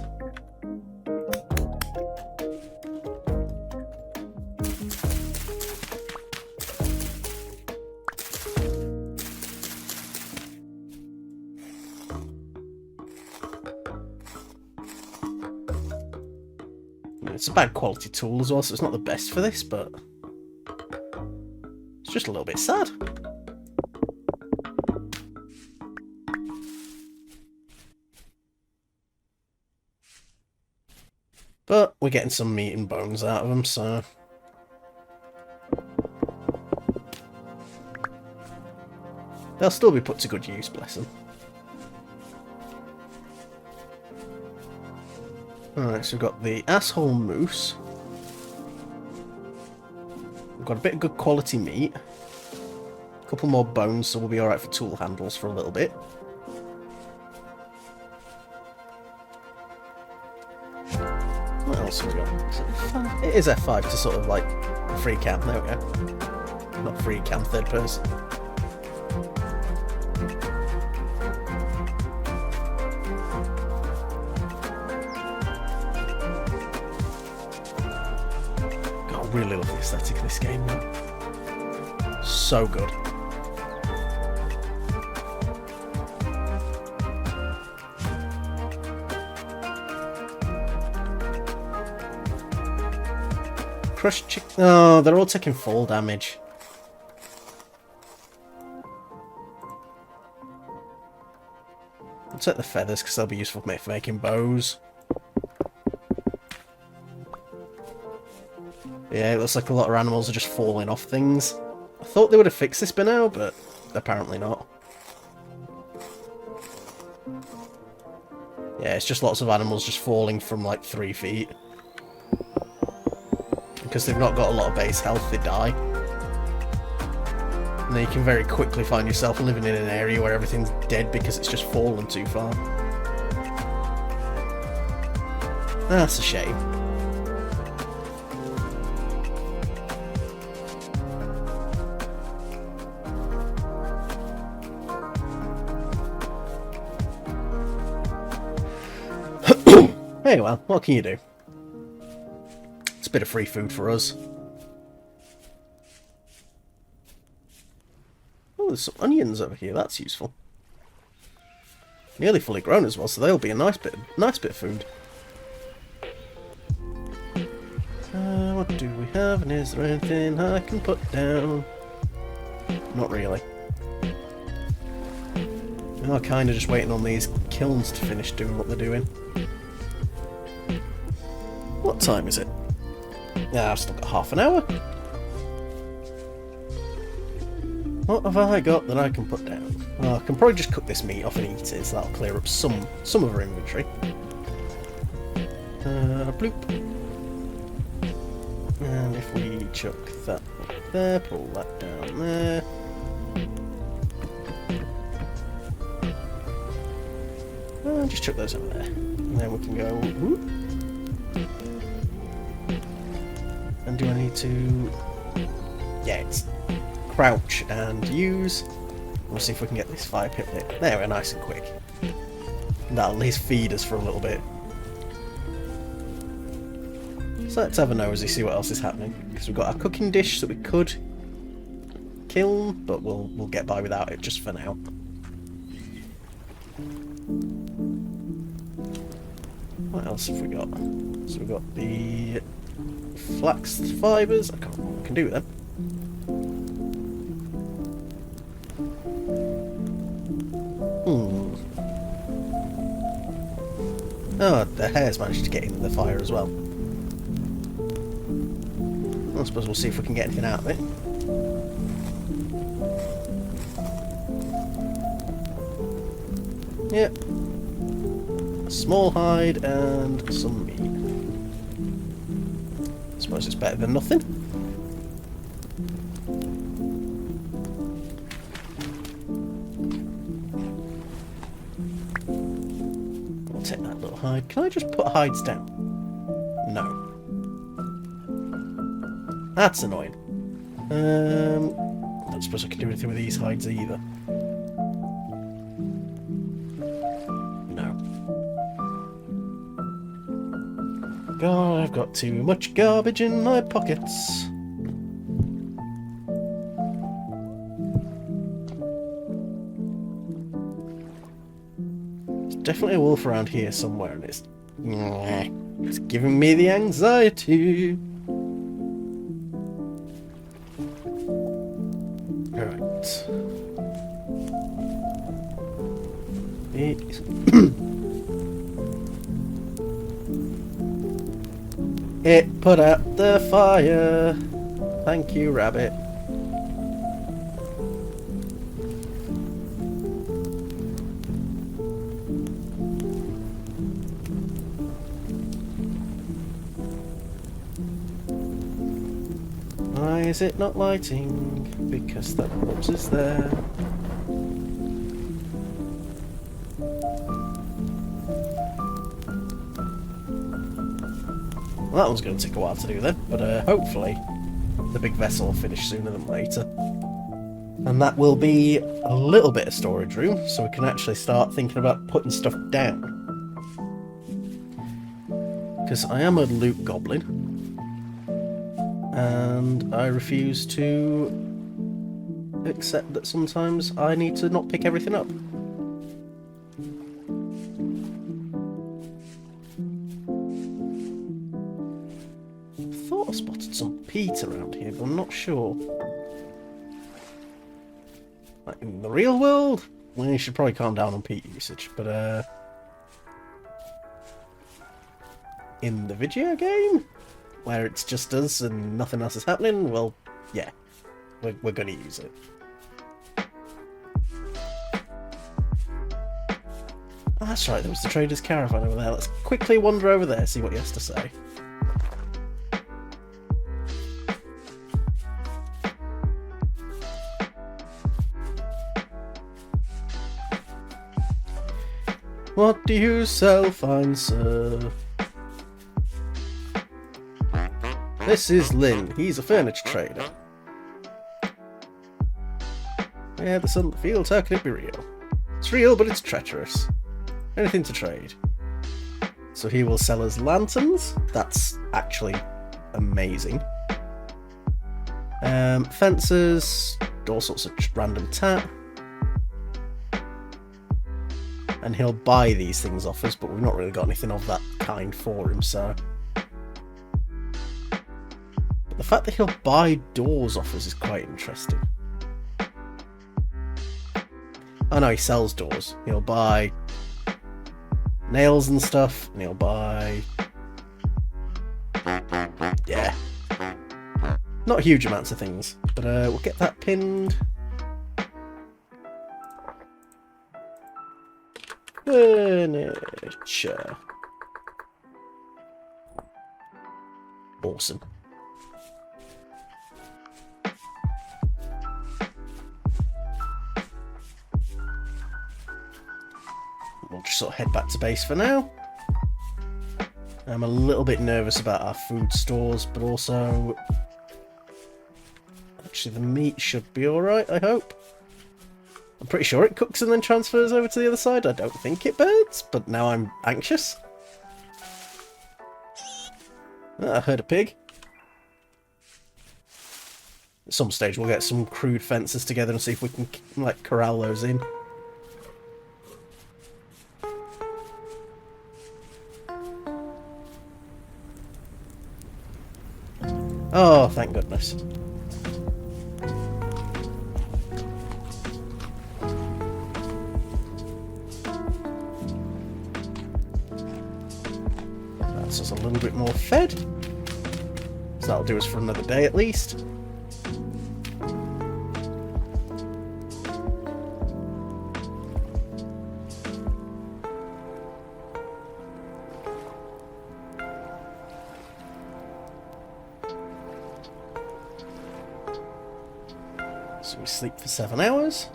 it's a bad quality tool as well, so it's not the best for this, but it's just a little bit sad. But we're getting some meat and bones out of them, so... they'll still be put to good use, bless them. Alright, so we've got the asshole moose. We've got a bit of good quality meat. A couple more bones, so we'll be alright for tool handles for a little bit. What else have we got? It is F5 to sort of like free cam, there we go. Not free cam, third person. God, I really love the aesthetic of this game now. So good. Crushed chicken. Oh, they're all taking fall damage. I'll take the feathers because they'll be useful for making bows. Yeah, it looks like a lot of animals are just falling off things. I thought they would have fixed this by now, but apparently not. Yeah, it's just lots of animals just falling from like 3 feet. Because they've not got a lot of base health, they die. And then you can very quickly find yourself living in an area where everything's dead because it's just fallen too far. That's a shame. Hey, well, what can you do? It's a bit of free food for us. Oh, there's some onions over here. That's useful. Nearly fully grown as well, so they'll be a nice bit of food. What do we have? And is there anything I can put down? Not really. I'm kind of just waiting on these kilns to finish doing what they're doing. What time is it? Yeah, I've still got half an hour. What have I got that I can put down? Well, I can probably just cook this meat off and eat it, so that'll clear up some of our inventory. Bloop. And if we chuck that up there, pull that down there. And just chuck those over there. And then we can go... whoop. And do I need to... yeah, it's crouch and use. We'll see if we can get this fire pit lit. There, we're nice and quick. That'll at least feed us for a little bit. So let's have a nosy, see what else is happening. Because we've got our cooking dish that we could kill, but we'll get by without it just for now. What else have we got? So we've got the flax fibres. I can't remember what we can do with them. Oh, the hare's managed to get into the fire as well. I suppose we'll see if we can get anything out of it. Yep. A small hide and some meat. I suppose it's better than nothing. I'll take that little hide. Can I just put hides down? No. That's annoying. I don't suppose I can do anything with these hides either. No. God, I've got too much garbage in my pockets. There's definitely a wolf around here somewhere, and it's... It's giving me the anxiety. Alright. It put out the fire. Thank you, rabbit. Why is it not lighting? Because that corpse is there. Well, that one's going to take a while to do then, but hopefully the big vessel will finish sooner than later. And that will be a little bit of storage room, so we can actually start thinking about putting stuff down. Because I am a loot goblin, and I refuse to accept that sometimes I need to not pick everything up. I thought I spotted some peat around here, but I'm not sure. Like in the real world, well, you should probably calm down on peat usage, but in the video game, where it's just us and nothing else is happening, well, yeah, we're going to use it. Oh, that's right, there was the trader's caravan over there. Let's quickly wander over there, see what he has to say. What do you sell, fine sir? This is Lynn. He's a furniture trader. Yeah, the sun, the fields, how can it be real? It's real, but it's treacherous. Anything to trade. So he will sell us lanterns. That's actually amazing. Fences, all sorts of random tat. And he'll buy these things off us, but we've not really got anything of that kind for him, so... But the fact that he'll buy doors off us is quite interesting. Oh no, he sells doors. He'll buy nails and stuff, and he'll buy... Yeah. Not huge amounts of things, but we'll get that pinned. Furniture. Awesome. We'll just sort of head back to base for now. I'm a little bit nervous about our food stores, but also... Actually, the meat should be alright, I hope. I'm pretty sure it cooks and then transfers over to the other side. I don't think it burns, but now I'm anxious. I heard a pig. At some stage we'll get some crude fences together and see if we can, like, corral those in. Oh, thank goodness. That's us a little bit more fed. So that'll do us for another day at least. So we sleep for 7 hours.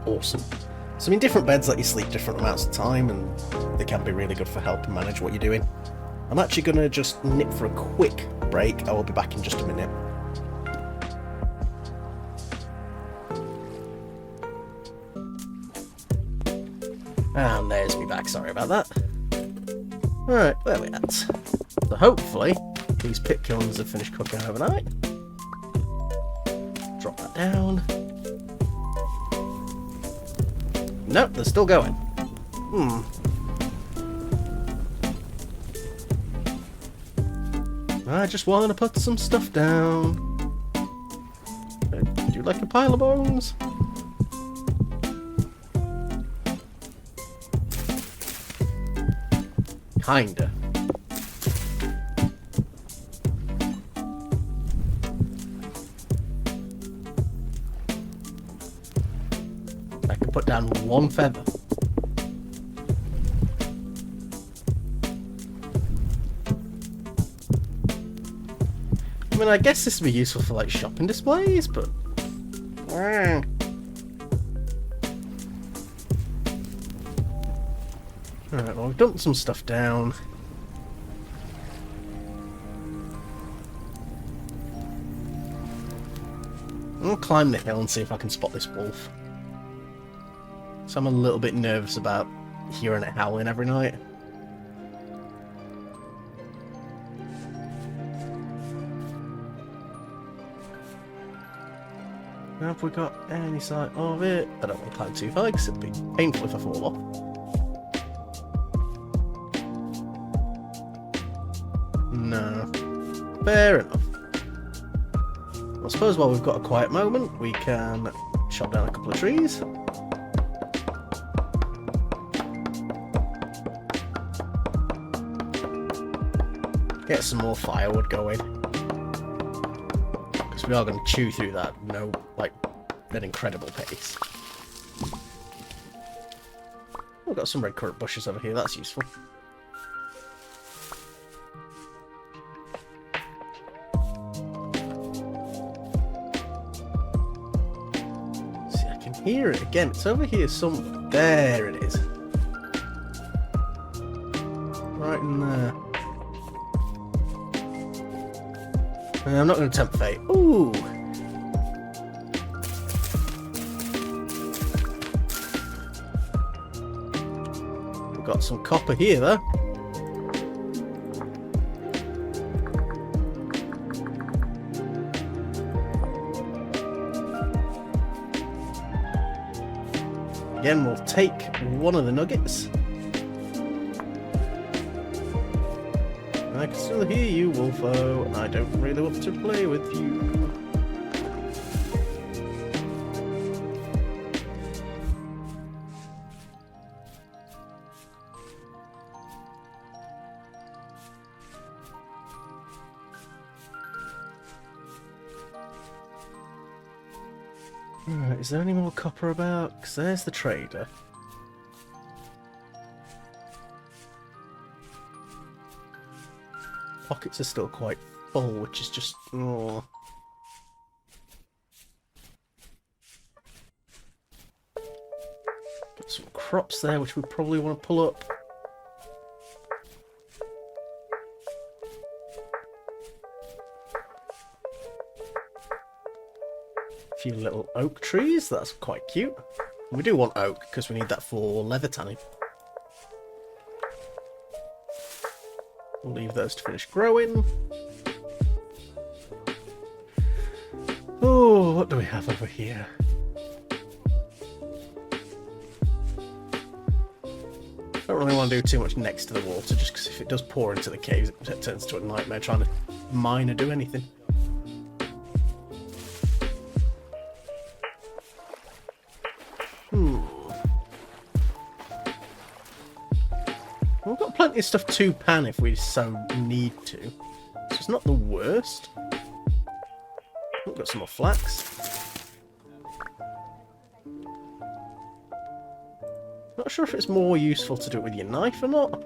Awesome. So I mean, different beds let you sleep different amounts of time, and they can be really good for helping manage what you're doing. I'm actually going to just nip for a quick break. I will be back in just a minute. And there's me back, sorry about that. Alright, where are we at? So hopefully these pit kilns have finished cooking overnight. Drop that down. Nope, they're still going. I just want to put some stuff down. Do you like a pile of bones? Kinda. I can put down one feather. I mean, I guess this would be useful for like shopping displays, but alright, well, we've dumped some stuff down. I'll climb the hill and see if I can spot this wolf. So I'm a little bit nervous about hearing it howling every night. Have we got any sight of it? I don't want to climb too far because it'd be painful if I fall off. No. Fair enough. Well, I suppose while we've got a quiet moment, we can chop down a couple of trees. Get some more firewood going. Because we are going to chew through that, like, an incredible pace. We've got some red currant bushes over here, that's useful. See, I can hear it again. It's over here somewhere. There it is. Right in there. I'm not going to tempt fate. Ooh! We've got some copper here, though. Again, we'll take one of the nuggets. I can still hear you, Wolfo, and I don't really want to play with you. Alright, is there any more copper about? Because there's the trader. Pockets are still quite full, which is just... oh. Got some crops there, which we probably want to pull up. A few little oak trees, that's quite cute. We do want oak, because we need that for leather tanning. We'll leave those to finish growing. Oh, what do we have over here? Don't really want to do too much next to the water, just because if it does pour into the caves, it turns into a nightmare trying to mine or do anything. We've got plenty of stuff to pan if we so need to. So it's not the worst. We've got some more flax. Not sure if it's more useful to do it with your knife or not.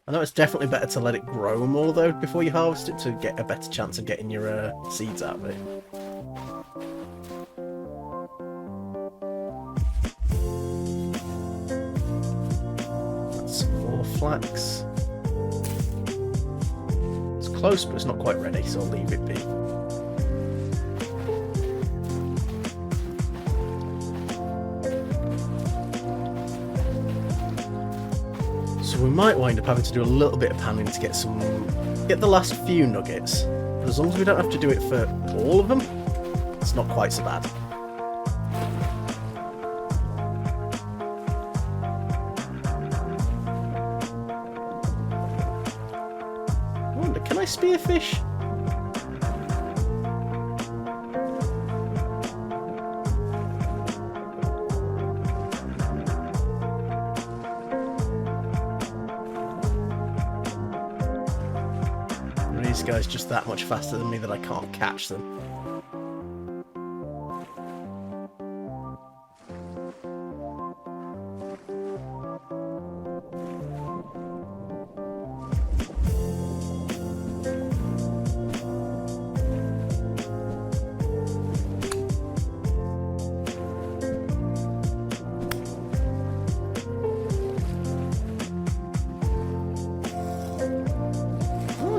I know it's definitely better to let it grow more though before you harvest it to get a better chance of getting your seeds out of it. Flax. It's close, but it's not quite ready, so I'll leave it be. So we might wind up having to do a little bit of panning to get the last few nuggets. But as long as we don't have to do it for all of them, it's not quite so bad. Can I spearfish? Are these guys just that much faster than me that I can't catch them?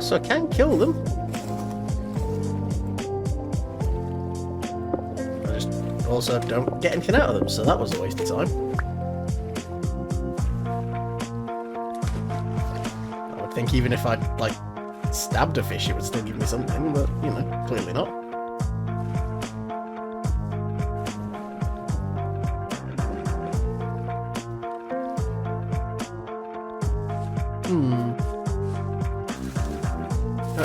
So I can kill them. I just also don't get anything out of them, so that was a waste of time. I would think even if I'd, like, stabbed a fish, it would still give me something, but, you know, clearly not.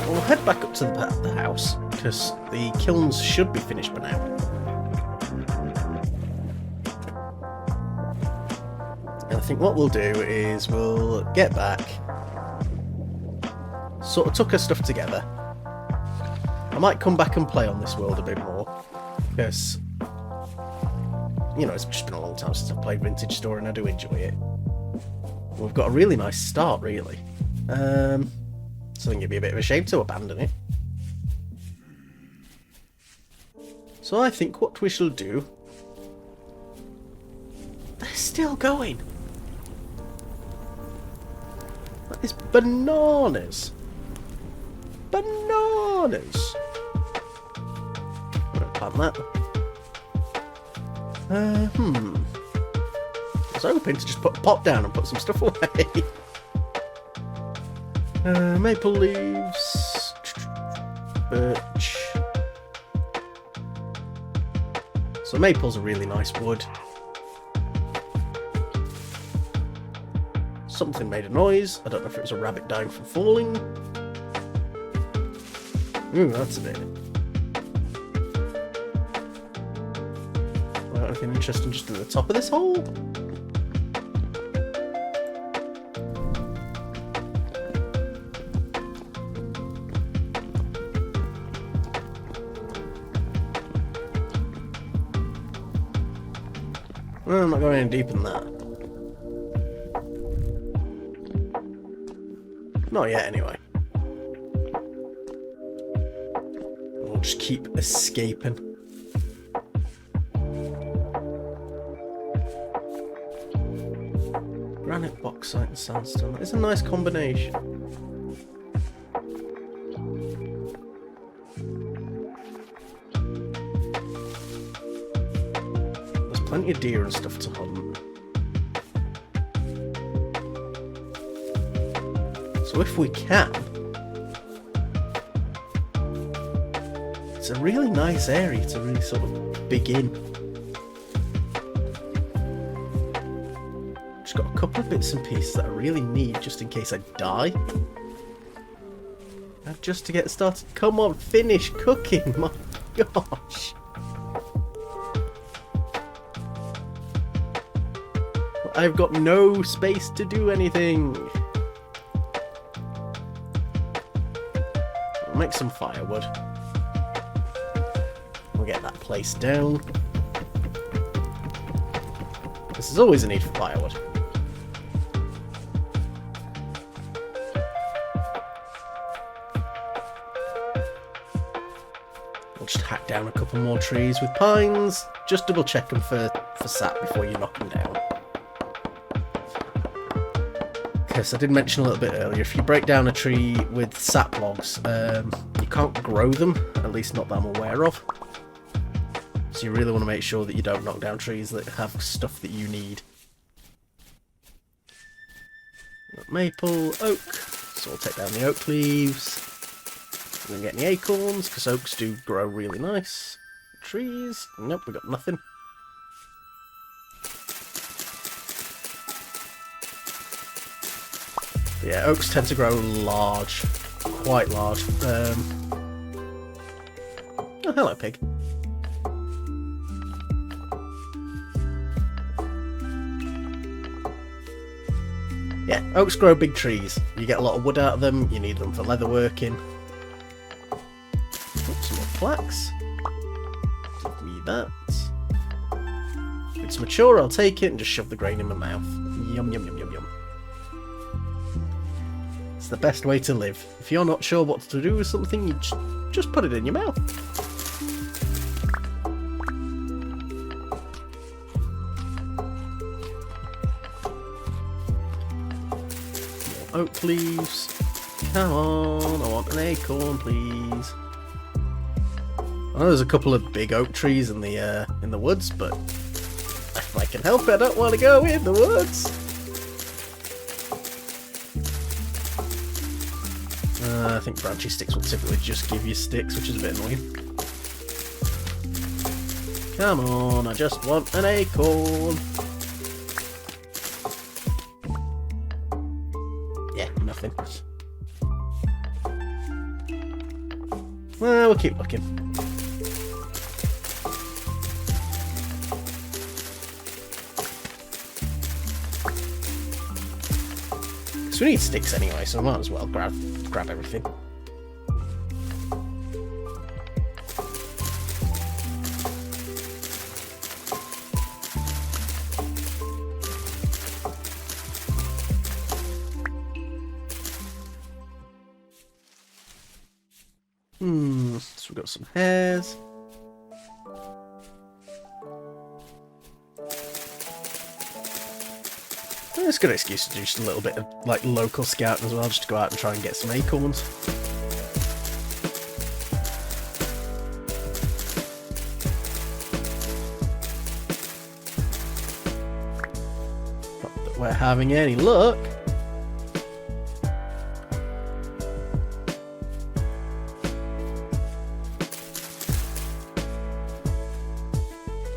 We'll head back up to the house, because the kilns should be finished by now. And I think what we'll do is we'll get back, sort of tuck our stuff together. I might come back and play on this world a bit more, because, you know, it's just been a long time since I've played Vintage Story and I do enjoy it. We've got a really nice start, really. So I think it'd be a bit of a shame to abandon it. So I think what we shall do... They're still going! That is bananas! Bananas! I'm gonna plan that. I was hoping to just put a pot down and put some stuff away. Maple leaves, birch. So maple's a really nice wood. Something made a noise. I don't know if it was a rabbit dying from falling. Ooh, that's a bit. Well, anything interesting just in the top of this hole? I'm not going any deeper than that. Not yet, anyway. We'll just keep escaping. Granite, bauxite and sandstone. That is a nice combination. Plenty of deer and stuff to hunt. So if we can... It's a really nice area to really sort of begin. Just got a couple of bits and pieces that I really need just in case I die. And just to get started. Come on, finish cooking! My gosh! I've got no space to do anything. I'll make some firewood. We'll get that place down. This is always a need for firewood. We'll just hack down a couple more trees with pines. Just double check them for sap before you knock them down. Because I did mention a little bit earlier, if you break down a tree with sap logs, you can't grow them, at least not that I'm aware of. So you really want to make sure that you don't knock down trees that have stuff that you need. Maple, oak, so we'll take down the oak leaves. We don't get any acorns, because oaks do grow really nice. Trees, nope, we got nothing. Yeah, oaks tend to grow large. quite large. Oh, hello, pig. Yeah, oaks grow big trees. You get a lot of wood out of them, you need them for leather working. Oops, some more flax. Give me that. If it's mature, I'll take it and just shove the grain in my mouth. Yum, yum, yum, yum, yum. It's the best way to live. If you're not sure what to do with something, you just put it in your mouth. Oak leaves. Come on, I want an acorn, please. I know there's a couple of big oak trees in the woods, but if I can help it, I don't want to go in the woods. I think branchy sticks will typically just give you sticks, which is a bit annoying. Come on, I just want an acorn. Yeah, nothing. Well, we'll keep looking. Because we need sticks anyway, so I might as well grab everything. So we've got some hairs. It's a good excuse to do just a little bit of like local scouting as well, just to go out and try and get some acorns. Not that we're having any luck.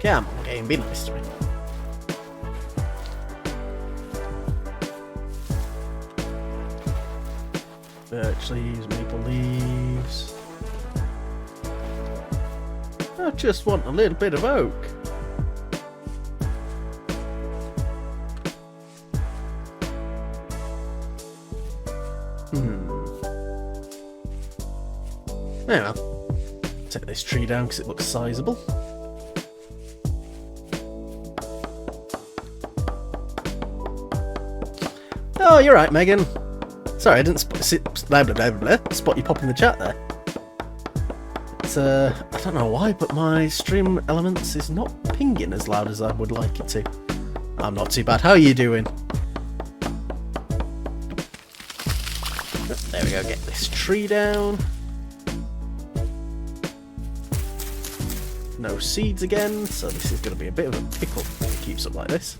Come on, game, be nice to me. Birch leaves, maple leaves. I just want a little bit of oak. Yeah, well, take this tree down because it looks sizable. Oh, you're right, Megan. Sorry, I didn't spot you pop in the chat there. It's, I don't know why, but my stream elements is not pinging as loud as I would like it to. I'm not too bad. How are you doing? There we go, get this tree down. No seeds again, so this is going to be a bit of a pickle if it keeps up like this.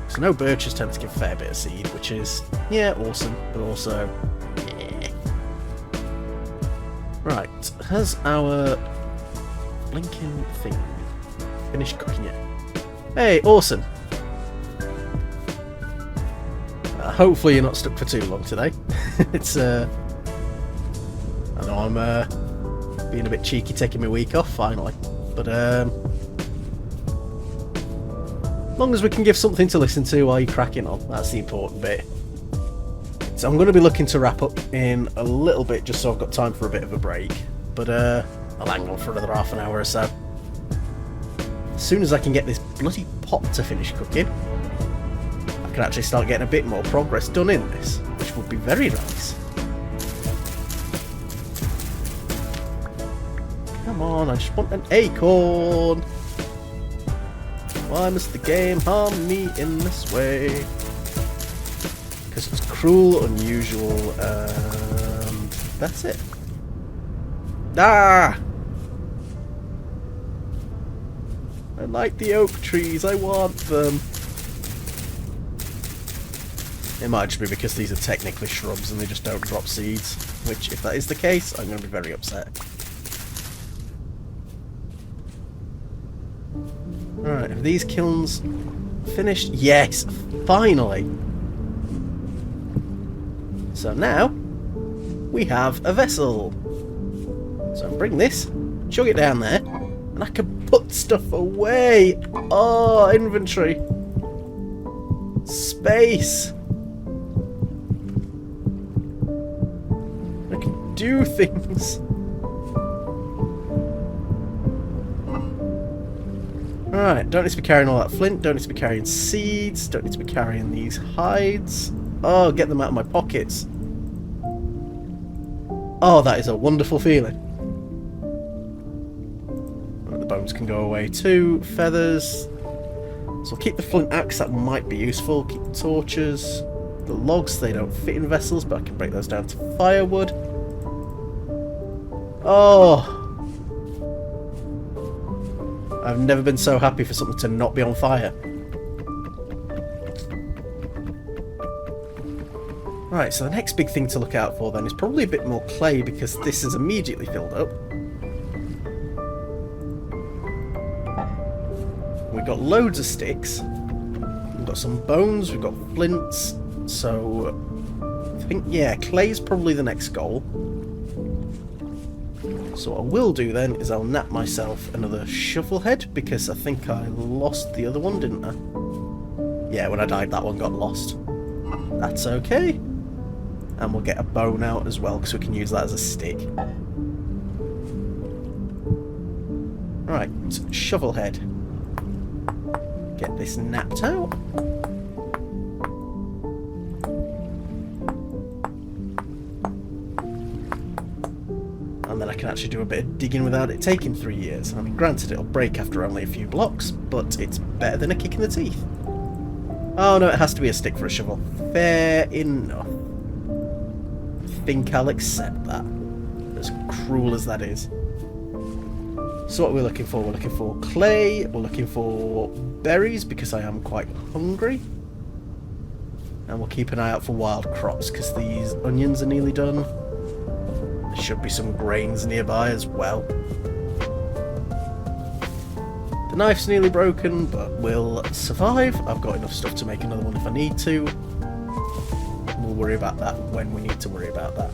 So no birches tend to give a fair bit of seed, which is, yeah, awesome, but also, yeah. Right, has our blinking thing finished cooking yet? Hey, awesome. Hopefully you're not stuck for too long today. It's, I know I'm being a bit cheeky taking my week off, finally, but as long as we can give something to listen to while you're cracking on, that's the important bit. So I'm going to be looking to wrap up in a little bit, just so I've got time for a bit of a break. But I'll hang on for another half an hour or so. As soon as I can get this bloody pot to finish cooking, I can actually start getting a bit more progress done in this, which would be very nice. Come on, I just want an acorn. Why must the game harm me in this way? Because it's cruel, unusual, and that's it. Ah! I like the oak trees, I want them. It might just be because these are technically shrubs and they just don't drop seeds, which, if that is the case, I'm going to be very upset. Alright, have these kilns finished? Yes! Finally! So now we have a vessel. So bring this, chug it down there, and I can put stuff away. Oh, inventory. Space. I can do things. Alright, don't need to be carrying all that flint, don't need to be carrying seeds, don't need to be carrying these hides. Oh, get them out of my pockets. Oh, that is a wonderful feeling. Right, the bones can go away too. Feathers. So I'll keep the flint axe, that might be useful. Keep the torches. The logs, they don't fit in vessels, but I can break those down to firewood. Oh! I've never been so happy for something to not be on fire. Right, so the next big thing to look out for then is probably a bit more clay, because this is immediately filled up. We've got loads of sticks. We've got some bones, we've got flints. So I think, yeah, clay's probably the next goal. So what I will do then is I'll nap myself another shovel head, because I think I lost the other one, didn't I? Yeah, when I died that one got lost. That's okay. And we'll get a bone out as well, because we can use that as a stick. Right, shovel head. Get this napped out. And then I can actually do a bit of digging without it taking 3 years. I mean, granted, it'll break after only a few blocks, but it's better than a kick in the teeth. Oh no, it has to be a stick for a shovel. Fair enough. I think I'll accept that. As cruel as that is. So what are we looking for? We're looking for clay, we're looking for berries, because I am quite hungry. And we'll keep an eye out for wild crops, because these onions are nearly done. There should be some grains nearby as well. The knife's nearly broken, but we'll survive. I've got enough stuff to make another one if I need to. We'll worry about that when we need to worry about that.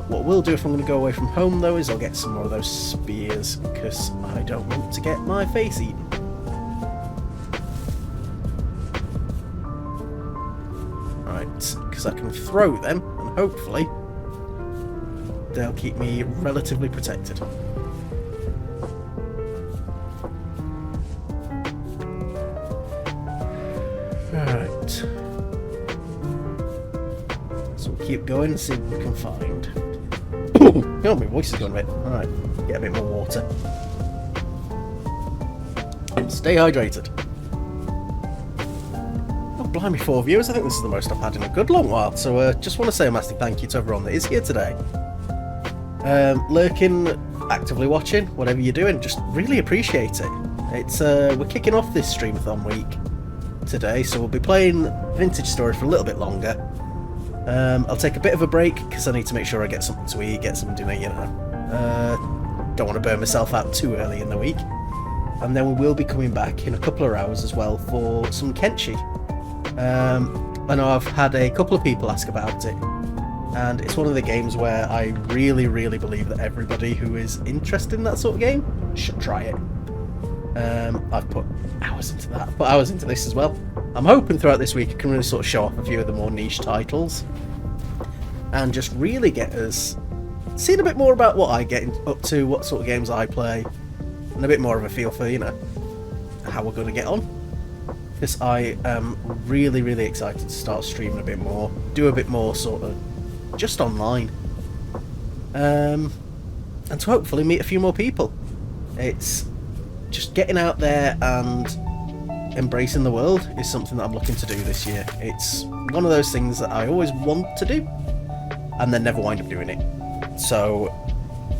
What we'll do if I'm going to go away from home though is I'll get some more of those spears, because I don't want to get my face eaten. Right, because I can throw them and hopefully they'll keep me relatively protected. Right. So we'll keep going and see what we can find. Oh, my voice is going a bit. Alright, get a bit more water. Stay hydrated. Oh, blimey, 4 viewers. I think this is the most I've had in a good long while. So just want to say a massive thank you to everyone that is here today. Lurking, actively watching, whatever you're doing, just really appreciate it. It's we're kicking off this Streamathon week today, so we'll be playing Vintage Story for a little bit longer. I'll take a bit of a break because I need to make sure I get something to eat, get some dinner, you know. Don't want to burn myself out too early in the week. And then we will be coming back in a couple of hours as well for some Kenshi. I know I've had a couple of people ask about it, and it's one of the games where I really, really believe that everybody who is interested in that sort of game should try it. I've put hours into that, put hours into this as well. I'm hoping throughout this week I can really sort of show off a few of the more niche titles and just really get us seeing a bit more about what I get up to, what sort of games I play, and a bit more of a feel for, you know, how we're going to get on. Because I am really, really excited to start streaming a bit more, do a bit more sort of just online, and to hopefully meet a few more people. It's just getting out there and embracing the world is something that I'm looking to do this year. It's one of those things that I always want to do and then never wind up doing it. So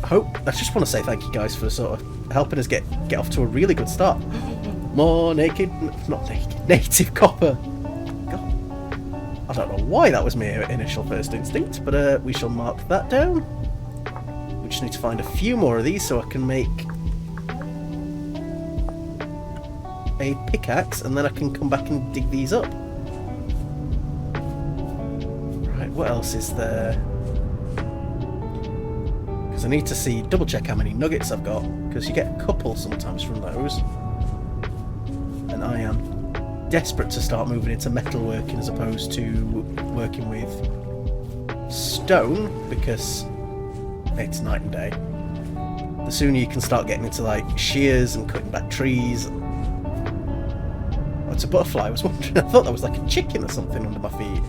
I just want to say thank you guys for sort of helping us get off to a really good start. More native copper. God, I don't know why that was my initial first instinct, but we shall mark that down. We just need to find a few more of these so I can make a pickaxe, and then I can come back and dig these up. Right, what else is there? Because I need to see, double check how many nuggets I've got, because you get a couple sometimes from those. And I am desperate to start moving into metalworking as opposed to working with stone, because it's night and day. The sooner you can start getting into like shears and cutting back trees. Oh, it's a butterfly. I was wondering, I thought that was like a chicken or something under my feet.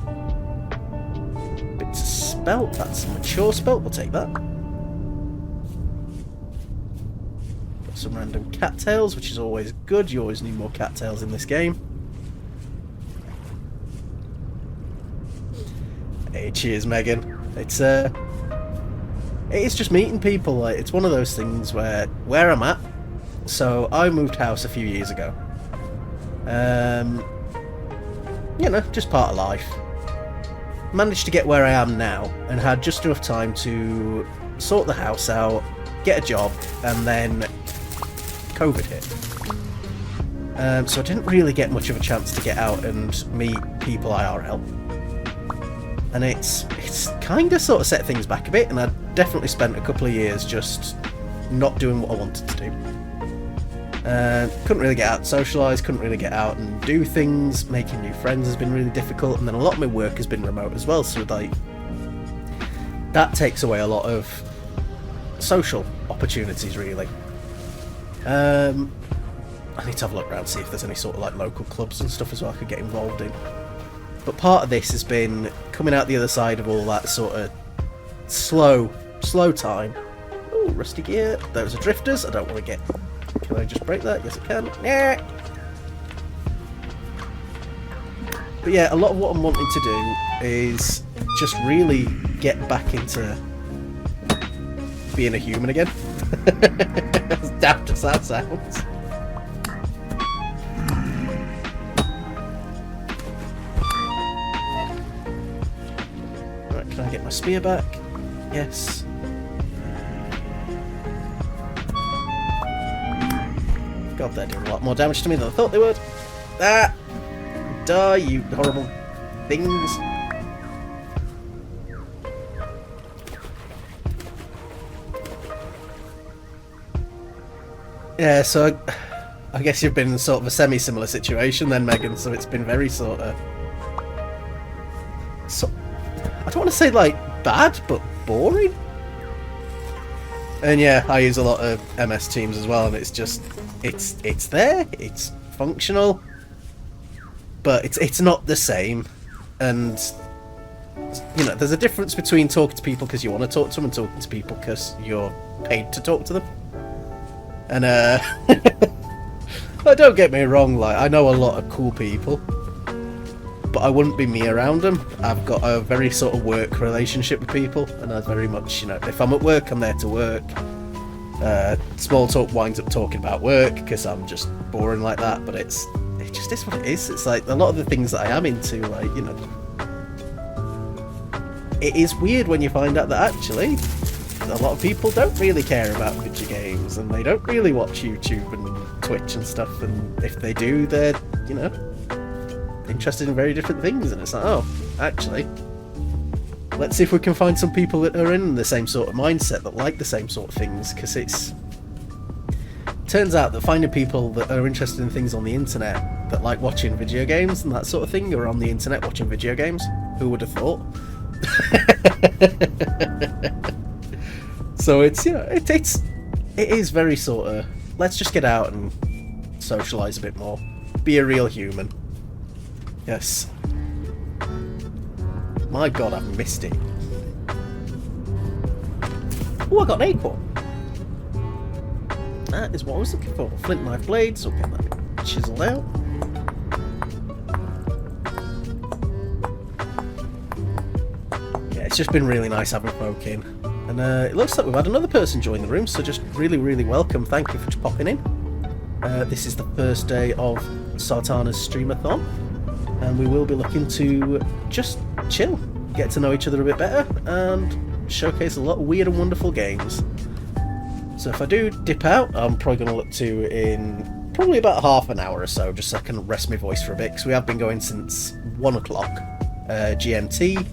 It's a spelt. That's a mature spelt. We'll take that. Got some random cattails, which is always good. You always need more cattails in this game. Hey, cheers, Megan. It is just meeting people. Like, it's one of those things where I'm at. So I moved house a few years ago. You know, just part of life. Managed to get where I am now and had just enough time to sort the house out, get a job, and then COVID hit. So I didn't really get much of a chance to get out and meet people IRL. And it's kind of sort of set things back a bit, and I definitely spent a couple of years just not doing what I wanted to do. Couldn't really get out and socialise, couldn't really get out and do things. Making new friends has been really difficult, and then a lot of my work has been remote as well, so like that takes away a lot of social opportunities really. I need to have a look around, see if there's any sort of like local clubs and stuff as well I could get involved in. But part of this has been coming out the other side of all that sort of slow time. Oh, rusty gear. Those are drifters. I don't want to get... Can I just break that? Yes, I can. Yeah. But yeah, a lot of what I'm wanting to do is just really get back into being a human again. As daft as that sounds. Right, can I get my spear back? Yes. God, they're doing a lot more damage to me than I thought they would. Ah! Die, you horrible things. Yeah, so I guess you've been in sort of a semi-similar situation then, Megan, so it's been very sort of... So, I don't want to say, like, bad, but boring? And yeah, I use a lot of MS Teams as well, and it's just... It's there, it's functional, but it's not the same. And, you know, there's a difference between talking to people because you want to talk to them and talking to people because you're paid to talk to them. And, don't get me wrong, like, I know a lot of cool people, but I wouldn't be me around them. I've got a very sort of work relationship with people, and I very much, you know, if I'm at work, I'm there to work. Small talk winds up talking about work because I'm just boring like that, but it just is what it is. It's like a lot of the things that I am into, like, you know, it is weird when you find out that actually a lot of people don't really care about video games and they don't really watch YouTube and Twitch and stuff, and if they do, they're, you know, interested in very different things, and it's like, oh, actually, let's see if we can find some people that are in the same sort of mindset, that like the same sort of things, because turns out that finding people that are interested in things on the internet that like watching video games and that sort of thing are on the internet watching video games. Who would have thought? So it's, you know, it is very sort of, let's just get out and socialise a bit more. Be a real human. Yes. My god, I've missed it. Oh, I got an acorn. That is what I was looking for. Flint knife blades. Okay, that chiseled out. Yeah, it's just been really nice having folk in. And it looks like we've had another person join the room, so just really, really welcome. Thank you for popping in. This is the first day of Sartana's Streamathon, and we will be looking to just chill, get to know each other a bit better, and showcase a lot of weird and wonderful games. So if I do dip out, I'm probably going to look to in probably about half an hour or so, just so I can rest my voice for a bit, because we have been going since 1 o'clock GMT,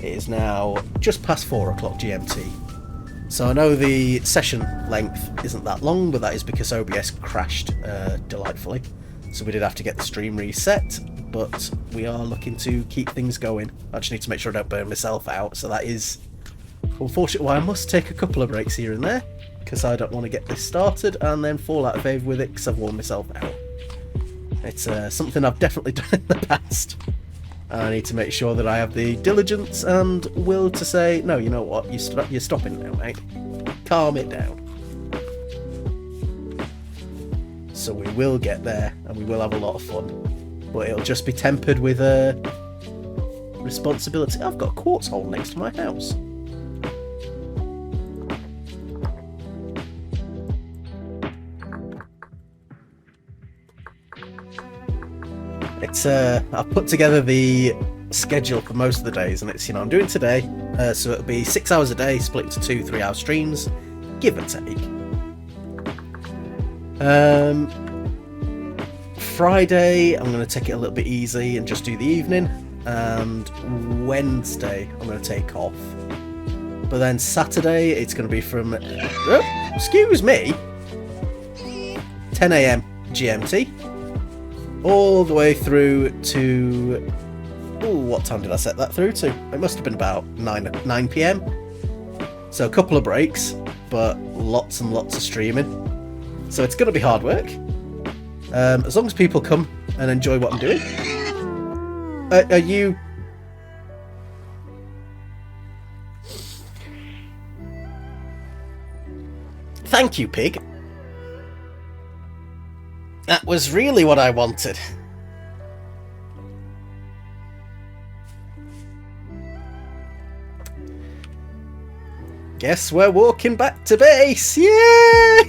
It is now just past 4 o'clock GMT. So I know the session length isn't that long, but that is because OBS crashed delightfully. So we did have to get the stream reset, but we are looking to keep things going. I just need to make sure I don't burn myself out, so that is unfortunately why I must take a couple of breaks here and there, because I don't want to get this started and then fall out of favour with it because I've worn myself out. It's something I've definitely done in the past. I need to make sure that I have the diligence and will to say, no, you know what, you're stopping now, mate. Calm it down. So we will get there, and we will have a lot of fun. But it'll just be tempered with responsibility. I've got a quartz hole next to my house. It's I've put together the schedule for most of the days, and it's, you know, I'm doing today, so it'll be 6 hours a day split into 2 3-hour streams, give or take. Friday I'm going to take it a little bit easy and just do the evening, and Wednesday I'm going to take off. But then Saturday it's going to be from excuse me 10 AM GMT all the way through to, what time did I set that through to? It must have been about 9 PM. So a couple of breaks, but lots and lots of streaming. So it's going to be hard work. As long as people come and enjoy what I'm doing. Are you... Thank you, pig. That was really what I wanted. Guess we're walking back to base. Yay!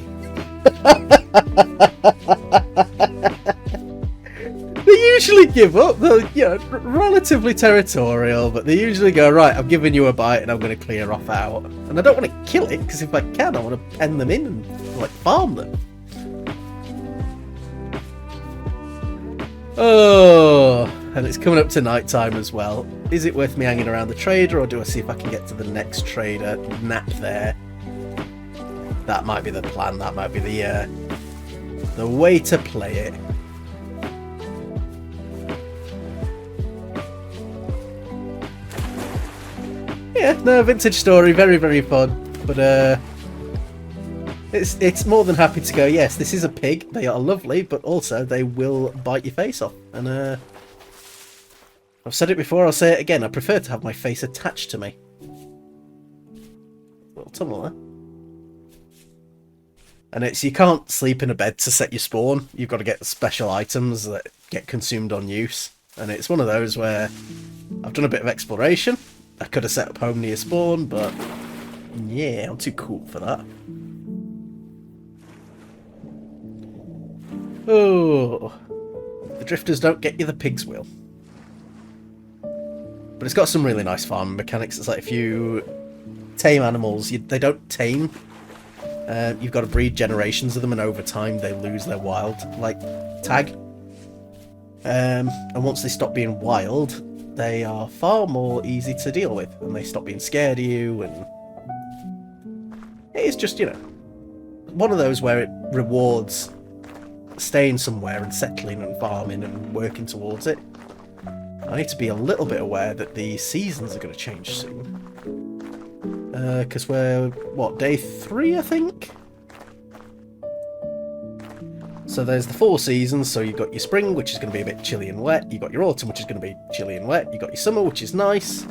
They usually give up. They're, you know, relatively territorial, but they usually go, right, I'm giving you a bite and I'm going to clear off out. And I don't want to kill it, because if I can, I want to pen them in and, like, farm them. Oh, and it's coming up to night time as well. Is it worth me hanging around the trader, or do I see if I can get to the next trader, nap there? That might be the plan. That might be the way to play it. Yeah, no, vintage story, very, very fun. But it's more than happy to go, yes, this is a pig. They are lovely, but also they will bite your face off. And I've said it before, I'll say it again. I prefer to have my face attached to me. Little tunnel there. And it's, you can't sleep in a bed to set your spawn. You've got to get special items that get consumed on use. And it's one of those where I've done a bit of exploration. I could have set up home near spawn, but yeah, I'm too cool for that. Oh, the drifters don't get you, the pigs will. But it's got some really nice farming mechanics. It's like if you tame animals, they don't tame. You've got to breed generations of them, and over time they lose their wild, like, tag. And once they stop being wild, they are far more easy to deal with, and they stop being scared of you, and it's just, you know, one of those where it rewards staying somewhere and settling and farming and working towards it. I need to be a little bit aware that the seasons are going to change soon. Because we're, what, day 3, I think? So there's the 4 seasons, so you've got your spring, which is going to be a bit chilly and wet. You've got your autumn, which is going to be chilly and wet. You've got your summer, which is nice.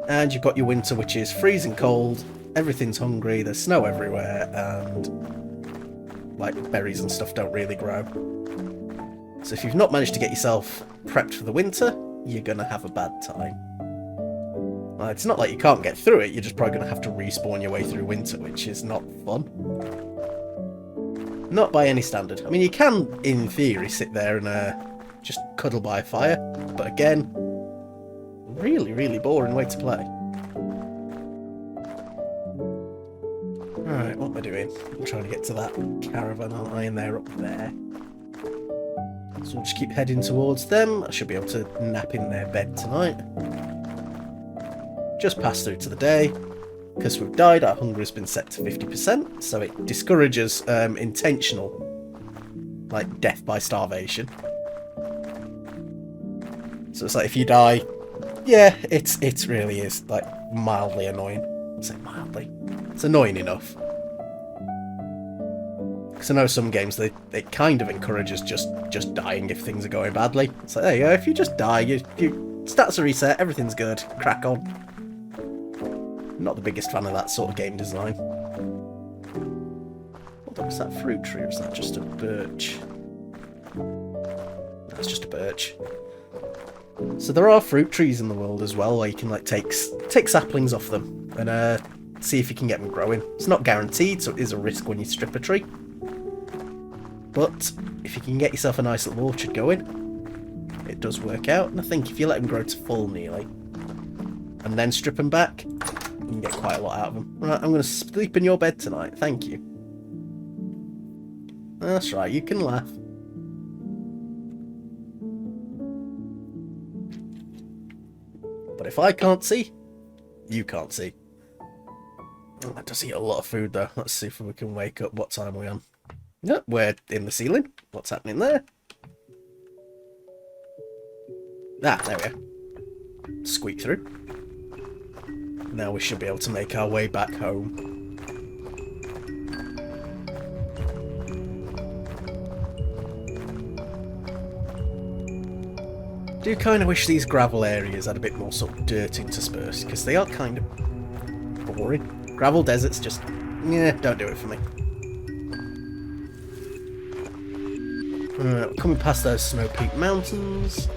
And you've got your winter, which is freezing cold. Everything's hungry, there's snow everywhere, and, like, berries and stuff don't really grow. So if you've not managed to get yourself prepped for the winter, you're going to have a bad time. Well, it's not like you can't get through it, you're just probably going to have to respawn your way through winter, which is not fun. Not by any standard. I mean, you can, in theory, sit there and just cuddle by a fire, but again, really, really boring way to play. Alright, what am I doing? I'm trying to get to that caravan, aren't I? And they're up there. So we'll just keep heading towards them. I should be able to nap in their bed tonight. just pass through to the day. Because we've died, our hunger has been set to 50%, so it discourages intentional, like, death by starvation. So it's like, if you die, yeah, it really is, like, mildly annoying. I'll say mildly. It's annoying enough. Because I know some games, it kind of encourages just dying if things are going badly. It's like, there you go, if you just die, your stats are reset, everything's good, crack on. Not the biggest fan of that sort of game design. Hold on, is that a fruit tree or is that just a birch? That's just a birch. So there are fruit trees in the world as well, where you can like take saplings off them and see if you can get them growing. It's not guaranteed, so it is a risk when you strip a tree. But if you can get yourself a nice little orchard going, it does work out. And I think if you let them grow to full nearly, and then strip them back, you can get quite a lot out of them. Right, I'm going to sleep in your bed tonight. Thank you. That's right, you can laugh. But if I can't see, you can't see. Oh, that does eat a lot of food though. Let's see if we can wake up. What time are we on? No, we're in the ceiling. What's happening there? Ah, there we are. Squeak through. Now we should be able to make our way back home. I do kind of wish these gravel areas had a bit more sort of dirt interspersed, because they are kind of boring. Gravel deserts just, yeah, don't do it for me. We're coming past those snow-peaked mountains.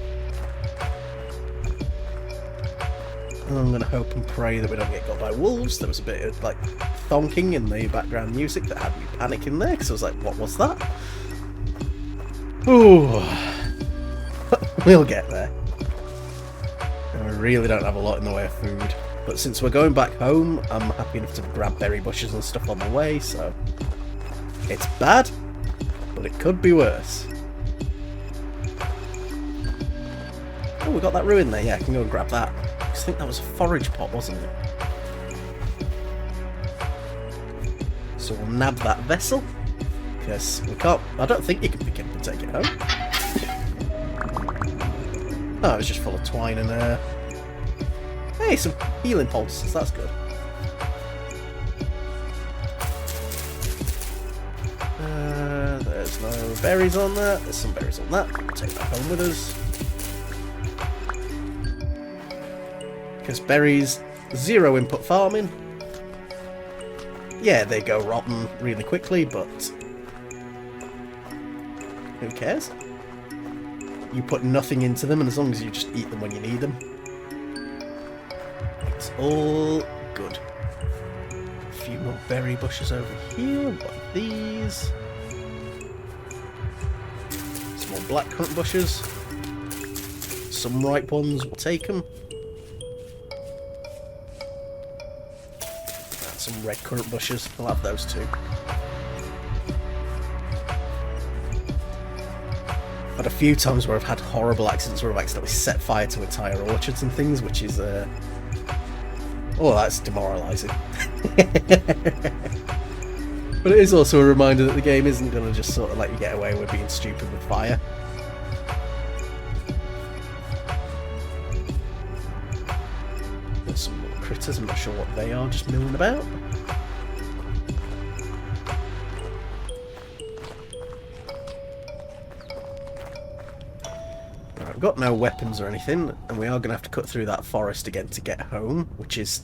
And I'm going to hope and pray that we don't get got by wolves. There was a bit of, like, thonking in the background music that had me panicking there, because I was like, what was that? Ooh. We'll get there. And we really don't have a lot in the way of food. But since we're going back home, I'm happy enough to grab berry bushes and stuff on the way, so... It's bad, but it could be worse. Oh, we got that ruin there. Yeah, I can go and grab that. I think that was a forage pot, wasn't it? So we'll nab that vessel. Because we can't... I don't think you can pick it up and take it home. Oh, it was just full of twine and... Hey, some healing pulses. That's good. There's no berries on that. There's some berries on that. We'll take that home with us. Because berries, zero input farming. Yeah, they go rotten really quickly, but who cares? You put nothing into them, and as long as you just eat them when you need them, it's all good. A few more berry bushes over here. What are these? Some more blackcurrant bushes. Some ripe ones, we'll take them. Some red currant bushes. I'll have those too. I've had a few times where I've had horrible accidents where I've accidentally set fire to entire orchards and things, which is oh, that's demoralising. But it is also a reminder that the game isn't going to just sort of let you get away with being stupid with fire. Got some little critters, I'm not sure what they are, just milling about. Right, I've got no weapons or anything, and we are going to have to cut through that forest again to get home, which is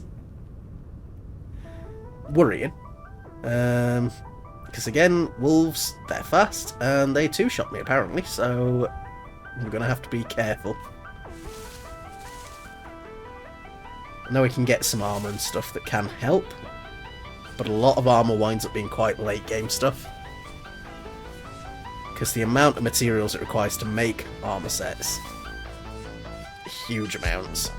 worrying. Because again, wolves, they're fast, and they two-shot me apparently, so we're going to have to be careful. I know we can get some armour and stuff that can help, but a lot of armour winds up being quite late game stuff. Because the amount of materials it requires to make armour sets, huge amounts.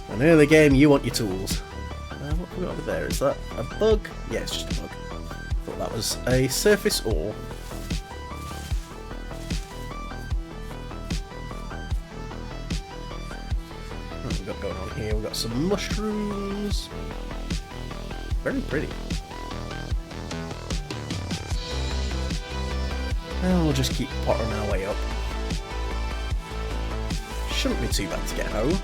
And early game, you want your tools. What have we got over there? Is that a bug? Yeah, it's just a bug. Thought that was a surface ore. What have we got going on here? We've got some mushrooms. Very pretty. And we'll just keep pottering our way up. Shouldn't be too bad to get home.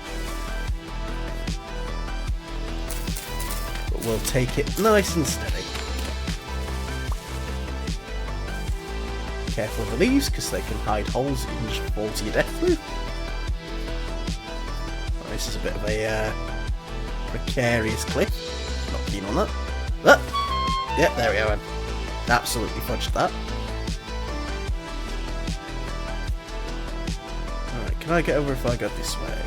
But we'll take it nice and steady. Careful of the leaves, because they can hide holes that you can just fall to your death through. Oh, this is a bit of a precarious cliff. Not keen on that. Ah! Yep, there we go. Absolutely fudged that. Alright, can I get over if I go this way?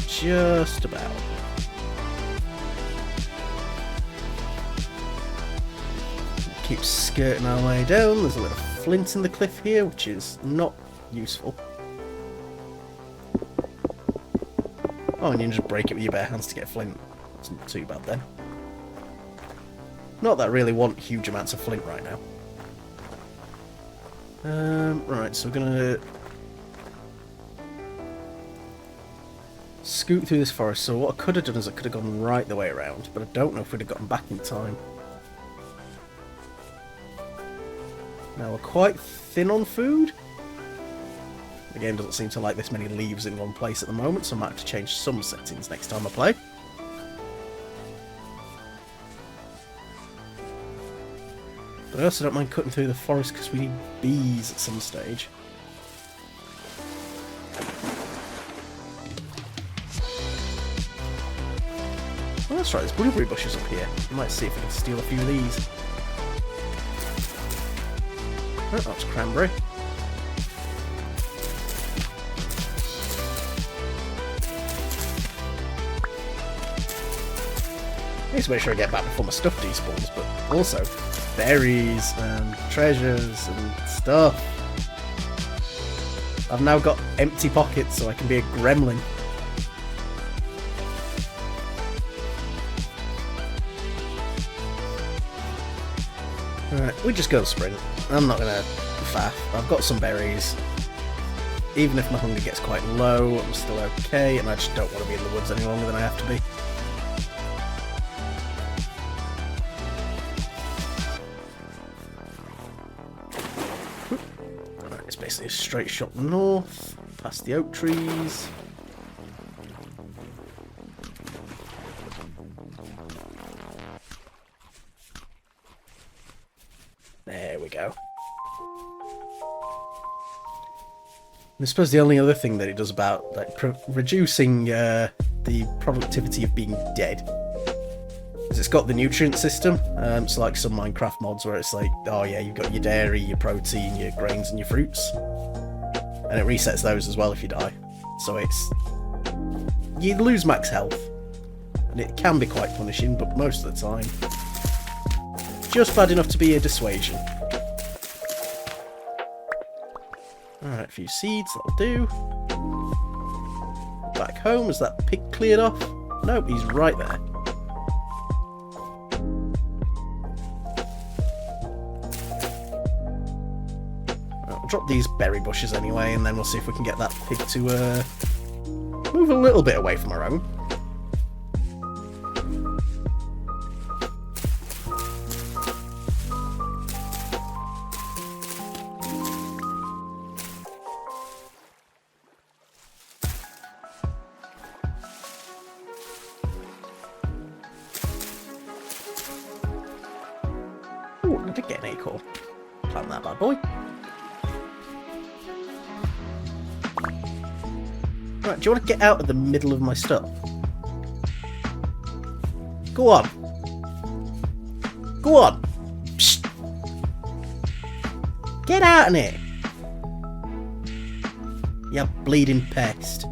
Just about. Keep skirting our way down. There's a little flint in the cliff here, which is not useful. Oh, and you can just break it with your bare hands to get flint. It's not too bad then. Not that I really want huge amounts of flint right now. Right, so we're gonna scoot through this forest. So what I could have done is I could have gone right the way around, but I don't know if we'd have gotten back in time. Now we're quite thin on food. The game doesn't seem to like this many leaves in one place at the moment, so I might have to change some settings next time I play. But I also don't mind cutting through the forest because we need bees at some stage. Oh, that's right, there's blueberry bushes up here. I might see if we can steal a few of these. Oh, that's cranberry. I need to make sure I get back before my stuff despawns, but also berries and treasures and stuff. I've now got empty pockets, so I can be a gremlin. Alright, we just go sprint. I'm not gonna faff. I've got some berries. Even if my hunger gets quite low, I'm still okay, and I just don't want to be in the woods any longer than I have to be. Alright, it's basically a straight shot north, past the oak trees. There we go. I suppose the only other thing that it does about reducing the productivity of being dead is it's got the nutrient system. So like some Minecraft mods where it's like, oh yeah, you've got your dairy, your protein, your grains and your fruits. And it resets those as well if you die. So it's... you lose max health. And it can be quite punishing, but most of the time just bad enough to be a dissuasion. Alright, a few seeds, that'll do. Back home, is that pig cleared off? Nope, he's right there. Right, we'll drop these berry bushes anyway, and then we'll see if we can get that pig to move a little bit away from our own. Ooh, I did get an acorn. Plant that bad boy. Right, do you want to get out of the middle of my stuff? Go on. Go on. Psst. Get out of it. You bleeding pest.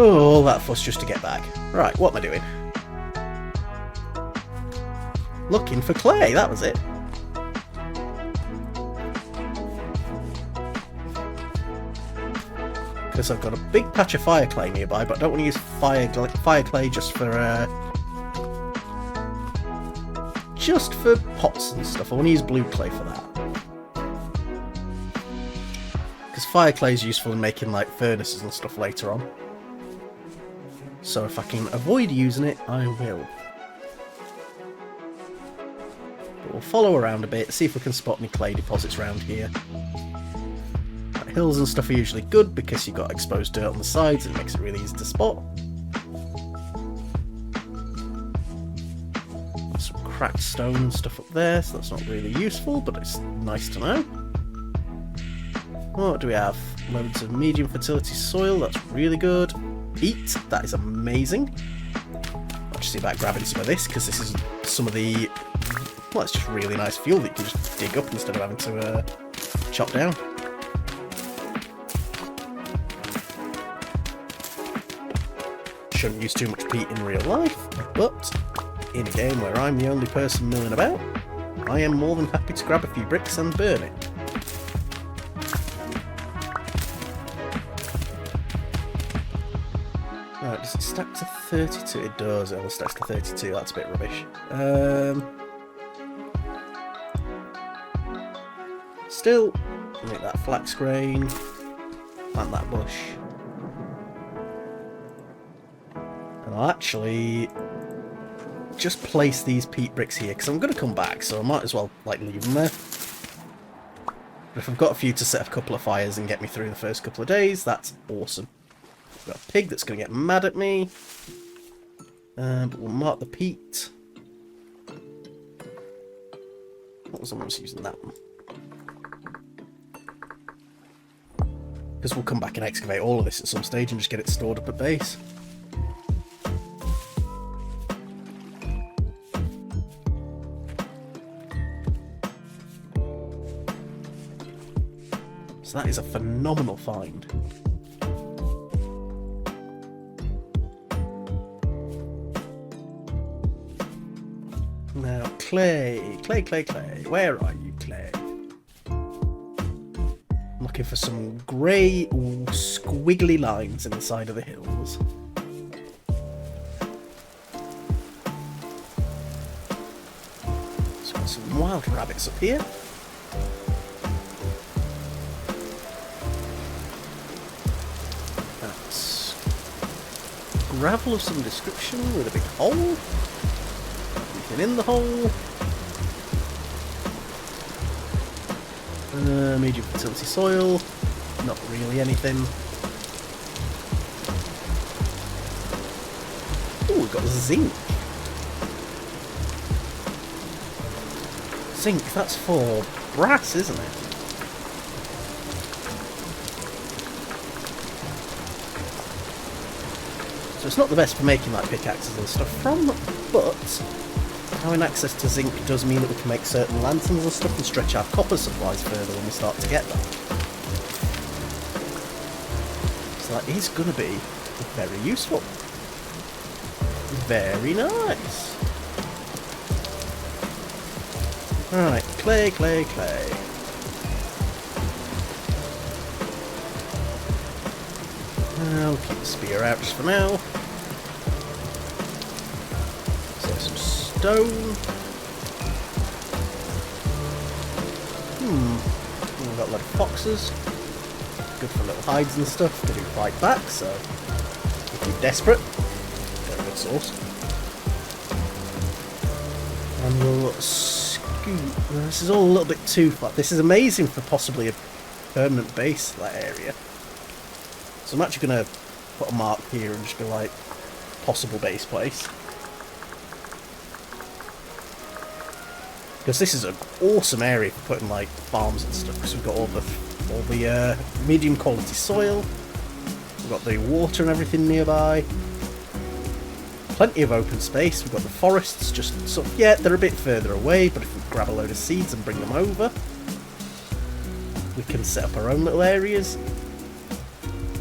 Oh, all that fuss just to get back. Right, what am I doing? Looking for clay, that was it. Because I've got a big patch of fire clay nearby, but I don't want to use fire clay just for just for pots and stuff. I want to use blue clay for that. Because fire clay is useful in making like furnaces and stuff later on. So if I can avoid using it, I will. But we'll follow around a bit, see if we can spot any clay deposits around here. Like, hills and stuff are usually good because you've got exposed dirt on the sides and it makes it really easy to spot. Some cracked stone and stuff up there, so that's not really useful, but it's nice to know. What do we have? Loads of medium fertility soil, that's really good. Peat, that is amazing. I'll just see about grabbing some of this, because this is some of the... Well, it's just really nice fuel that you can just dig up instead of having to chop down. Shouldn't use too much peat in real life, but in a game where I'm the only person milling about, I am more than happy to grab a few bricks and burn it. Right, does it stack to 32? It does, it only stacks to 32, that's a bit rubbish. Still, make that flax grain, plant that bush. And I'll actually just place these peat bricks here, because I'm going to come back, so I might as well like leave them there. But if I've got a few to set a couple of fires and get me through the first couple of days, that's awesome. Got a pig that's going to get mad at me. But we'll mark the peat. What was I using that one? Because we'll come back and excavate all of this at some stage and just get it stored up at base. So that is a phenomenal find. Now, clay, clay, clay, clay. Where are you, clay? I'm looking for some grey, squiggly lines in the side of the hills. So got some wild rabbits up here. That's gravel of some description with a big hole. In the hole. Medium fertility soil. Not really anything. Oh, we've got zinc. Zinc, that's for brass, isn't it? So it's not the best for making like pickaxes and stuff from, but having access to zinc does mean that we can make certain lanterns and stuff and stretch our copper supplies further when we start to get them. So that is going to be very useful. Very nice. Alright, clay, clay, clay. I'll keep the spear out just for now. Stone. We've got a lot of foxes. Good for little hides and stuff. They do fight back, so if you're desperate, they're a good source. And we'll scoot. This is all a little bit too far. This is amazing for possibly a permanent base, that area. So I'm actually going to put a mark here and just go like possible base place. Because this is an awesome area for putting like farms and stuff, because we've got all the medium quality soil, we've got the water and everything nearby, plenty of open space. We've got the forests just sort of, yeah, they're a bit further away, but if we grab a load of seeds and bring them over, we can set up our own little areas.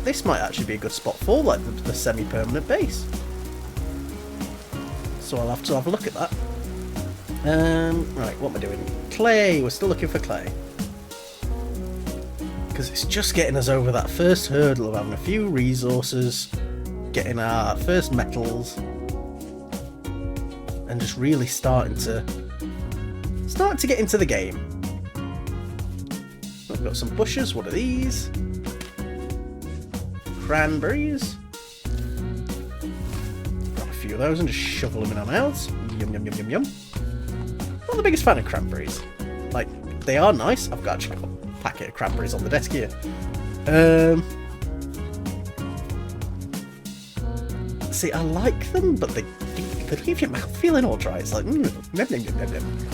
This might actually be a good spot for like the semi-permanent base, so I'll have to have a look at that. Right, what am I doing? Clay! We're still looking for clay. Because it's just getting us over that first hurdle of having a few resources, getting our first metals, and just really starting to Starting to get into the game. We've got some bushes. What are these? Cranberries. Got a few of those and just shovel them in our mouths. Yum, yum, yum, yum, yum. Not the biggest fan of cranberries. Like, they are nice. I've actually got a packet of cranberries on the desk here. See, I like them, but they leave your mouth feeling all dry. It's like, nom, nom, nom, nom, nom.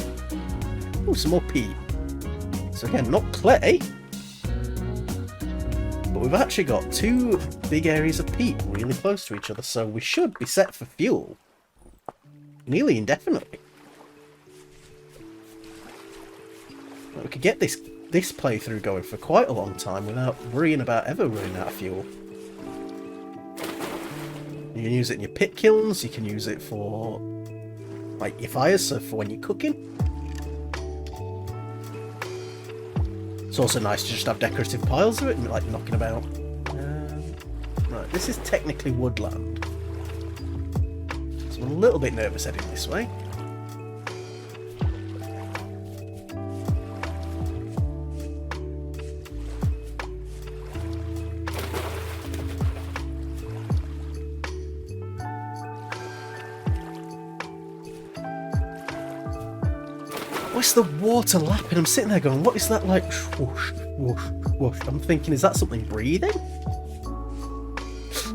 Oh, some more peat. So again, not clay, but we've actually got two big areas of peat really close to each other, so we should be set for fuel nearly indefinitely. We could get this playthrough going for quite a long time without worrying about ever running out of fuel. You can use it in your pit kilns, you can use it for like your fires, so for when you're cooking. It's also nice to just have decorative piles of it and like knocking about. Right, this is technically woodland. So I'm a little bit nervous heading this way. What's the water lapping? I'm sitting there going, what is that like? Whoosh, whoosh, whoosh. I'm thinking, is that something breathing?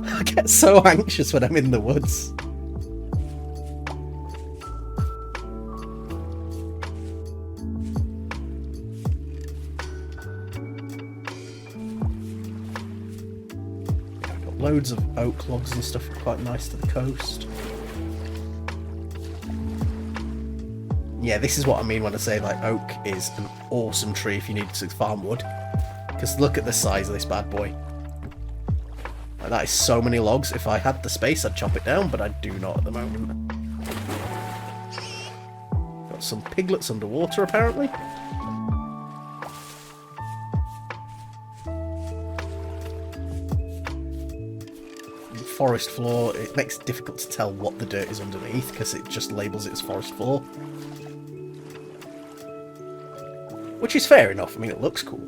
I get so anxious when I'm in the woods. I've got loads of oak logs and stuff, quite nice to the coast. Yeah, this is what I mean when I say like oak is an awesome tree if you need to farm wood. Because look at the size of this bad boy. Like, that is so many logs. If I had the space, I'd chop it down, but I do not at the moment. Got some piglets underwater, apparently. Forest floor, it makes it difficult to tell what the dirt is underneath because it just labels it as forest floor. Which is fair enough, I mean it looks cool.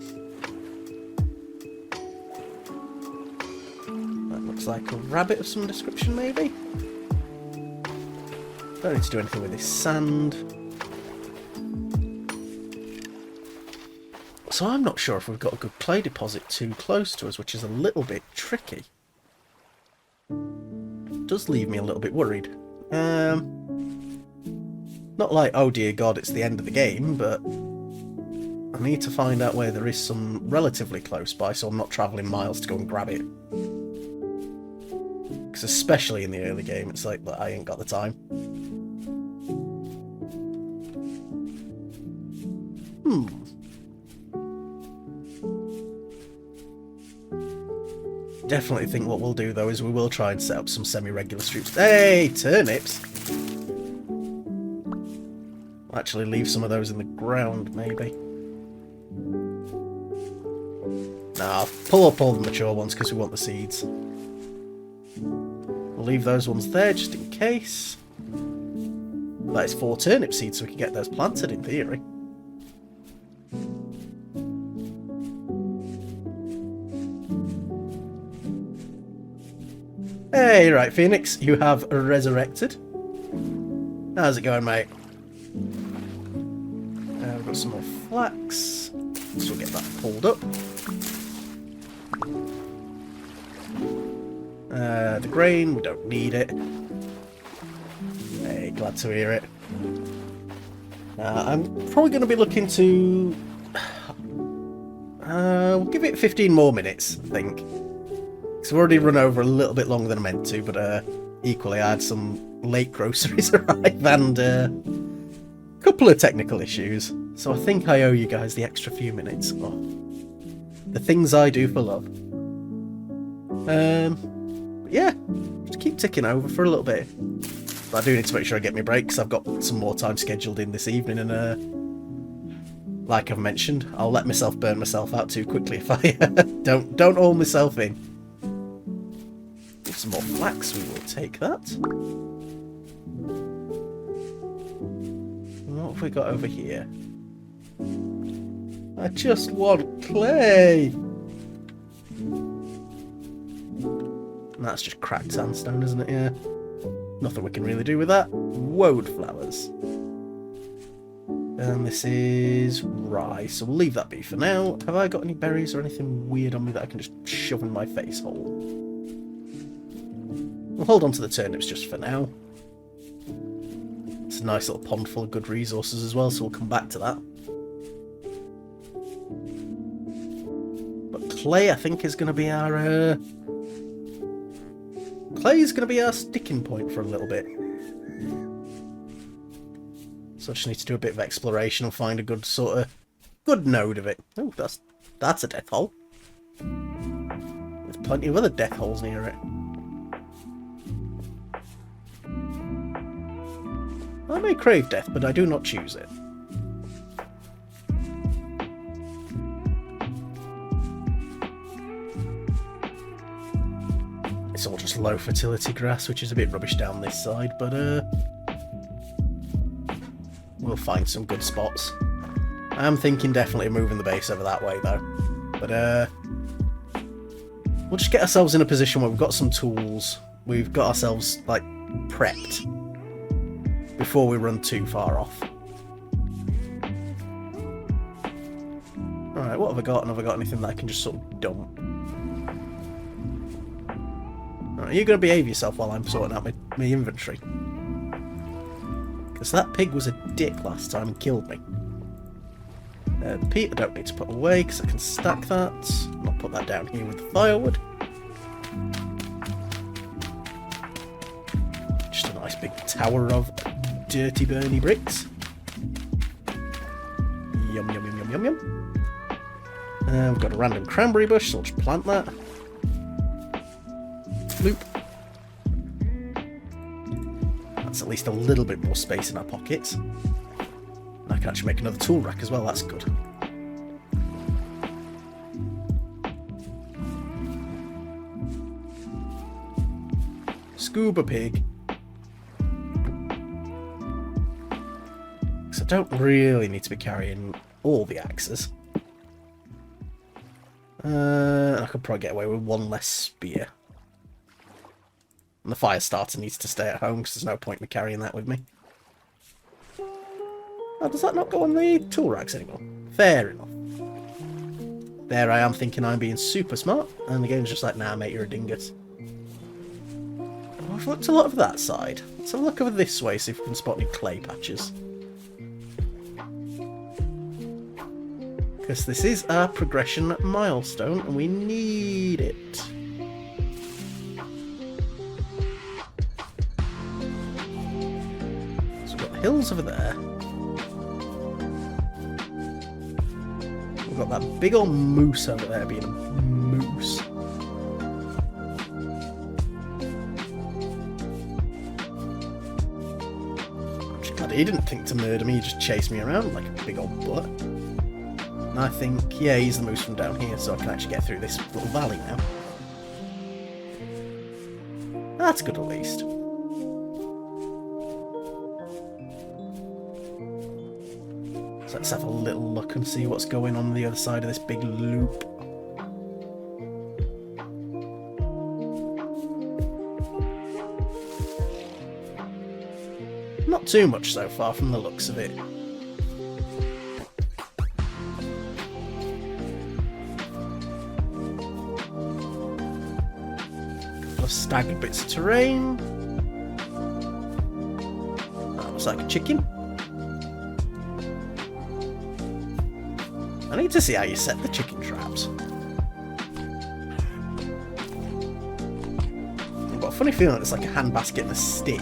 That looks like a rabbit of some description maybe. Don't need to do anything with this sand. So I'm not sure if we've got a good clay deposit too close to us, which is a little bit tricky. It does leave me a little bit worried. Not like, oh dear god, it's the end of the game, but I need to find out where there is some relatively close by so I'm not travelling miles to go and grab it. Because especially in the early game, it's like, I ain't got the time. Definitely think what we'll do though is we will try and set up some semi-regular streams. Hey, turnips! I'll actually leave some of those in the ground, maybe. Nah, I'll pull up all the mature ones because we want the seeds. We'll leave those ones there just in case. That is 4 turnip seeds, so we can get those planted in theory. Hey, right, Phoenix, you have resurrected. How's it going, mate? We've got some more flax, so we'll get that pulled up. The grain, we don't need it. Hey, glad to hear it. I'm probably going to be looking to... we'll give it 15 more minutes, I think. Because we've already run over a little bit longer than I meant to, but equally I had some late groceries arrive and a couple of technical issues. So I think I owe you guys the extra few minutes. Oh, the things I do for love. Yeah, just keep ticking over for a little bit. But I do need to make sure I get my break because I've got some more time scheduled in this evening, and like I've mentioned, I'll let myself burn myself out too quickly if I don't haul myself in. Some more flax, we will take that. What What have we got over here? I just want clay! And that's just cracked sandstone, isn't it? Yeah. Nothing we can really do with that. Woad flowers. And this is rye, so we'll leave that be for now. Have I got any berries or anything weird on me that I can just shove in my face hole? We'll hold on to the turnips just for now. It's a nice little pond full of good resources as well, so we'll come back to that. But clay, I think, is going to be our... Clay is going to be our sticking point for a little bit. So I just need to do a bit of exploration and find a good sort of... good node of it. Oh, that's a death hole. There's plenty of other death holes near it. I may crave death, but I do not choose it. It's all just low fertility grass, which is a bit rubbish down this side, but we'll find some good spots. I'm thinking definitely of moving the base over that way though. But we'll just get ourselves in a position where we've got some tools. We've got ourselves like prepped before we run too far off. Alright, what have I got? And have I got anything that I can just sort of dump? Alright, you're going to behave yourself while I'm sorting out my inventory. Because that pig was a dick last time and killed me. The peat I don't need to put away because I can stack that. I'll put that down here with the firewood. Just a nice big tower of dirty burny bricks. Yum yum yum yum yum yum. We've got a random cranberry bush, so I'll just plant that. Bloop. That's at least a little bit more space in our pockets. And I can actually make another tool rack as well, that's good. Scuba pig. Because I don't really need to be carrying all the axes. I could probably get away with one less spear. And the fire starter needs to stay at home because there's no point in me carrying that with me. Oh, does that not go on the tool racks anymore? Fair enough. There I am thinking I'm being super smart, and the game's just like, nah mate, you're a dingus. Oh, I've looked a lot of that side. Let's have a look over this way, see if we can spot any clay patches. Because this is our progression milestone, and we need it. So we've got the hills over there. We've got that big old moose over there being a moose. I'm just glad he didn't think to murder me, he just chased me around like a big old butt. And I think, yeah, he's the moose from down here, so I can actually get through this little valley now. That's good at least. So let's have a little look and see what's going on the other side of this big loop. Not too much so far from the looks of it. Couple of staggered bits of terrain. That looks like a chicken. I need to see how you set the chicken traps. I've got a funny feeling it's like a handbasket and a stick.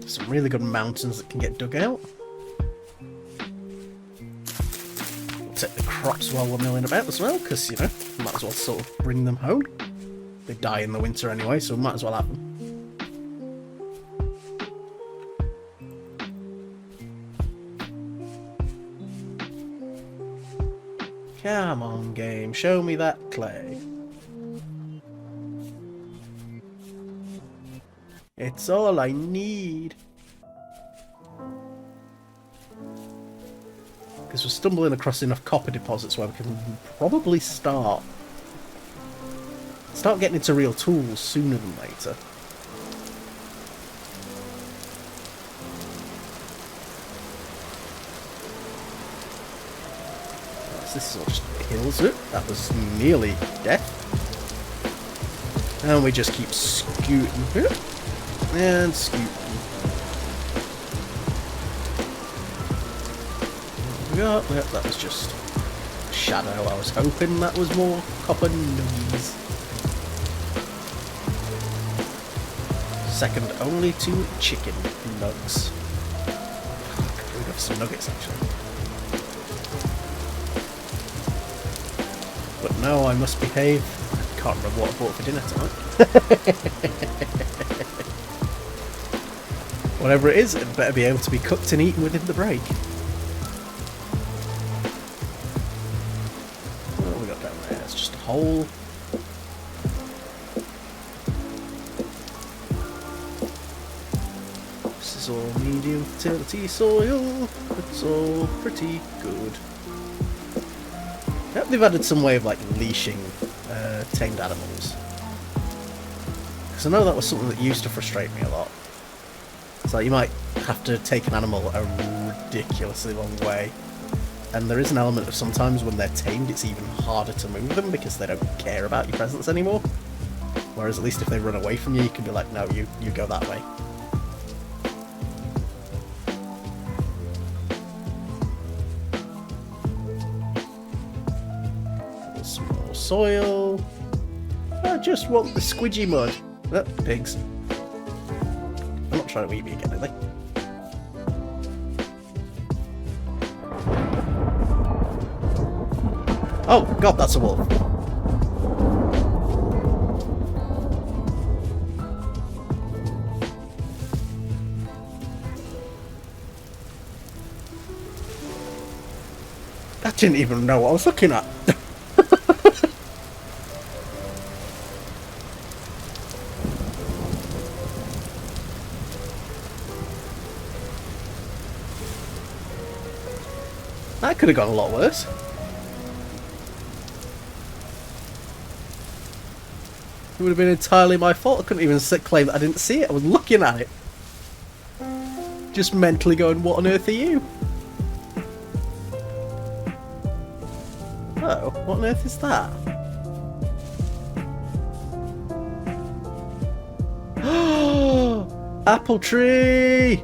Some really good mountains that can get dug out. We'll take the crops while we're milling about as well, because, you know, might as well sort of bring them home. They die in the winter anyway, so we might as well have them. Come on, game, show me that clay. It's all I need. Because we're stumbling across enough copper deposits where we can probably start getting into real tools sooner than later. This is all just hills. Oop, that was nearly death. And we just keep scooting. Oop, and scooting. What we got? Yep, that was just a shadow. I was hoping that was more copper nuggies. Second only to chicken nugs. We got some nuggets actually. But no, I must behave. I can't remember what I bought for dinner tonight. Whatever it is, it better be able to be cooked and eaten within the break. What have we got down there? It's just a hole. This is all medium fertility soil. It's all pretty good. Yep, they've added some way of like leashing tamed animals. Because I know that was something that used to frustrate me a lot. It's like you might have to take an animal a ridiculously long way. And there is an element of sometimes when they're tamed it's even harder to move them because they don't care about your presence anymore. Whereas at least if they run away from you, you can be like, no, you go that way. Soil. I just want the squidgy mud. Oh, pigs. I'm not trying to eat me again, are they? Oh, God, that's a wolf. I didn't even know what I was looking at. That could have gone a lot worse. It would have been entirely my fault. I couldn't even claim that I didn't see it. I was looking at it. Just mentally going, what on earth are you? Oh, what on earth is that? Apple tree!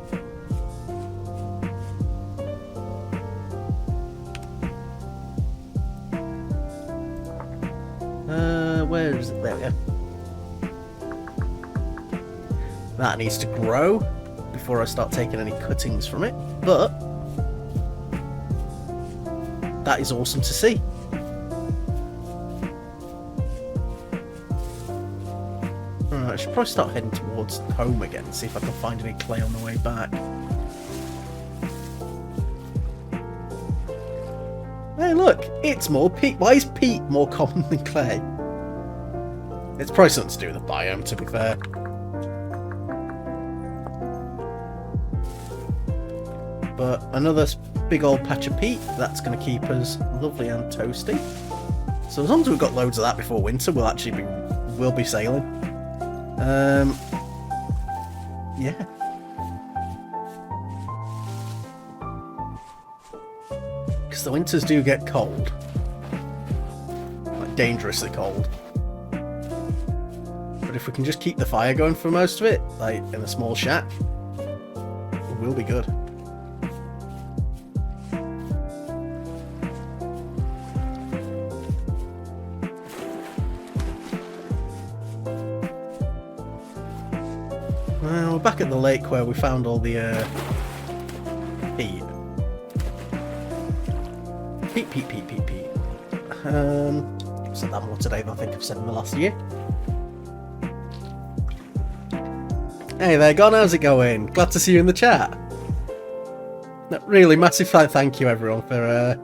Where is it? There we go. That needs to grow before I start taking any cuttings from it, but that is awesome to see. Alright, I should probably start heading towards home again and see if I can find any clay on the way back. Hey look, it's more peat. Why is peat more common than clay? It's probably something to do with the biome, to be fair. But another big old patch of peat, that's going to keep us lovely and toasty. So as long as we've got loads of that before winter, we'll be sailing. Yeah. Because the winters do get cold. Like dangerously cold. But if we can just keep the fire going for most of it, like in a small shack, we'll be good. Well, we're back at the lake where we found all the peat. Peat. I've said that more today than I think I've said in the last year. Hey there, Gon, how's it going? Glad to see you in the chat. No, really, massive thank you everyone for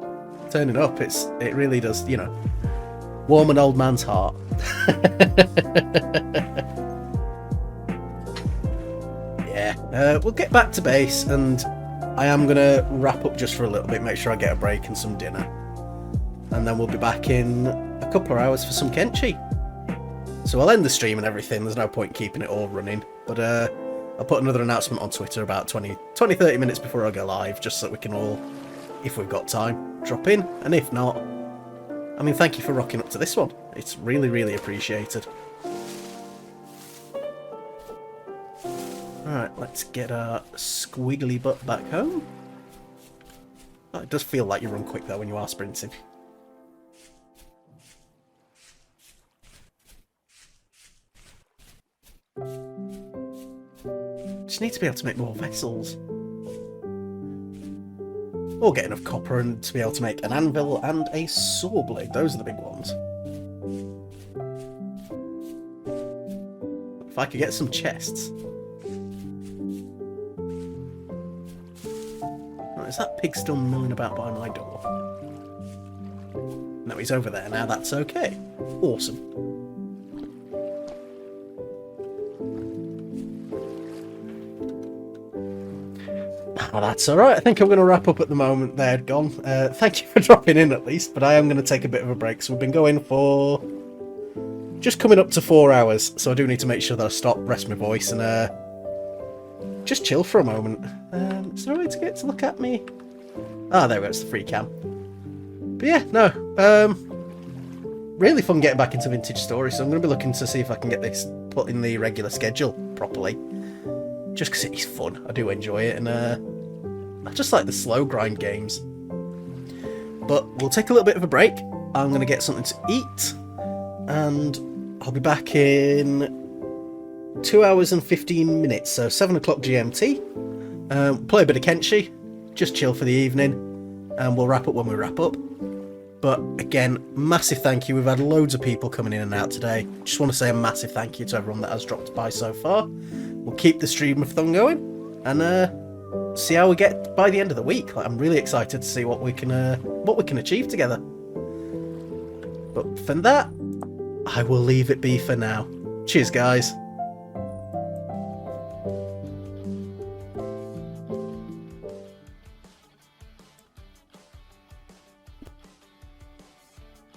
turning up. It really does, you know, warm an old man's heart. We'll get back to base, and I am going to wrap up just for a little bit, make sure I get a break and some dinner. And then we'll be back in a couple of hours for some Kenchi. So I'll end the stream and everything, there's no point keeping it all running. But I'll put another announcement on Twitter about 20-30 minutes before I go live, just so that we can all, if we've got time, drop in. And if not, I mean, thank you for rocking up to this one. It's really, really appreciated. Alright, let's get our squiggly butt back home. Oh, it does feel like you run quick though when you are sprinting. Just need to be able to make more vessels. Or get enough copper and to be able to make an anvil and a saw blade. Those are the big ones. If I could get some chests. Oh, is that pig still milling about by my door? No, he's over there now. That's okay. Awesome. Oh, that's alright. I think I'm going to wrap up at the moment there, Gon. Thank you for dropping in at least, but I am going to take a bit of a break. So we've been going for just coming up to 4 hours, so I do need to make sure that I stop, rest my voice, and just chill for a moment. Is there a way to get to look at me? Ah, there we go, it's the free cam. But yeah, no, really fun getting back into Vintage Story, so I'm going to be looking to see if I can get this put in the regular schedule properly. Just because it is fun, I do enjoy it, and I just like the slow grind games. But we'll take a little bit of a break. I'm going to get something to eat, and I'll be back in 2 hours and 15 minutes, so 7 o'clock GMT. Play a bit of Kenshi, just chill for the evening, and we'll wrap up when we wrap up. But again, massive thank you. We've had loads of people coming in and out today. Just want to say a massive thank you to everyone that has dropped by so far. We'll keep the Streamathon going, and see how we get by the end of the week. Like, I'm really excited to see what we can achieve together. But for that, I will leave it be for now. Cheers, guys.